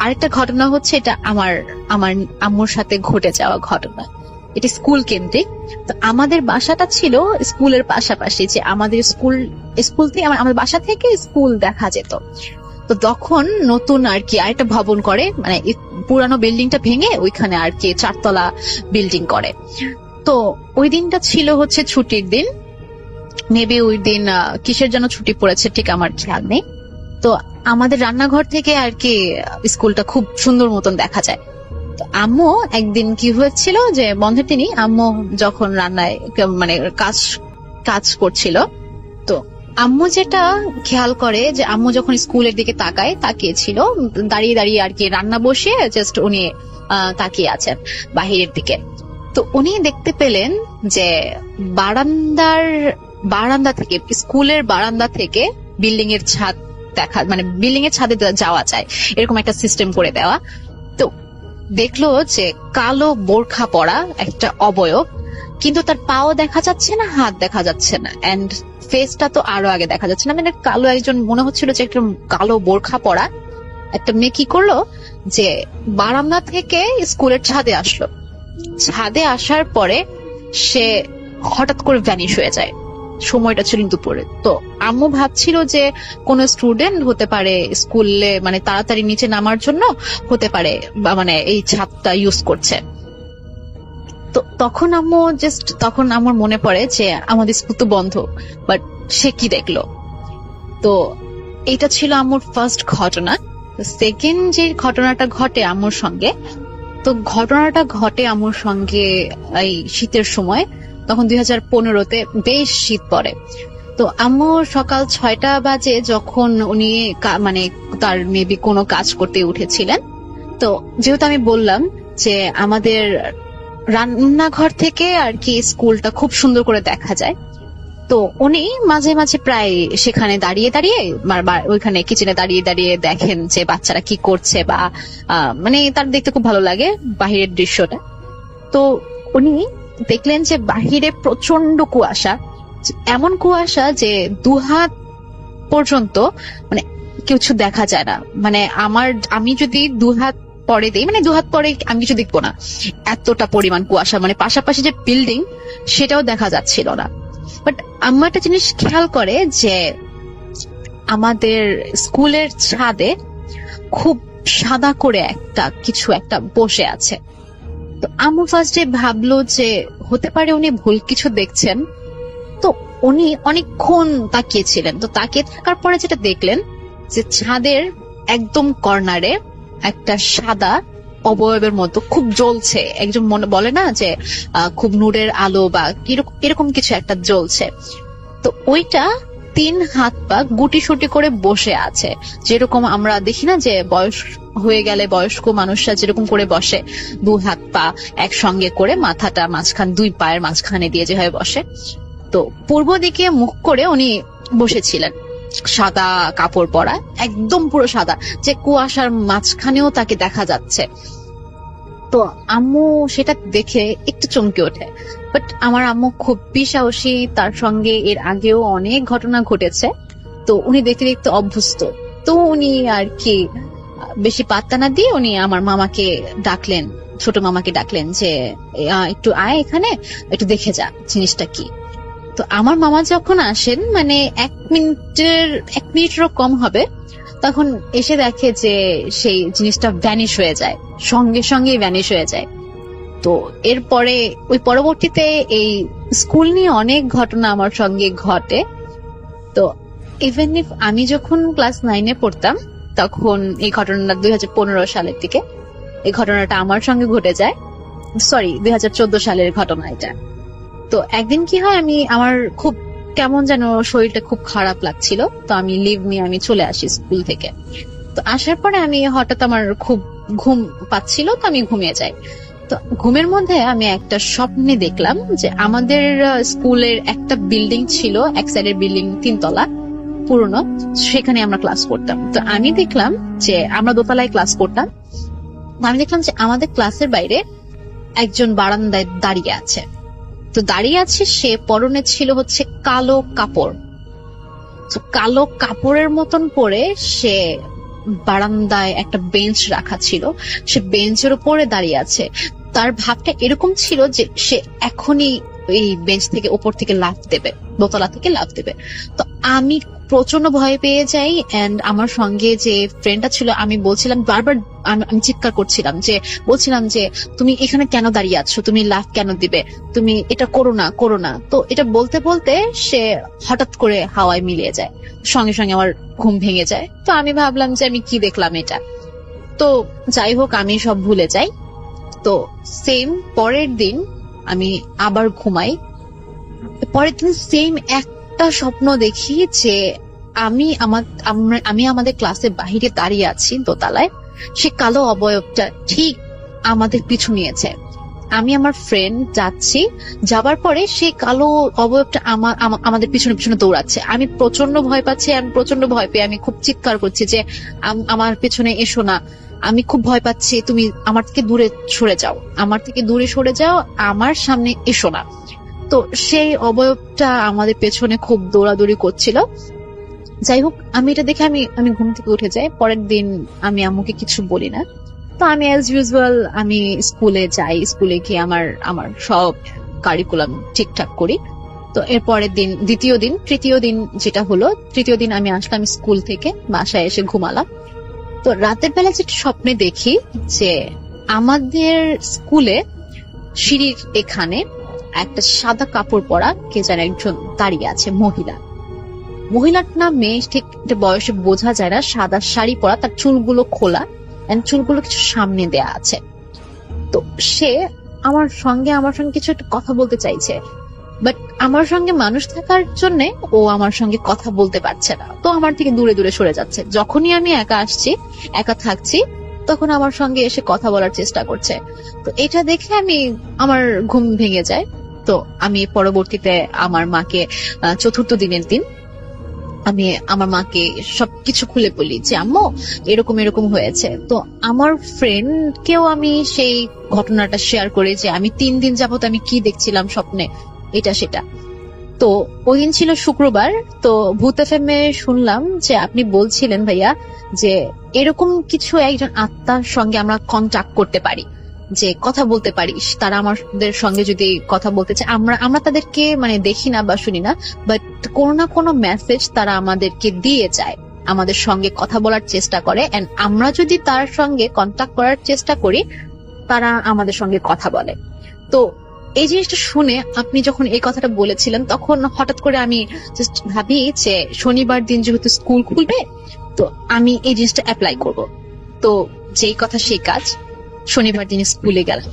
আরেকটা ঘটনা হচ্ছে, এটা আমার আম্মুর সাথে ঘটে যাওয়া ঘটনা। এটি স্কুল কেন্দ্রিক। তো আমাদের বাসাটা ছিল স্কুলের পাশাপাশি, যে আমাদের স্কুল থেকে আমাদের বাসা থেকে স্কুল দেখা যেত। তো তখন নতুন আর কি আরেকটা ভবন করে, মানে পুরানো বিল্ডিংটা ভেঙে ওইখানে আর কি 4 তলা বিল্ডিং করে। তো ওই দিনটা ছিল হচ্ছে ছুটির দিন, মেবি ওই দিন কিসের জন্য ছুটি পড়েছে ঠিক আমার খেয়াল নেই। তো আমাদের রান্নাঘর থেকে আর কি স্কুলটা খুব সুন্দর মতন দেখা যায়। তো আম্মু একদিন কি হয়েছিল যে বন্ধের দিনই আম্মু যখন রান্নায় মানে কাজ করছিল, তো আম্মু যেটা খেয়াল করে যে আম্মু যখন স্কুলের দিকে তাকিয়েছিল, দাঁড়িয়ে আর কি রান্না বসিয়ে জাস্ট উনি তাকিয়ে আছেন বাহিরের দিকে। তো উনি দেখতে পেলেন যে বারান্দা থেকে, স্কুলের বারান্দা থেকে বিল্ডিং এর ছাদ দেখা, মানে বিল্ডিং এর ছাদে যাওয়া যায় এরকম একটা সিস্টেম করে দেওয়া। তো দেখলো যে কালো বোরখা পরা একটা অবয়ব, কিন্তু তার পাও দেখা যাচ্ছে না, হাত দেখা যাচ্ছে না, এন্ড ফেসটা তো আরো আগে দেখা যাচ্ছে না। মানে কালো একজন, মনে হচ্ছিল যে একটা কালো বোরখা পরা একটা মেয়ে কি করলো যে বারান্দা থেকে স্কুলের ছাদে আসলো। ছাদে আসার পরে সে হঠাৎ করে ভ্যানিশ হয়ে যায়। সময়টা ছিল দুপুরে। তো আম্মু ভাবছিল যে কোন স্টুডেন্ট হতে পারে স্কুলে, মানে তাড়াতাড়ি নিচে নামার জন্য হতে পারে, বা মানে এই ছাদটা ইউজ করছে। তো তখন আমার মনে পড়ে যে আমাদের স্কুল তো বন্ধ, বাট সে কি দেখলো। তো এটা ছিল আম্মুর ফার্স্ট ঘটনা। সেকেন্ড যে ঘটনাটা ঘটে আম্মুর সঙ্গে, তো ঘটনাটা ঘটে আম্মুর সঙ্গে এই শীতের সময়, তখন 2015-তে বেশ শীত পড়ে। তো আম্মু সকাল 6টা বাজে যখন উনি মানে তার মেবি কোনো কাজ করতে উঠেছিলেন। তো যেহেতু আমি বললাম যে আমাদের রান্নাঘর থেকে আর কি স্কুলটা খুব সুন্দর করে দেখা যায়, তো উনি মাঝে মাঝে প্রায় সেখানে দাঁড়িয়ে ওইখানে কিচেনে দাঁড়িয়ে দেখেন যে বাচ্চারা কি করছে, বা মানে তার দেখতে খুব ভালো লাগে বাহিরের দৃশ্যটা। তো উনি দেখলেন যে বাহিরে প্রচন্ড কুয়াশা, এমন কুয়াশা যে 2 হাত পর্যন্ত মানে কিছু দেখা যায় না। মানে আমি যদি 2 হাত পরে দিই, মানে 2 হাত পরে আমি কিছু দেখবো না, এতটা পরিমাণ কুয়াশা। মানে পাশাপাশি যে বিল্ডিং সেটাও দেখা যাচ্ছিল না। বাট আমার একটা জিনিস খেয়াল করে যে আমাদের স্কুলের ছাদে খুব সাদা করে কিছু একটা বসে আছে। তো আম্মু ফার্স্টে ভাবলো যে হতে পারে উনি ভুল কিছু দেখছেন। তো উনি অনেকক্ষণ তাকিয়েছিলেন। তো তাকিয়ে থাকার পরে যেটা দেখলেন যে ছাদের একদম কর্নারে একটা সাদা অবয়বের মতো খুব জ্বলছে, একজন মনে বলে না যে খুব নূরের আলো বা এরকম কিছু একটা জ্বলছে। তো ওইটা 3 হাত পা গুটিসুটি করে বসে আছে, যেরকম আমরা দেখি না যে বয়স হয়ে গেলে বয়স্ক মানুষরা যেরকম করে বসে, 2 হাত পা একসঙ্গে করে মাথাটা 2 পায়ের মাঝখানে দিয়ে যেভাবে বসে, তো পূর্ব দিকে মুখ করে উনি বসেছিলেন, সাদা কাপড় পরা, একদম পুরো সাদা, যে কুয়াশার মাঝখানেও তাকে দেখা যাচ্ছে। তো আম্মু সেটা দেখে একটু চমকে ওঠে, বাট আমার আম্মু খুবই সাহসী, তার সঙ্গে এর আগেও অনেক ঘটনা ঘটেছে, তো উনি দেখতে দেখতে অভ্যস্ত। তো উনি আর কি বেশি পাত্তা না দিয়ে উনি আমার মামাকে ডাকলেন, ছোট মামাকে ডাকলেন যে একটু আয় এখানে, একটু দেখে যা জিনিসটা কি। তো আমার মামা যখন আসেন, মানে 1 মিনিটেরও কম হবে, তখন এসে দেখে যে সেই জিনিসটা ভ্যানিশ হয়ে যায়, সঙ্গে সঙ্গে ভ্যানিশ হয়ে যায়। তো এরপরে ওই পরবর্তীতে এই স্কুল নিয়ে অনেক ঘটনা আমার সঙ্গে ঘটে। তো ইভেন ইফ আমি যখন ক্লাস 9-এ পড়তাম, তখন এই ঘটনাটা 2015 সালের দিকে এই ঘটনাটা আমার সঙ্গে ঘটে যায়। সরি, 2014 সালের ঘটনা এটা। তো একদিন কি হয়, আমার খুব কেমন যেন শরীরটা খুব খারাপ লাগছিল, তো আমি লিভ নিয়ে আমি চলে আসি স্কুল থেকে। তো আসার পরে আমি হঠাৎ আমার খুব ঘুম পাচ্ছিল, তো আমি ঘুমিয়ে যাই। তো ঘুমের মধ্যে আমি একটা স্বপ্নে দেখলাম যে আমাদের স্কুলের একটা বিল্ডিং ছিল, এক সাইডের বিল্ডিং 3 তলা পুরনো, সেখানে আমরা ক্লাস করতাম। তো আমি দেখলাম যে আমরা দোতলায় ক্লাস করতাম, আমি দেখলাম যে আমাদের ক্লাসের বাইরে একজন বারান্দায় দাঁড়িয়ে আছে। তো দাঁড়িয়ে আছে, সে পরনে ছিল হচ্ছে কালো কাপড়। তো কালো কাপড়ের মতন পরে সে বারান্দায় একটা বেঞ্চ রাখা ছিল, সে বেঞ্চের উপরে দাঁড়িয়ে আছে। তার ভাবটা এরকম ছিল যে সে এখনই এই বেঞ্চ থেকে উপর থেকে লাফ দেবে, দোতলা থেকে লাফ দেবে। তো আমি প্রচন্ড ভয় পেয়ে যাই, এন্ড আমার সঙ্গে যে ফ্রেন্ডটা ছিল, আমি বলছিলাম বারবার, আমি চিৎকার করছিলাম যে, বলছিলাম যে তুমি এখানে কেন দাঁড়িয়ে আছো, তুমি লাফ কেন দিবে, তুমি এটা করো না করো না। তো এটা বলতে বলতে সে হঠাৎ করে হাওয়ায় মিলিয়ে যায়, সঙ্গে সঙ্গে আমার ঘুম ভেঙে যায়। তো আমি ভাবলাম যে আমি কি দেখলাম এটা। তো যাই হোক, আমি সব ভুলে যাই। তো সেম পরের দিন আমি আবার ঘুমাই, পরের দিন সেম একটা স্বপ্ন দেখি যে আমি আমাদের ক্লাসের বাহিরে দাঁড়িয়ে আছি দোতলায়, সে কালো অবয়বটা ঠিক আমাদের পিছু নিয়েছে। আমি আমার ফ্রেন্ড যাচ্ছি, যাবার পরে সেই কালো অবয়বটা আমাদের পিছনে পিছনে দৌড়াচ্ছে। আমি প্রচন্ড ভয় পাচ্ছি, আমি প্রচন্ড ভয় পেয়ে আমি খুব চিৎকার করছি যে আমার পেছনে এসো না, আমি খুব ভয় পাচ্ছি, তুমি আমার থেকে দূরে সরে যাও, আমার থেকে দূরে সরে যাও, আমার সামনে এসো না। তো সেই অবয়বটা আমাদের পেছনে খুব দৌড়াদৌড়ি করছিল। যাই হোক, আমি এটা দেখে আমি ঘুম থেকে উঠে যাই। পরের দিন আমি আম্মুকে কিছু বলি না। তো আমি অ্যাজ ইউজুয়াল আমি স্কুলে যাই, স্কুলে গিয়ে আমার সব কারিকুলাম ঠিকঠাক করি। তো এর পরের দিন তৃতীয় দিন আমি আসলাম স্কুল থেকে, বাসায় এসে ঘুমালাম। তো রাতের বেলা যেটা স্বপ্নে দেখি যে আমাদের স্কুলে সিঁড়ির এখানে একটা সাদা কাপড় পরা কে যেন একজন দাঁড়িয়ে আছে, মহিলার নাম মেয়ে, ঠিক বয়সে বোঝা যায় না, সাদা শাড়ি পরা, তার চুলগুলো খোলা, চুলগুলো কিছু সামনে দেয়া আছে। তো সে আমার সঙ্গে কিছু একটা কথা বলতে চাইছে, বাট আমার সঙ্গে মানুষ থাকার জন্য ও আমার সঙ্গে কথা বলতে পারছে না, তো আমার থেকে দূরে দূরে সরে যাচ্ছে। যখনই আমি একা থাকছি, তখন আমার সঙ্গে এসে কথা বলার চেষ্টা করছে। তো এটা দেখে আমার ঘুম ভেঙে যায়। তো আমি পরবর্তীতে আমার মাকে, চতুর্থ দিনের দিন আমি আমার মাকে সবকিছু খুলে বলি যে আম্মু এরকম এরকম হয়েছে। তো আমার ফ্রেন্ডকেও আমি সেই ঘটনাটা শেয়ার করি যে আমি 3 দিন যাবত আমি কি দেখছিলাম স্বপ্নে, এটা সেটা। তো ওই দিন ছিল শুক্রবার। তো ভূত এফএমে শুনলাম যে আপনি বলছিলেন ভাইয়া যে এরকম কিছু একজন আত্মার সঙ্গে আমরা কন্টাক্ট করতে পারি, যে কথা বলতে পারি, তারা আমাদের সঙ্গে যদি কথা বলতে চায়, আমরা তাদেরকে মানে দেখি না বা শুনি না, বাট কোনো না কোনো মেসেজ তারা আমাদেরকে দিয়ে যায়, আমাদের সঙ্গে কথা বলার চেষ্টা করে, এন্ড আমরা যদি তার সঙ্গে কন্টাক্ট করার চেষ্টা করি, তারা আমাদের সঙ্গে কথা বলে। তো এই জিনিসটা শুনে আপনি যখন এই কথাটা বলেছিলেন, তখন হঠাৎ করে আমি জাস্ট ভাবি যে শনিবার দিন যেহেতু স্কুল খুলবে, তো আমি এই জিনিসটা অ্যাপ্লাই করব। তো যেই কথা সেই কাজ, শনিবার দিন স্কুলে গেলাম।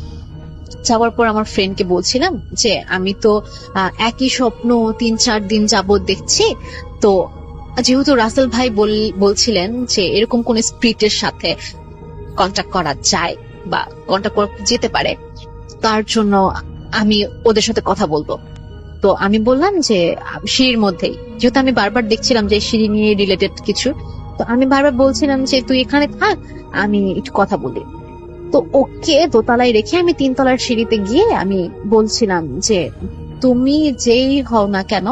যাওয়ার পর আমার ফ্রেন্ডকে বলছিলাম যে আমি তো একই স্বপ্ন 3-4 দিন যাবত দেখছি। তো যেহেতু রাসেল ভাই বলছিলেন যে এরকম কোন স্পিরিটের সাথে কন্টাক্ট করা যায় বা কন্টাক্ট করা যেতে পারে, তার জন্য আমি ওদের সাথে কথা বলবো। তো আমি বললাম যে সিঁড়ির মধ্যেই, যেহেতু আমি বারবার দেখছিলাম যে সিঁড়ি নিয়ে রিলেটেড কিছু, তো আমি বারবার বলছিলাম যে তুই এখানে থাক, আমি একটু কথা বলি। তো ওকে দোতলায় রেখে আমি 3 তলার সিঁড়িতে গিয়ে আমি বলছিলাম যে তুমি যেই হও না কেন,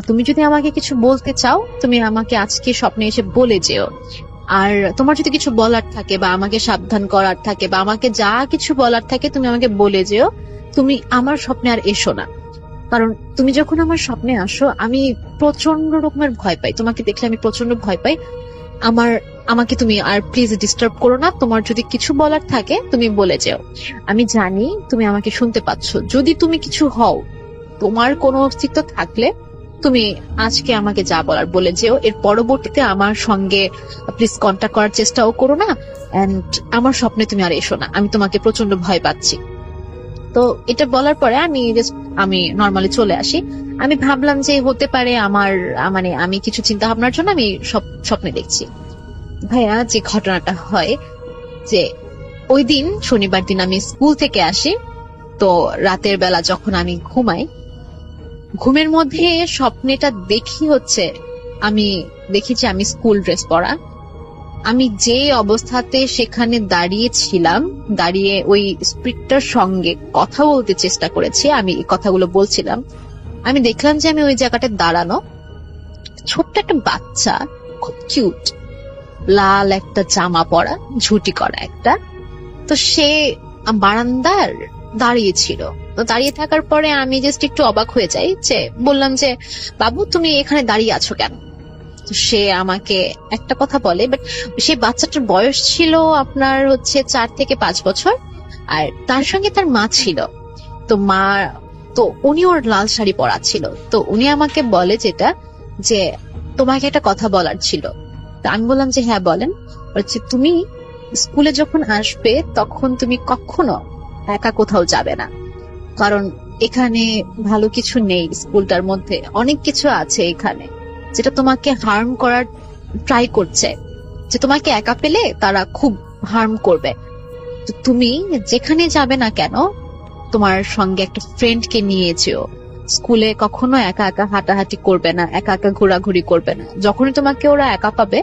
তুমি যদি আমাকে কিছু বলতে চাও তুমি আমাকে আজকে স্বপ্নে এসে বলে যেও। আর তোমার যদি কিছু বলার থাকে বা আমাকে সাবধান করার থাকে বা আমাকে যা কিছু বলার থাকে তুমি আমাকে বলে যেও, তুমি আমার স্বপ্নে আর এসো না। কারণ তুমি যখন আমার স্বপ্নে আসো আমি প্রচন্ড রকমের ভয় পাই, তোমাকে দেখলে আমি প্রচন্ড ভয় পাই। আমাকে তুমি আর প্লিজ ডিস্টার্ব করো না, তোমার যদি কিছু বলার থাকে তুমি বলে যেও। আমি জানি তুমি আমাকে শুনতে পাচ্ছ, যদি তুমি কিছু হও, তোমার কোনো অস্তিত্ব থাকলে তুমি আজকে আমাকে যা বলার বলে যেও। এর পরবর্তীতে আমার সঙ্গে প্লিজ কন্ট্যাক্ট করার চেষ্টাও করো না, এন্ড আমার স্বপ্নে তুমি আর এসো না, আমি তোমাকে প্রচন্ড ভয় পাচ্ছি। তো এটা বলার পরে আমি নর্মালি চলে আসি। আমি ভাবলাম যে হতে পারে আমার মানে আমি কিছু চিন্তা ভাবনার জন্য আমি স্বপ্নে দেখছি। ভাইয়া, যে ঘটনাটা হয় যে ওই দিন শনিবার দিন আমি স্কুল থেকে আসি, তো রাতের বেলা যখন আমি ঘুমাই, ঘুমের মধ্যে স্বপ্নেটা দেখি হচ্ছে আমি দেখেছি আমি স্কুল ড্রেস পরা, আমি যে অবস্থাতে সেখানে দাঁড়িয়েছিলাম, দাঁড়িয়ে ওই স্পিরিটটার সঙ্গে কথা বলতে চেষ্টা করেছি, আমি এই কথাগুলো বলছিলাম। আমি দেখলাম যে আমি ওই জায়গাটায় দাঁড়ানো, ছোট্ট একটা বাচ্চা, খুব কিউট, লাল একটা জামা পরা, ঝুটি করা একটা, তো সে বারান্দার দাঁড়িয়েছিল। তো দাঁড়িয়ে থাকার পরে আমি জাস্ট একটু অবাক হয়ে যাই, যে বললাম যে বাবু তুমি এখানে দাঁড়িয়ে আছো কেন? তো সে আমাকে একটা কথা বলে, বাট সেই বাচ্চাটার বয়স ছিল আপনার হচ্ছে 4 থেকে 5 বছর, আর তার সঙ্গে তার মা ছিল। তো উনি ওর লাল শাড়ি পরা ছিল, তো উনি আমাকে বলে যেটা যে তোমাকে একটা কথা বলার ছিল। তো আমি বললাম যে হ্যাঁ বলেন। বলছে তুমি স্কুলে যখন আসবে তখন তুমি কখনো একা কোথাও যাবে না, কারণ এখানে ভালো কিছু নেই, স্কুলটার মধ্যে অনেক কিছু আছে এখানে যেটা তোমাকে হার্ম করার ট্রাই করছে, যে তোমাকে একা পেলে তারা খুব হার্ম করবে। তো তুমি যেখানে যাবে না কেন তোমার সঙ্গে একটা ফ্রেন্ডকে নিয়ে যেও, স্কুলে কখনো একা একা হাঁটাহাঁটি করবে না, একা একা ঘোরাঘুরি করবে না, যখনই তোমাকে ওরা একা পাবে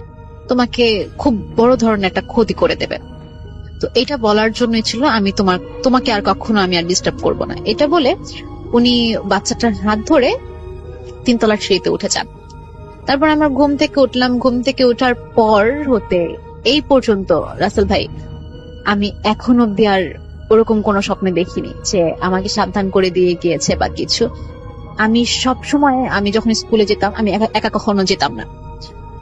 তোমাকে খুব বড় ধরনের একটা ক্ষতি করে দেবে। তো এটা বলার জন্যই ছিল আমি তোমাকে আর কখনো আমি আর ডিস্টার্ব করবো না। এটা বলে উনি বাচ্চাটার হাত ধরে 3 তলার সিঁড়িতে উঠে যান। তারপর আমরা ঘুম থেকে উঠলাম। ঘুম থেকে ওঠার পর হতে এই পর্যন্ত রাসেল ভাই আমি এখন অব্দি আর ওরকম কোনো স্বপ্নে দেখিনি যে আমাকে সাবধান করে দিয়ে গিয়েছে বা কিছু। আমি সবসময় আমি যখন স্কুলে যেতাম আমি একা কখনো যেতাম না,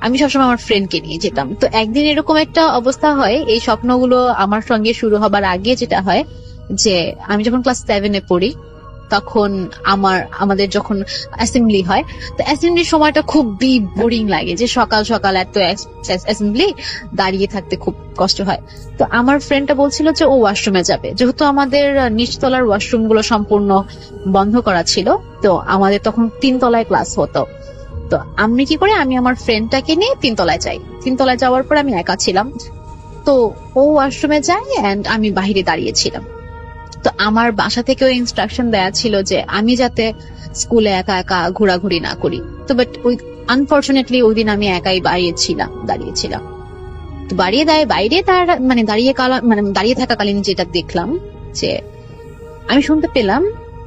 আমি সবসময় আমার ফ্রেন্ডকে নিয়ে যেতাম। তো একদিন এরকম একটা অবস্থা হয়, এই স্বপ্নগুলো আমার সঙ্গে শুরু হবার আগে যেটা হয় যে আমি যখন ক্লাস 7-এ পড়ি তখন আমাদের যখন অ্যাসেম্বলি হয়, তো অ্যাসেম্বলির সময়টা খুব বোরিং লাগে, যে সকাল সকাল এত অ্যাসেম্বলি দাঁড়িয়ে থাকতে খুব কষ্ট হয়। তো আমার ফ্রেন্ডটা বলছিল যে ও ওয়াশরুমে যাবে, যেহেতু আমাদের নিচতলার ওয়াশরুম গুলো সম্পূর্ণ বন্ধ করা ছিল, তো আমাদের তখন 3 তলায় ক্লাস হতো। তো আমি কি করে, আমি আমার ফ্রেন্ডটাকে নিয়ে 3 তলায় যাই। 3 তলায় যাওয়ার পর আমি একা ছিলাম, তো ও ওয়াশরুমে যায় এন্ড আমি বাইরে দাঁড়িয়েছিলাম। তো আমার বাসা থেকেও ইনস্ট্রাকশন দেয়া ছিল যে আমি যাতে স্কুলে একা একা ঘোরাঘুরি না করি। তো বাট আনফরচুনেটলি ওই দিন আমি একাই দাঁড়িয়েছিলাম। তো বাইরে তার দাঁড়িয়ে থাকাকালীন যেটা দেখলাম যে আমি শুনতে পেলাম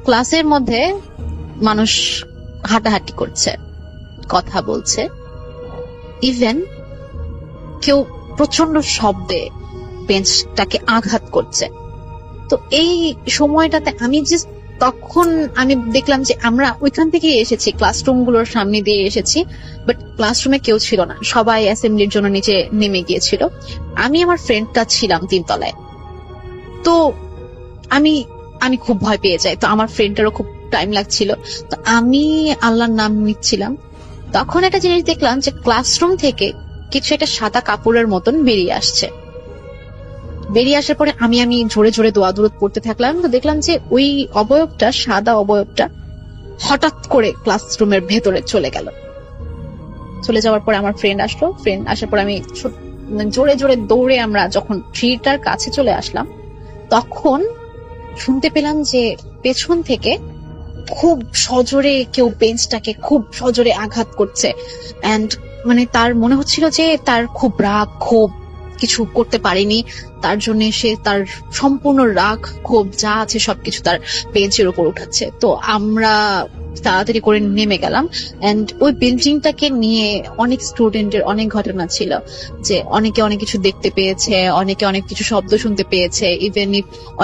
ক্লাসের মধ্যে মানুষ হাঁটাহাঁটি করছে, কথা বলছে, ইভেন কেউ প্রচন্ড শব্দে বেঞ্চটাকে আঘাত করছে। তো এই সময়টাতে তখন আমি দেখলাম যে আমরা ওইখান থেকে এসেছি, ক্লাসরুম গুলোর সামনে দিয়ে এসেছি, বাট ক্লাসরুমে কেউ ছিল না, সবাই অ্যাসেম্বলির জন্য নিচে নেমে গিয়েছিল। আমি আমার ফ্রেন্ডটা ছিলাম 3 তলায়। তো আমি খুব ভয় পেয়ে যাই, তো আমার ফ্রেন্ডটারও খুব টাইম লাগছিল, তো আমি আল্লাহর নাম নিচ্ছিলাম। তখন একটা জিনিস দেখলাম যে ক্লাসরুম থেকে কিছু একটা সাদা কাপড়ের মতন বেরিয়ে আসছে। বেরিয়ে আসার পরে আমি জোরে জোরে দোয়া দরুদ পড়তে থাকলাম। তো দেখলাম যে ওই অবয়বটা, সাদা অবয়বটা হঠাৎ করে ক্লাসরুমের ভেতরে চলে গেল। চলে যাওয়ার পরে আমার ফ্রেন্ড আসলো। ফ্রেন্ড আসার পর আমি জোরে জোরে দৌড়ে আমরা যখন ট্রিটার কাছে চলে আসলাম, তখন শুনতে পেলাম যে পেছন থেকে খুব সজোরে কেউ বেঞ্চটাকে খুব সজোরে আঘাত করছে, এন্ড মানে তার মনে হচ্ছিল যে তার খুব রাগ ক্ষোভ কিছু করতে পারেনি, তার জন্য সে তার সম্পূর্ণ রাগ ক্ষোভ যা আছে সবকিছু তার বেঞ্চের উপর উঠাচ্ছে। তো আমরা তাড়াতাড়ি করে নেমে গেলাম, এন্ড ওই বিল্ডিংটাকে নিয়ে অনেক স্টুডেন্টের অনেক ঘটনা ছিল, যে অনেকে অনেক কিছু দেখতে পেয়েছে, অনেকে অনেক কিছু শব্দ শুনতে পেয়েছে, ইভেন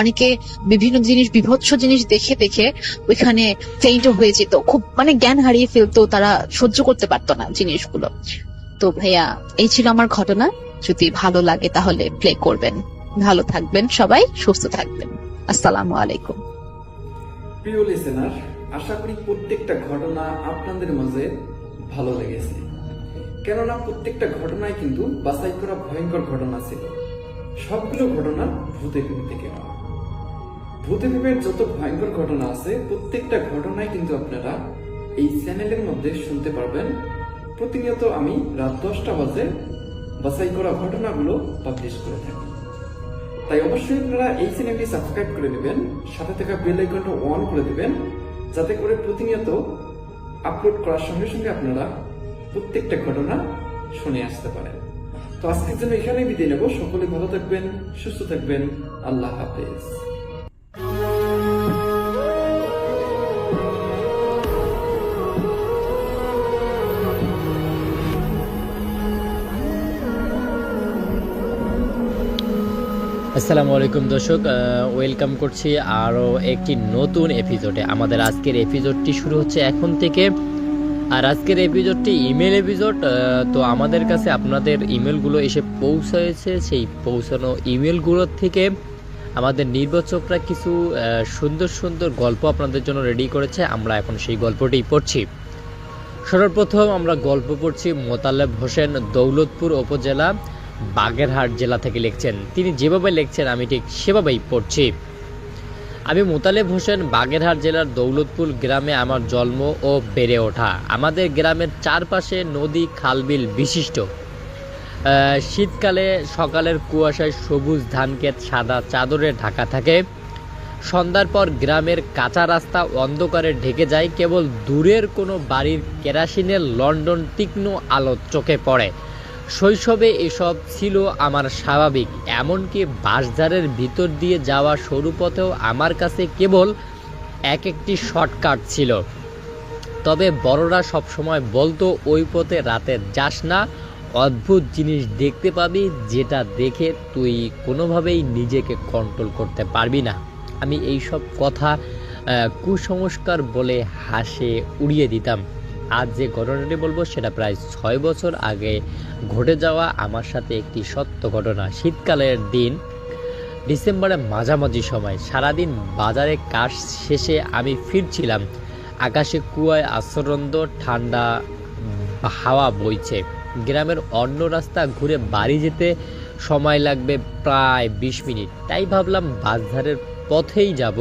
অনেকে বিভিন্ন জিনিস বিভৎস জিনিস দেখে দেখে ওইখানে ফেইন্টও হয়ে যেত, খুব মানে জ্ঞান হারিয়ে ফেলতো, তারা সহ্য করতে পারতো না জিনিসগুলো। তো ভাইয়া এই ছিল আমার ঘটনা, যদি ভালো লাগে তাহলে প্লে করবেন। ভালো থাকবেন সবাই, সুস্থ থাকবেন। আসসালামু আলাইকুম। প্রিয় লিসেনার, আশা করি প্রত্যেকটা ঘটনা আপনাদের মাঝে ভালো লেগেছে, কেননা প্রত্যেকটা ঘটনায় কিন্তু বাছাই করা ভয়ঙ্কর ঘটনা ছিল। সবগুলো ঘটনা ভূতে ফিল্ম থেকে নেওয়া। ভূতে ফিল্মের যত ভয়ঙ্কর ঘটনা আছে প্রত্যেকটা ঘটনায় কিন্তু আপনারা এই চ্যানেলের মধ্যে শুনতে পারবেন। প্রতিনিয়ত আমি রাত 10টা বাজে বাছাই করা ঘটনাগুলো পাবলিশ করে থাকি। তাই অবশ্যই আপনারা এই চ্যানেলটি সাবস্ক্রাইব করে নেবেন, সাথে থাকা বেল আইকনটা অন করে দেবেন, যাতে করে প্রতিনিয়ত আপলোড করার সঙ্গে সঙ্গে আপনারা প্রত্যেকটা ঘটনা শুনে আসতে পারেন। তো আজকের জন্য এখানেই বিদায় নেব। সকলে ভালো থাকবেন, সুস্থ থাকবেন। আল্লাহ হাফেজ। আসসালামু আলাইকুম দর্শক, ওয়েলকাম করছি আরও একটি নতুন এপিসোডে। আমাদের আজকের এপিসোডটি শুরু হচ্ছে এখন থেকে, আর আজকের এপিসোডটি ইমেল এপিসোড। তো আমাদের কাছে আপনাদের ইমেলগুলো এসে পৌঁছেছে, সেই পৌঁছানো ইমেলগুলোর থেকে আমাদের নির্বাচকরা কিছু সুন্দর সুন্দর গল্প আপনাদের জন্য রেডি করেছে। আমরা এখন সেই গল্পটি পড়ছি। সর্বপ্রথম আমরা গল্প পড়ছি মোতালেব হোসেন, দৌলতপুর উপজেলা, বাগেরহাট জেলা থেকে লিখছেন। তিনি যেভাবে লিখছেন আমি ঠিক সেভাবেই পড়ছি। আমি মোতালেব হোসেন, বাগেরহাট জেলার দৌলতপুর গ্রামে আমার জন্ম ও বেড়ে ওঠা। আমাদের গ্রামের চারপাশে নদী খালবিল বিশিষ্ট। শীতকালে সকালের কুয়াশায় সবুজ ধানক্ষেত সাদা চাদরে ঢাকা থাকে। সন্ধ্যার পর গ্রামের কাঁচা রাস্তা অন্ধকারে ঢেকে যায়, কেবল দূরের কোনো বাড়ির কেরাসিনের লন্ডন তীক্ষ্ণ আলো চোখে পড়ে। শৈশবে এসব ছিল আমার স্বাভাবিক, এমনকি বাঁশঝাড়ের ভিতর দিয়ে যাওয়া সরু পথেও আমার কাছে কেবল একটি শর্টকাট ছিল। তবে বড়রা সবসময় বলতো ওই পথে রাতে যাস না, অদ্ভুত জিনিস দেখতে পাবি যেটা দেখে তুই কোনোভাবেই নিজেকে কন্ট্রোল করতে পারবি না। আমি এই সব কথা কুসংস্কার বলে হাসে উড়িয়ে দিতাম। আজ যে ঘটনাটি বলবো সেটা প্রায় 6 বছর আগে ঘটে যাওয়া আমার সাথে একটি সত্য ঘটনা। শীতকালের দিন, ডিসেম্বরের মাঝামাঝি সময়, সারাদিন বাজারে কাজ শেষে আমি ফিরছিলাম। আকাশে কুয়ায় আচ্ছন্ন, ঠান্ডা হাওয়া বইছে। গ্রামের অন্য রাস্তা ঘুরে বাড়ি যেতে সময় লাগবে প্রায় 20 মিনিট। তাই ভাবলাম বাজারের পথেই যাব।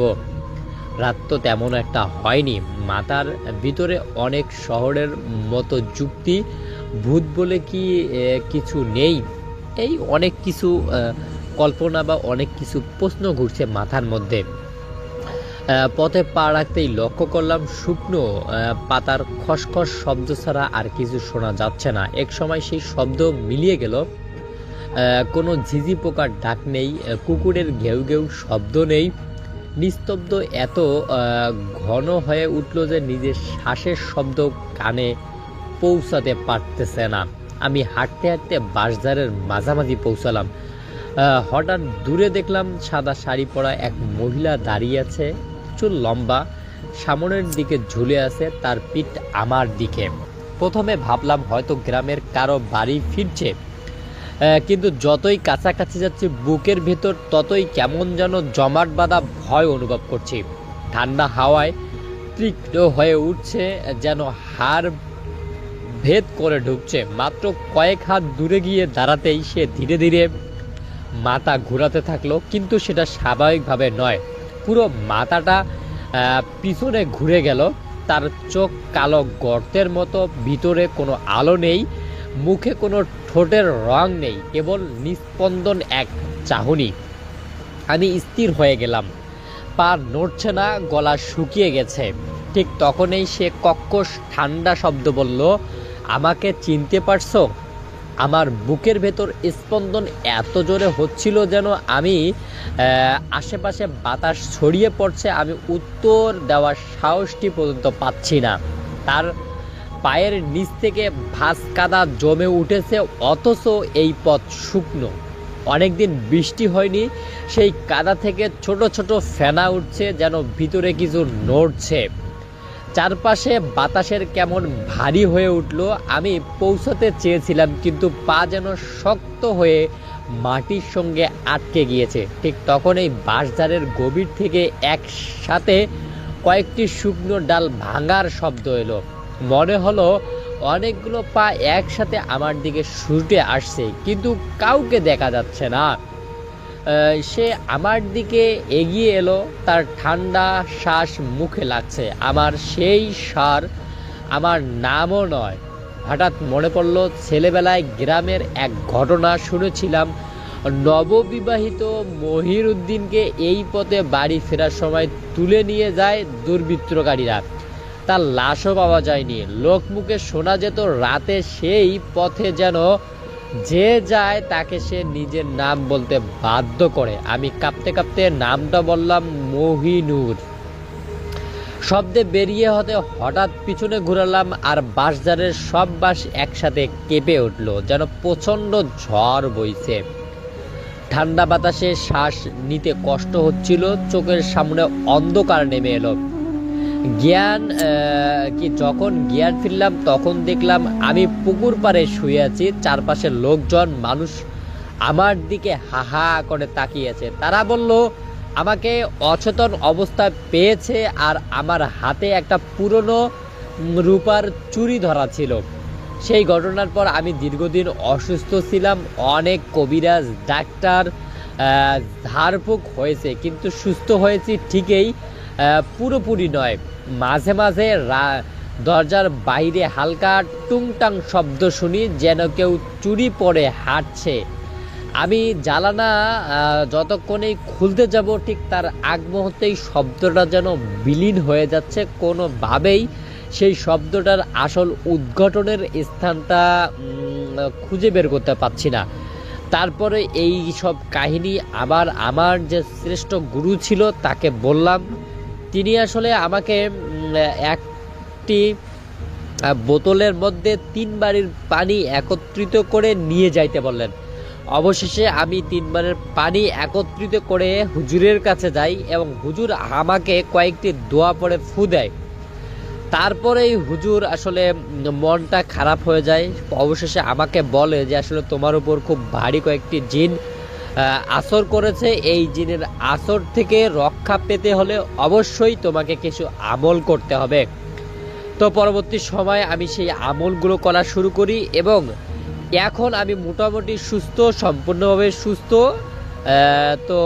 রাত তো তেমন একটা হয়নি। মাথার ভিতরে অনেক শহরের মতো যুক্তি, ভূত বলে কি কিছু নেই, এই অনেক কিছু কল্পনা বা অনেক কিছু প্রশ্ন ঘুরছে মাথার মধ্যে। পথে পা রাখতেই লক্ষ্য করলাম শুকনো পাতার খসখস শব্দ ছাড়া আর কিছু শোনা যাচ্ছে না। এক সময় সেই শব্দ মিলিয়ে গেল। কোনো ঝিঝি পোকার ডাক নেই, কুকুরের ঘেউ ঘেউ শব্দ নেই। নিস্তব্ধ এত ঘন হয়ে উঠল যে নিজের শ্বাসের শব্দ কানে পৌঁছাতে পারতেছে না। আমি হাঁটতে হাঁটতে বাঁশঝাড়ের মাঝামাঝি পৌঁছালাম। হঠাৎ দূরে দেখলাম সাদা শাড়ি পরা এক মহিলা দাঁড়িয়ে আছে, চুল লম্বা, সামনের দিকে ঝুলে আছে, তার পিঠ আমার দিকে। প্রথমে ভাবলাম হয়তো গ্রামের কারো বাড়ি ফিরছে, কিন্তু যতই কাছাকাছি যাচ্ছি বুকের ভেতর ততই কেমন যেন জমাট বাঁধা ভয় অনুভব করছি। ঠান্ডা হাওয়ায় তীক্ষ্ণ হয়ে উঠছে, যেন হাড় ভেদ করে ঢুকছে। মাত্র কয়েক হাত দূরে গিয়ে দাঁড়াতেই সে ধীরে ধীরে মাথা ঘোরাতে থাকলো, কিন্তু সেটা স্বাভাবিকভাবে নয়। পুরো মাথাটা পিছনে ঘুরে গেল। তার চোখ কালো গর্তের মতো, ভিতরে কোনো আলো নেই, মুখে কোনো ঠোঁটের রং নেই, কেবল নিস্পন্দন এক চাহনি। আমি স্থির হয়ে গেলাম। পা নড়ছে না, গলা শুকিয়ে গেছে। ঠিক তখনই সে কর্কশ ঠান্ডা শব্দ বলল, আমাকে চিনতে পারছো? আমার বুকের ভেতর স্পন্দন এত জোরে হচ্ছিল যেন আমি আশেপাশে বাতাস ছড়িয়ে পড়ছে, আমি উত্তর দেওয়ার সাহসটি পর্যন্ত পাচ্ছি না। তার পায়ের নিচ থেকে ভাঁজ কাদা জমে উঠেছে, অথচ এই পথ শুকনো, অনেকদিন বৃষ্টি হয়নি। সেই কাদা থেকে ছোট ছোট ফেনা উঠছে, যেন ভিতরে কিছু নড়ছে। চারপাশে বাতাসের কেমন ভারী হয়ে উঠল। আমি পৌঁছাতে চেয়েছিলাম, কিন্তু পা যেন শক্ত হয়ে মাটির সঙ্গে আটকে গিয়েছে। ঠিক তখন এই বাঁশঝাড়ের গভীর থেকে একসাথে কয়েকটি শুকনো ডাল ভাঙার শব্দ এলো। মনে হলো অনেকগুলো পা একসাথে আমার দিকে ছুটে আসছে, কিন্তু কাউকে দেখা যাচ্ছে না। সে আমার দিকে এগিয়ে এলো, তার ঠান্ডা শ্বাস মুখে লাগছে। আমার সেই সার আমার নামও নয়। হঠাৎ মনে পড়ল ছেলেবেলায় গ্রামের এক ঘটনা শুনেছিলাম। নববিবাহিত মহিরুদ্দিনকে এই পথে বাড়ি ফেরার সময় তুলে নিয়ে যায় দুর্বৃত্তকারীরা। তার লাশও পাওয়া যায়নি। লোকমুখে শোনা যেত রাতে সেই পথে যেন যে যায় তাকে সে নিজের নাম বলতে বাধ্য করে। আমি কাঁপতে কাঁপতে নামটা বললাম, মহিনুর। শব্দে বেরিয়ে হতে হঠাৎ পিছনে ঘুরালাম, আর বাঁশঝাড়ের সব বাঁশ একসাথে কেঁপে উঠল, যেন প্রচণ্ড ঝড় বইছে। ঠান্ডা বাতাসে শ্বাস নিতে কষ্ট হচ্ছিল, চোখের সামনে অন্ধকার নেমে এলো। যখন জ্ঞান ফিরলাম তখন দেখলাম আমি পুকুর পাড়ে শুয়ে আছি। চারপাশের লোকজন, মানুষ আমার দিকে হা হা করে তাকিয়েছে। তারা বলল আমাকে অচেতন অবস্থায় পেয়েছে, আর আমার হাতে একটা পুরনো রূপার চুড়ি ধরা ছিল। সেই ঘটনার পর আমি দীর্ঘদিন অসুস্থ ছিলাম। অনেক কবিরাজ, ডাক্তার, ঝাড়ফুঁক হয়েছে, কিন্তু সুস্থ হয়েছি ঠিকই, পুরোপুরি নয়। মাঝে মাঝে দরজার বাইরে হালকা টুংটাং শব্দ শুনি, যেন কেউ চুরি পরে হাঁটছে। আমি জানালা যতক্ষণেই খুলতে যাব, ঠিক তার আগ মুহূর্তেই শব্দটা যেন বিলীন হয়ে যাচ্ছে। কোনোভাবেই সেই শব্দটার আসল উদ্ঘটনের স্থানটা খুঁজে বের করতে পারছি না। তারপরে এই সব কাহিনী আবার আমার যে শ্রেষ্ঠ গুরু ছিল তাকে বললাম। তিনি আসলে আমাকে একটি বোতলের মধ্যে 3 বারের পানি একত্রিত করে নিয়ে যাইতে বললেন। অবশেষে আমি 3 বারের পানি একত্রিত করে হুজুরের কাছে যাই, এবং হুজুর আমাকে কয়েকটি দোয়া পড়ে ফু দেয়। তারপরেই হুজুর আসলে মনটা খারাপ হয়ে যায়। অবশেষে আমাকে বলে যে আসলে তোমার উপর খুব ভারী কয়েকটি জিন আসর করেছে। এই জিনের আসর থেকে রক্ষা পেতে হলে অবশ্যই তোমাকে কিছু আমল করতে হবে। তো পরবর্তী সময় আমি সেই আমলগুলো করা শুরু করি, এবং এখন আমি মোটামুটি সুস্থ, সম্পূর্ণভাবে সুস্থ। তো